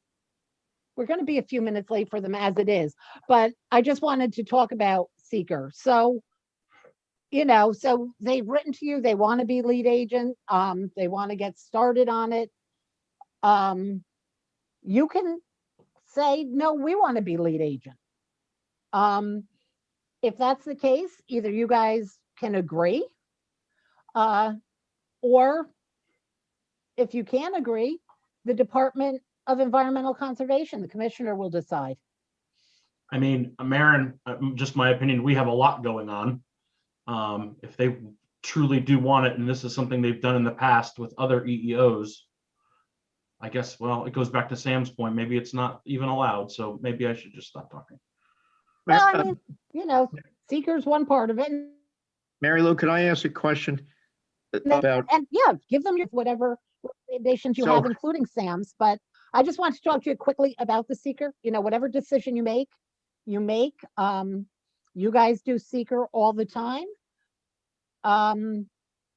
we're going to be a few minutes late for them as it is, but I just wanted to talk about seeker. So, you know, so they've written to you, they want to be lead agent. They want to get started on it. You can say, no, we want to be lead agent. If that's the case, either you guys can agree, or if you can't agree, the Department of Environmental Conservation, the commissioner will decide. I mean, Maren, just my opinion, we have a lot going on. If they truly do want it, and this is something they've done in the past with other EEOs, I guess, well, it goes back to Sam's point. Maybe it's not even allowed, so maybe I should just stop talking. Well, I mean, you know, seeker's one part of it. Mary Lou, could I ask a question about, And yeah, give them your whatever recommendations you So- have, including Sam's, but I just want to talk to you quickly about the seeker. You know, whatever decision you make. You guys do seeker all the time.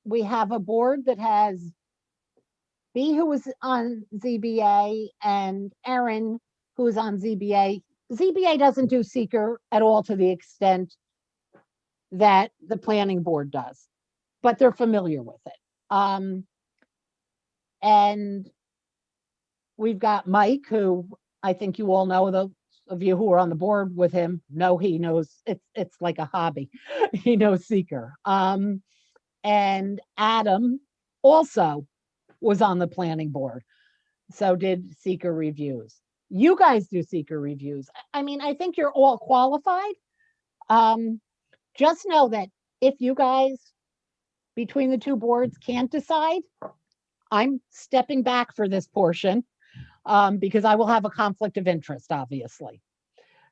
We have a board that has B, who was on ZBA, and Erin, who is on ZBA. ZBA doesn't do seeker at all to the extent that the planning board does, but they're familiar with it. And we've got Mike, who I think you all know, those of you who are on the board with him know he knows it's like a hobby. He knows seeker. And Adam also was on the planning board, so did seeker reviews. You guys do seeker reviews. I mean, I think you're all qualified. Just know that if you guys between the two boards can't decide, I'm stepping back for this portion because I will have a conflict of interest, obviously.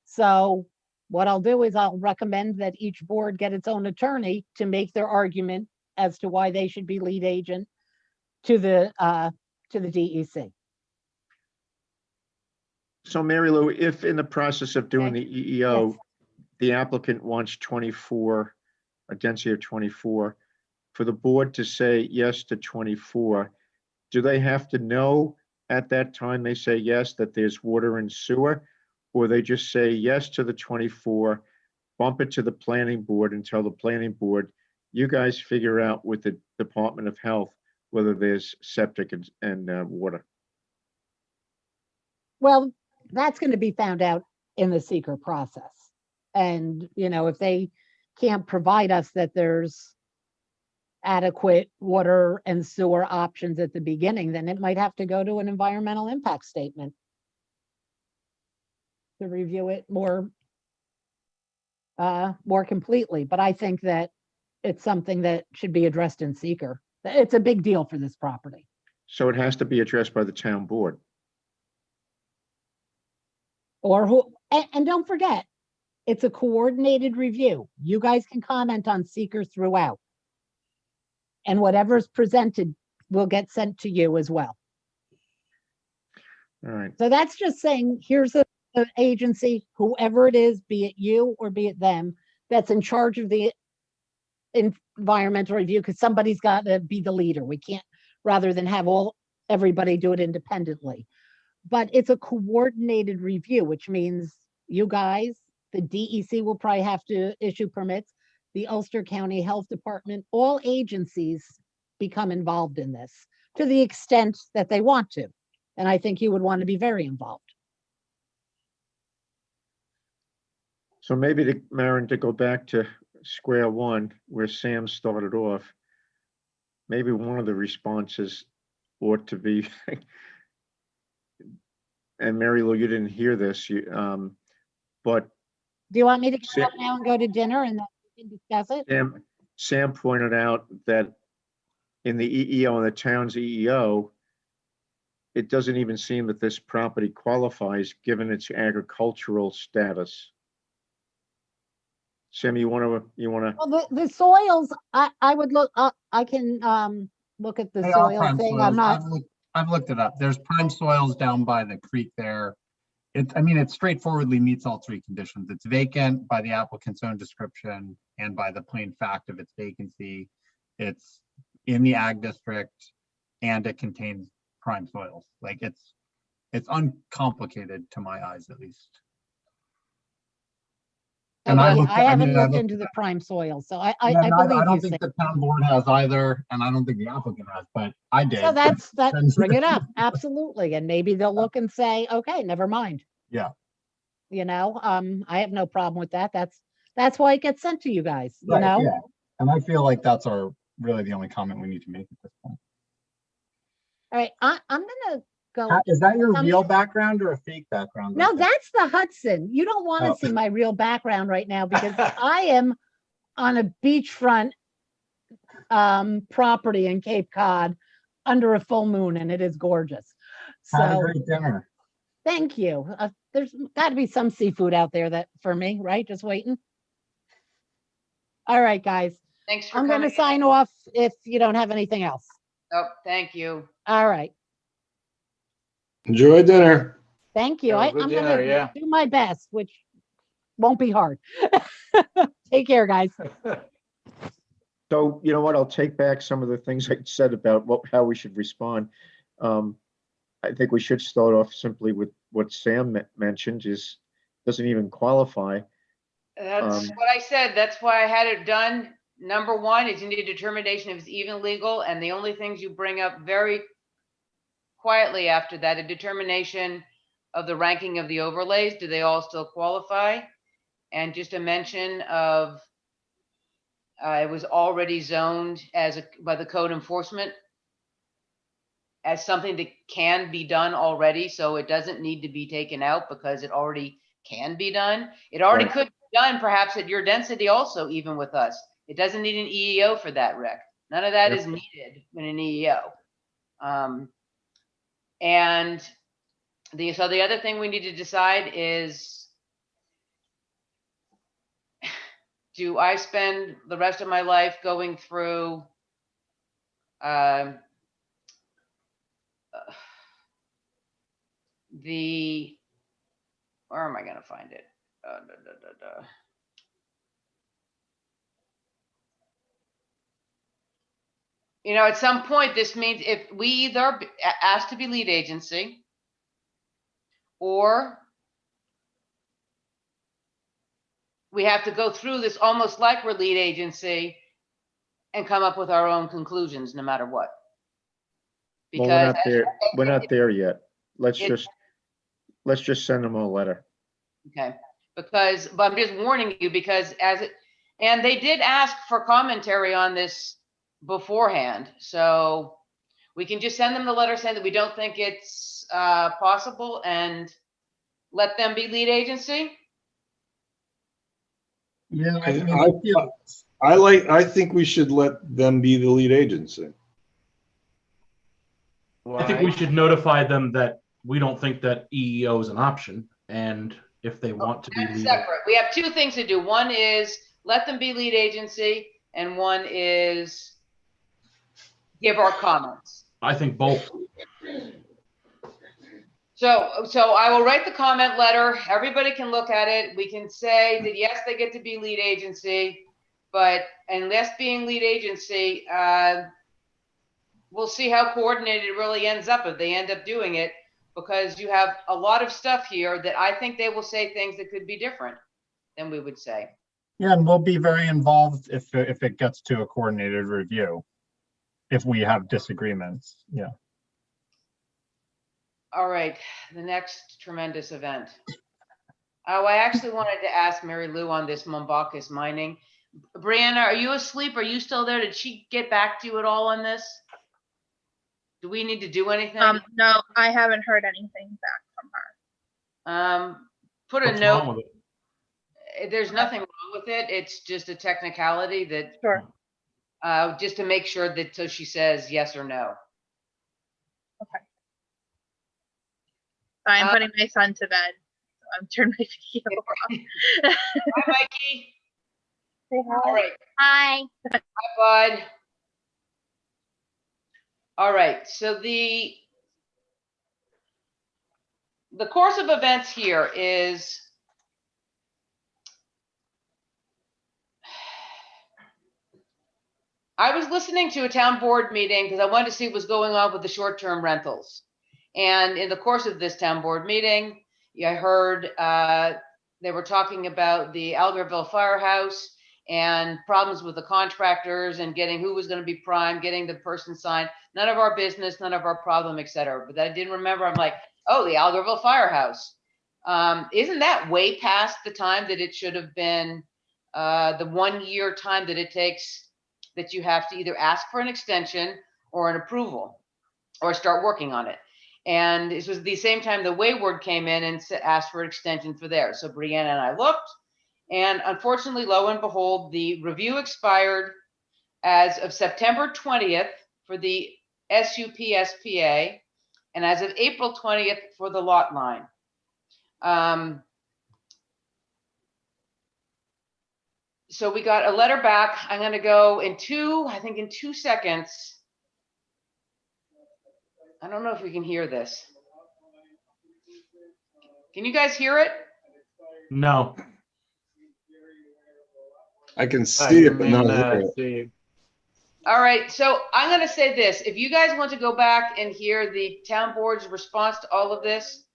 So what I'll do is I'll recommend that each board get its own attorney to make their argument as to why they should be lead agent to the DEC. so Mary Lou, if in the process of doing Okay. the EEO, Yes. the applicant wants 24, a density of 24, for the board to say yes to 24, do they have to know at that time they say yes, that there's water and sewer? Or they just say yes to the 24, bump it to the planning board and tell the planning board, you guys figure out with the Department of Health whether there's septic and water? Well, that's going to be found out in the seeker process. And, you know, if they can't provide us that there's adequate water and sewer options at the beginning, then it might have to go to an environmental impact statement to review it more completely. But I think that it's something that should be addressed in seeker. It's a big deal for this property. So it has to be addressed by the town board. Or who, and don't forget, it's a coordinated review. You guys can comment on seeker throughout. And whatever's presented will get sent to you as well. All right, So that's just saying, here's an agency, whoever it is, be it you or be it them, that's in charge of the environmental review, because somebody's got to be the leader. We can't, rather than have everybody do it independently. But it's a coordinated review, which means you guys, the DEC will probably have to issue permits, the Ulster County Health Department, all agencies become involved in this to the extent that they want to. And I think you would want to be very involved. So maybe to, Maren, to go back to square one, where Sam started off, maybe one of the responses ought to be, and Mary Lou, you didn't hear this, but Do you want me to get up now and go to dinner and then we can discuss it? Sam pointed out that in the EEO and the town's EEO, it doesn't even seem that this property qualifies given its agricultural status. Sam, you want to? Well, the soils, I would look, I can look at the They are soil prime thing. soils. I'm not, I've looked it up. There's prime soils down by the creek there. I mean, it straightforwardly meets all three conditions. It's vacant by the applicant's own description and by the plain fact of its vacancy. It's in the ag district and it contains prime soils. Like it's uncomplicated to my eyes, at least. And okay, looked- I haven't mean, I looked looked into it the up. prime soil, so Yeah, I and I believe you. don't think Sam. the town board has either, and I don't think the applicant has, but I did. So that's, And- bring it up, absolutely, and maybe they'll look and say, okay, never mind. Yeah. You know, I have no problem with that. That's why it gets sent to you guys, you Right, know? yeah. And I feel like that's really the only comment we need to make at this point. All right, I'm gonna go. Is that your Um, real background or a fake background? No, right there? that's the Hudson. You don't want to Oh. see my real background right now because I am on a beachfront property in Cape Cod under a full moon and it is gorgeous. Have a So great dinner. thank you. There's got to be some seafood out there that for me, right? Just waiting. All right, guys. Thanks for I'm going to coming. sign off if you don't have anything else. Oh, thank you. All right. Enjoy dinner. Thank you. Have a I'm good going dinner, to yeah. do my best, which won't be hard. Take care, guys. So you know what? I'll take back some of the things I said about how we should respond. I think we should start off simply with what Sam mentioned doesn't even qualify. That's what I said. That's why I had it done. Number one is you need a determination if it's even legal, and the only things you bring up very quietly after that, a determination of the ranking of the overlays. Do they all still qualify? And just a mention of it was already zoned by the code enforcement as something that can be done already, so it doesn't need to be taken out because it already can be done. It already Right. could be done perhaps at your density also, even with us. It doesn't need an EEO for that, Rick. None of that Yep. is needed in an EEO. And so the other thing we need to decide is, do I spend the rest of my life going through where am I going to find it? You know, at some point, this means if we either ask to be lead agency or we have to go through this almost like we're lead agency and come up with our own conclusions no matter what. Well, we're not there. We're not there yet. Let's just send them a letter. Okay, but I'm just warning you because and they did ask for commentary on this beforehand, so we can just send them the letter saying that we don't think it's possible and let them be lead agency. Yeah, I mean, I think we should let them be the lead agency. I think we should notify them that we don't think that EEO is an option, and if they want to be That's lead. separate. We have two things to do. One is let them be lead agency, and one is give our comments. I think both. So I will write the comment letter. Everybody can look at it. We can say that yes, they get to be lead agency, but unless being lead agency, we'll see how coordinated it really ends up if they end up doing it, because you have a lot of stuff here that I think they will say things that could be different than we would say. yeah, and we'll be very involved if it gets to a coordinated review, if we have disagreements. Yeah. All right, the next tremendous event. Oh, I actually wanted to ask Mary Lou on this Mombacus mining. Brianna, are you asleep? Are you still there? Did she get back to you at all on this? Do we need to do anything? No, I haven't heard anything back from her. Put a What's wrong note. with it? There's nothing wrong with it. It's just a technicality that, Sure. just to make sure that, so she says yes or no. I'm putting my son to bed. So I'm turning my video off. Hi, Mikey. Say hi. All right. Hi. Hi, bud. All right, so the course of events here is I was listening to a town board meeting because I wanted to see what was going on with the short-term rentals. And in the course of this town board meeting, I heard they were talking about the Albertville Firehouse and problems with the contractors and getting who was going to be prime, getting the person signed. None of our business, none of our problem, et cetera. But I didn't remember. I'm like, oh, the Albertville Firehouse. Isn't that way past the time that it should have been the 1 year time that it takes that you have to either ask for an extension or an approval or start working on it? And this was the same time the Wayward came in and asked for an extension for theirs. So Brianna and I looked, and unfortunately, lo and behold, the review expired as of September 20th for the SUP-SPA, and as of April 20th for the lot line. So we got a letter back. I'm going to go in I think in 2 seconds. I don't know if we can hear this. Can you guys hear it? No. I can see it, but not hear it. see. All right, so I'm going to say this. If you guys want to go back and hear the town board's response to all of this,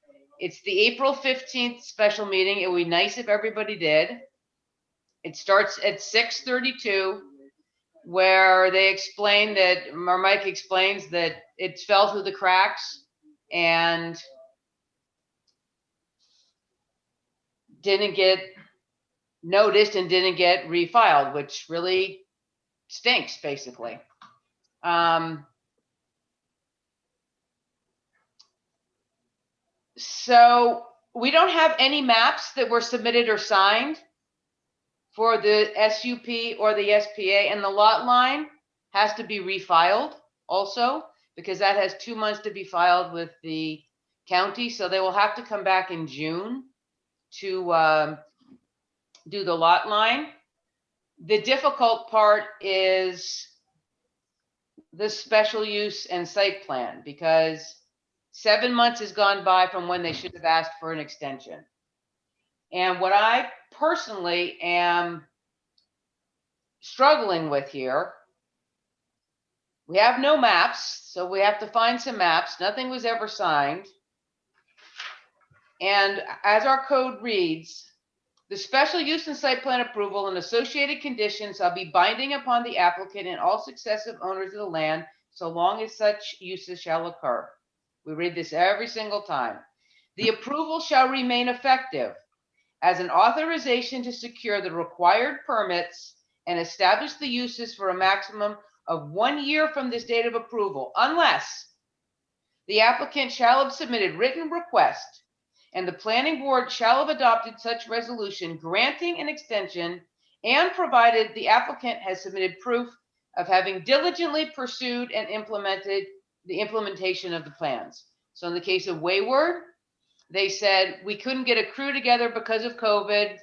it's the April 15th special meeting. It would be nice if everybody did. It starts at 6:32, where they explain that, or Mike explains that it fell through the cracks and didn't get noticed and didn't get refiled, which really stinks, basically. So we don't have any maps that were submitted or signed for the SUP or the SPA, and the lot line has to be refiled also, because that has 2 months to be filed with the county. So they will have to come back in June to do the lot line. The difficult part is the special use and site plan, because 7 months has gone by from when they should have asked for an extension. And what I personally am struggling with here, we have no maps, so we have to find some maps. Nothing was ever signed. And as our code reads, the special use and site plan approval and associated conditions shall be binding upon the applicant and all successive owners of the land, so long as such uses shall occur. We read this every single time. The approval shall remain effective as an authorization to secure the required permits and establish the uses for a maximum of 1 year from this date of approval, unless the applicant shall have submitted written request and the planning board shall have adopted such resolution granting an extension, and provided the applicant has submitted proof of having diligently pursued and implemented the implementation of the plans. So in the case of Wayward, they said we couldn't get a crew together because of COVID,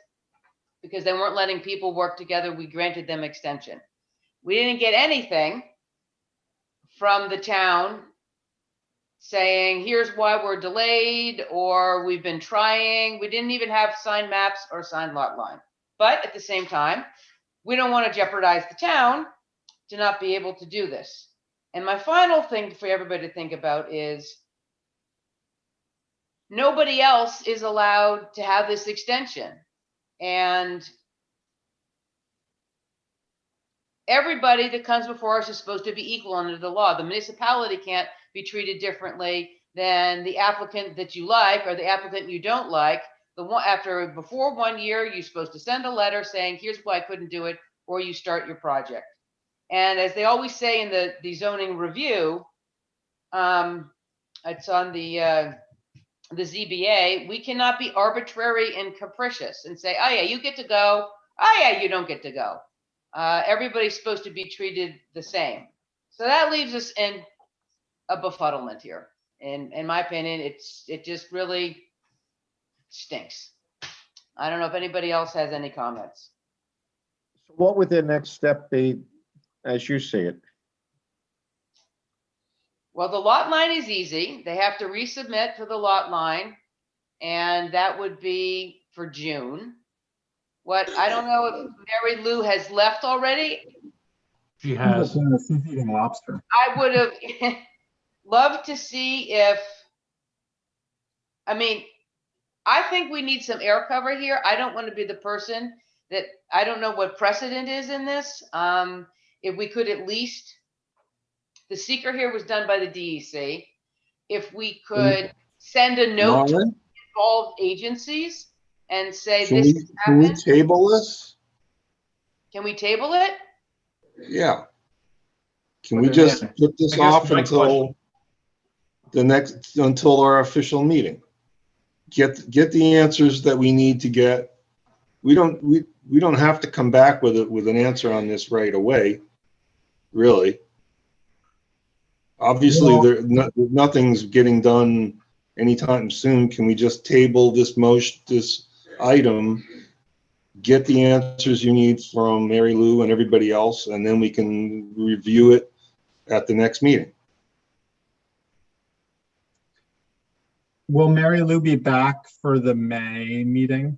because they weren't letting people work together. We granted them extension. We didn't get anything from the town saying, here's why we're delayed, or we've been trying. We didn't even have signed maps or signed lot line. But at the same time, we don't want to jeopardize the town to not be able to do this. And my final thing for everybody to think about is nobody else is allowed to have this extension. And everybody that comes before us is supposed to be equal under the law. The municipality can't be treated differently than the applicant that you like or the applicant you don't like. The before 1 year, you're supposed to send a letter saying, here's why I couldn't do it, or you start your project. And as they always say in the zoning review, it's on the ZBA, we cannot be arbitrary and capricious and say, oh yeah, you get to go. Oh yeah, you don't get to go. Everybody's supposed to be treated the same. So that leaves us in a befuddlement here. In my opinion, it just really stinks. I don't know if anybody else has any comments. So what would the next step be, as you see it? Well, the lot line is easy. They have to resubmit for the lot line, and that would be for June. What, I don't know if Mary Lou has left already. She has. She's eating lobster. I would have loved to see if, I mean, I think we need some air cover here. I don't want to be the person that, I don't know what precedent is in this. If we could at least, the seeker here was done by the DEC. If we could send a note to Marlon, involved agencies and say, can this we, has can we happened. table this? Can we table it? Yeah. Can we What do you just mean? put this I guess off my until our official meeting? Get the answers that we need to get. We don't have to come back with an answer on this right away, really. Obviously, nothing's getting done anytime soon. Can we just table this item, get the answers you need from Mary Lou and everybody else, and then we can review it at the next meeting? Will Mary Lou be back for the May meeting?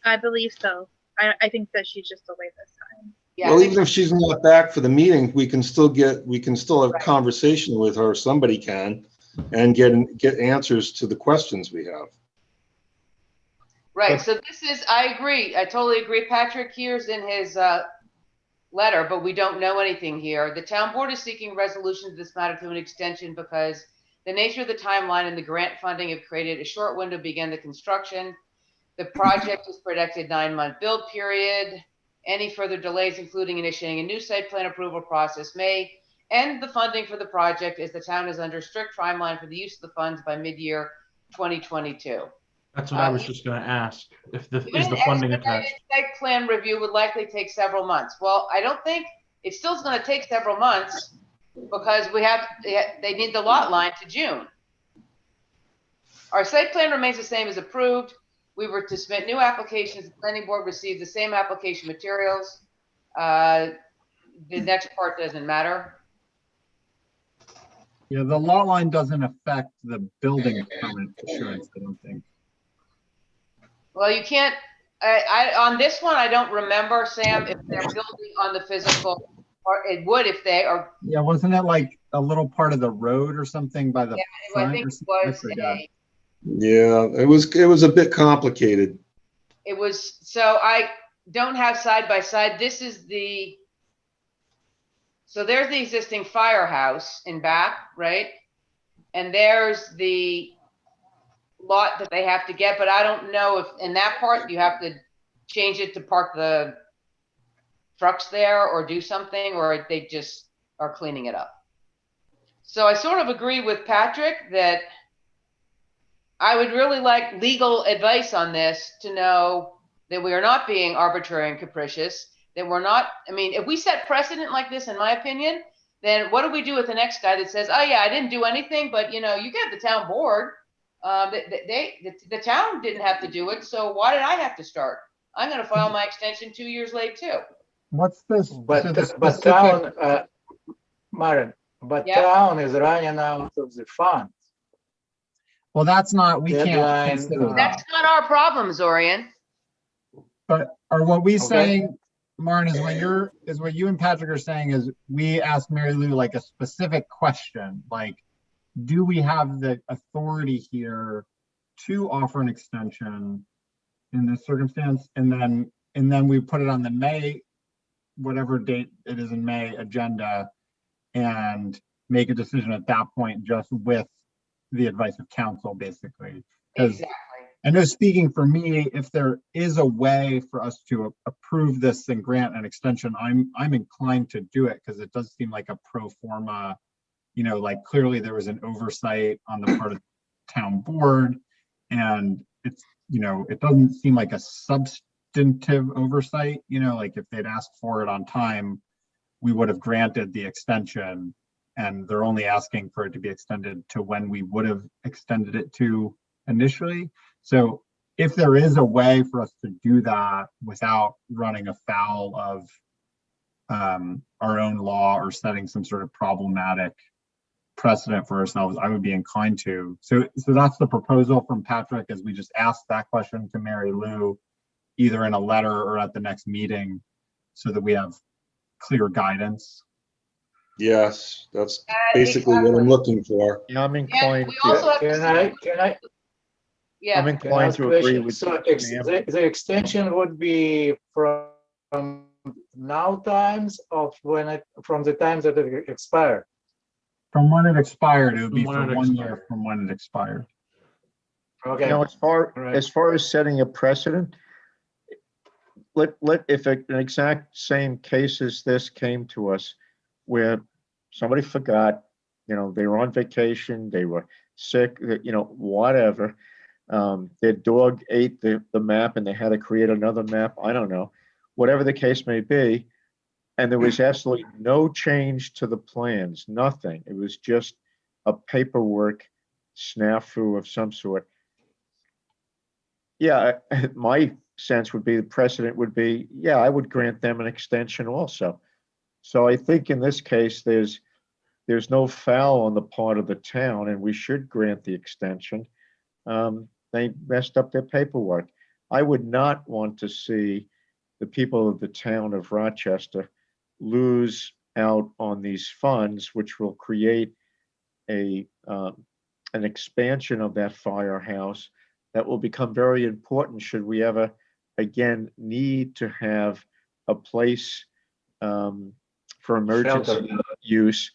I believe so. I think that she's just away this time. Yeah, I Well, think even if she's not back for the meeting, we can still have Right. conversation with her, somebody can, and get answers to the questions we have. Right, so this is, I agree, I totally agree. Patrick here's in his letter, but we don't know anything here. The town board is seeking resolution to this matter through an extension because the nature of the timeline and the grant funding have created a short window to begin the construction. The project is projected 9-month build period. Any further delays, including initiating a new site plan approval process, may end the funding for the project as the town is under strict timeline for the use of the funds by mid-year 2022. That's what I was just going to ask. Is the Even funding expedited attached? Site plan review would likely take several months. Well, I don't think it's still going to take several months because they need the lot line to June. Our site plan remains the same as approved. We were to submit new applications. The planning board received the same application materials. The next part doesn't matter. Yeah, the lot line doesn't affect the building permit assurance, I don't think. Well, you can't, on this one, I don't remember, Sam, if they're building on the physical, or it would if they are. Yeah, wasn't it like a little part of the road or something by the Yeah, front? I think or it something? I was forgot. Yeah, it was a bit complicated. It was, so I don't have side by side. This is so there's the existing firehouse in back, right? And there's the lot that they have to get, but I don't know if in that part you have to change it to park the trucks there or do something, or they just are cleaning it up. So I sort of agree with Patrick that I would really like legal advice on this to know that we are not being arbitrary and capricious, that we're not, I mean, if we set precedent like this, in my opinion, then what do we do with the next guy that says, oh yeah, I didn't do anything, but you know, you get the town board. The town didn't have to do it, so why did I have to start? I'm gonna file my extension 2 years late too. What's this? But so the but specific- town, Maren, but Yeah. town is running out of the funds. Well, that's not, we Deadline, can't consider that. That's not our problem, Zorian. But are what we Okay. saying, Martin, is what you and Patrick are saying is we asked Mary Lou like a specific question, like, do we have the authority here to offer an extension in this circumstance? And then we put it on the May, whatever date it is in May agenda, and make a decision at that point just with the advice of counsel, basically. 'Cause Exactly. I know speaking for me, if there is a way for us to approve this and grant an extension, I'm inclined to do it because it does seem like a pro forma, like clearly there was an oversight on the part of the town board, and it's, it doesn't seem like a substantive oversight, like if they'd asked for it on time, we would have granted the extension, and they're only asking for it to be extended to when we would have extended it to initially. So if there is a way for us to do that without running afoul of our own law or setting some sort of problematic precedent for ourselves, I would be inclined to. So that's the proposal from Patrick, as we just ask that question to Mary Lou, either in a letter or at the next meeting, so that we have clear guidance. Yes, that's basically what I'm looking for. Yeah, I'm inclined. we also have to Can I? Yeah. I'm inclined to agree with. So the extension would be from now times of from the time that it expired. From when it expired, it would be From for when it 1 year expired. from when it expired. Okay. Right. As far as setting a precedent, if an exact same case as this came to us, where somebody forgot, they were on vacation, they were sick, whatever. Their dog ate the map and they had to create another map. I don't know, whatever the case may be. And there was absolutely no change to the plans, nothing. It was just a paperwork snafu of some sort. Yeah, my sense would be the precedent would be, yeah, I would grant them an extension also. So I think in this case, there's no foul on the part of the town, and we should grant the extension. They messed up their paperwork. I would not want to see the people of the town of Rochester lose out on these funds, which will create an expansion of that firehouse that will become very important should we ever again need to have a place for emergency Shelter. use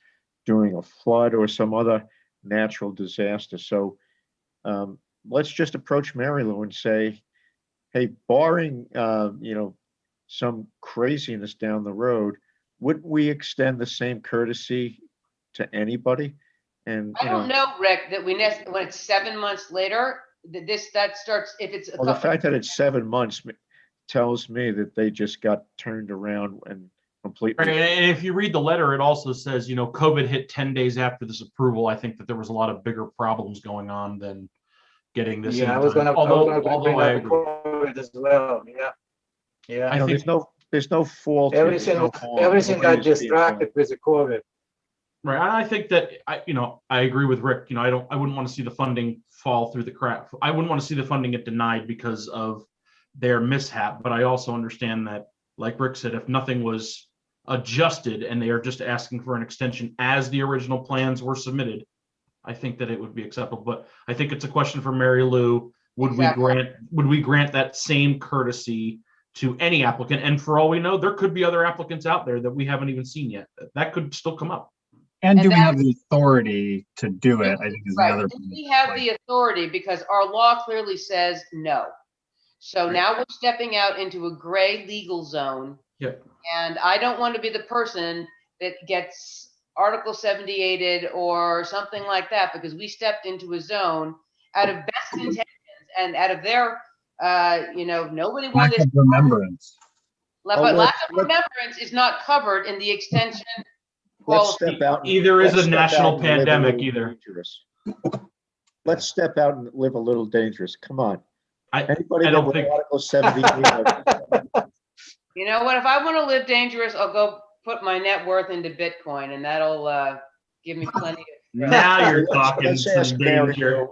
during a flood or some other natural disaster. So let's just approach Mary Lou and say, hey, barring some craziness down the road, wouldn't we extend the same courtesy to anybody? And I don't know, Rick, that when it's 7 months later, that starts, if it's a well, the couple. fact that it's 7 months tells me that they just got turned around and completely. Right, and if you read the letter, it also says, COVID hit 10 days after this approval. I think that there was a lot of bigger problems going on than getting this. Yeah, in I was time. gonna bring I up agree. COVID as well. Yeah. Yeah. I think there's no fault. Everything got distracted with the COVID. right. And I think that I agree with Rick. I wouldn't want to see the funding fall through the crack. I wouldn't want to see the funding get denied because of their mishap. But I also understand that, like Rick said, if nothing was adjusted and they are just asking for an extension as the original plans were submitted, I think that it would be acceptable. But I think it's a question for Mary Lou. Would we grant that same courtesy to any applicant? And for all we know, there could be other applicants out there that we haven't even seen yet. That could still come up. And do we have the authority to do it? I think is the Right. other. We have the authority because our law clearly says no. So now we're stepping out into a gray legal zone. Yep. And I don't want to be the person that gets Article 78'd or something like that, because we stepped into a zone out of best intentions and out of their, nobody Lack wanted. of remembrance. But lack of remembrance is not covered in the extension. Let's step out. Either is let's a step national out and live a pandemic little either. dangerous. Let's step out and live a little dangerous. Come on. Anybody I that don't with think- Article 78? You know what? If I want to live dangerous, I'll go put my net worth into Bitcoin, and that'll give me plenty of. Now you're talking Let's ask some Mary danger.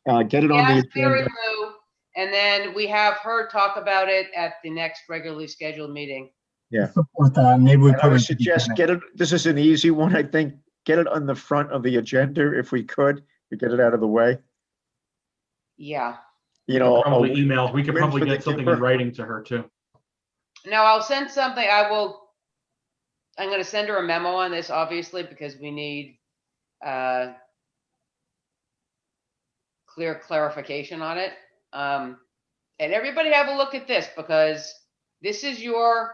Lou, get it on the Ask Mary agenda. Lou, and then we have her talk about it at the next regularly scheduled meeting. Yeah. Support that. Maybe we And I put would it. suggest get it, this is an easy one, I think. Get it on the front of the agenda if we could, to get it out of the way. Yeah. You know, Probably a email. We could win probably for the get something keeper. in writing to her too. Now I'll send something. I'm going to send her a memo on this, obviously, because we need clear clarification on it. And everybody have a look at this, because this is your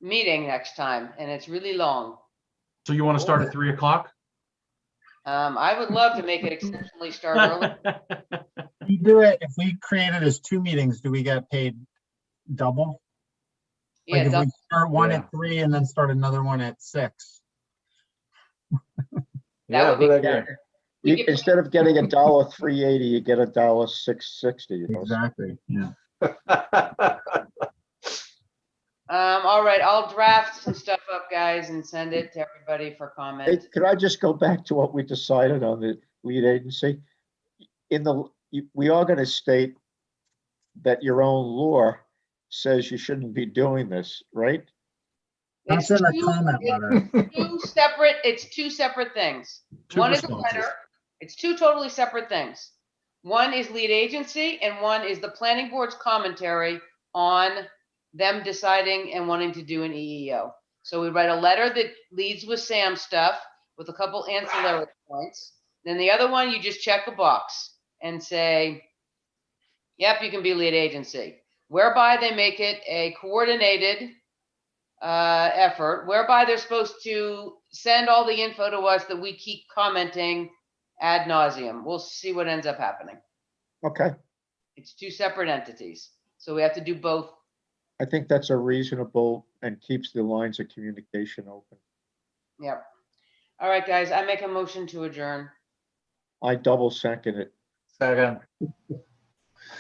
meeting next time, and it's really long. So you want to start at 3 o'clock? I would love to make it exceptionally start early. We do it, if we create it as 2 meetings, do we get paid double? Like Yeah, if we double- start one Yeah. at 3 and then start another one at 6? Yeah, would be good great. idea. We could- Instead of getting $1.380, you get $1.660. Exactly, yeah. All right, I'll draft some stuff up, guys, and send it to everybody for Hey, comment. could I just go back to what we decided on the lead agency? We are going to state that your own law says you shouldn't be doing this, right? That's It's in the two- comment letter. It's two separate things. Two One is a responses. letter. It's two totally separate things. One is lead agency and one is the planning board's commentary on them deciding and wanting to do an EEO. So we write a letter that leads with Sam's stuff with a couple ancillary points. Then the other one, you just check a box and say, yep, you can be lead agency. Whereby they make it a coordinated effort, whereby they're supposed to send all the info to us that we keep commenting ad nauseum. We'll see what ends up happening. Okay, It's two separate entities. So we have to do both. I think that's a reasonable and keeps the lines of communication open. Yep. All right, guys, I make a motion to adjourn. I double second it. Second.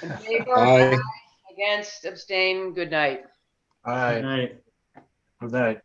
In favor? Aye. Against, abstain, good night. All right, Right. good night.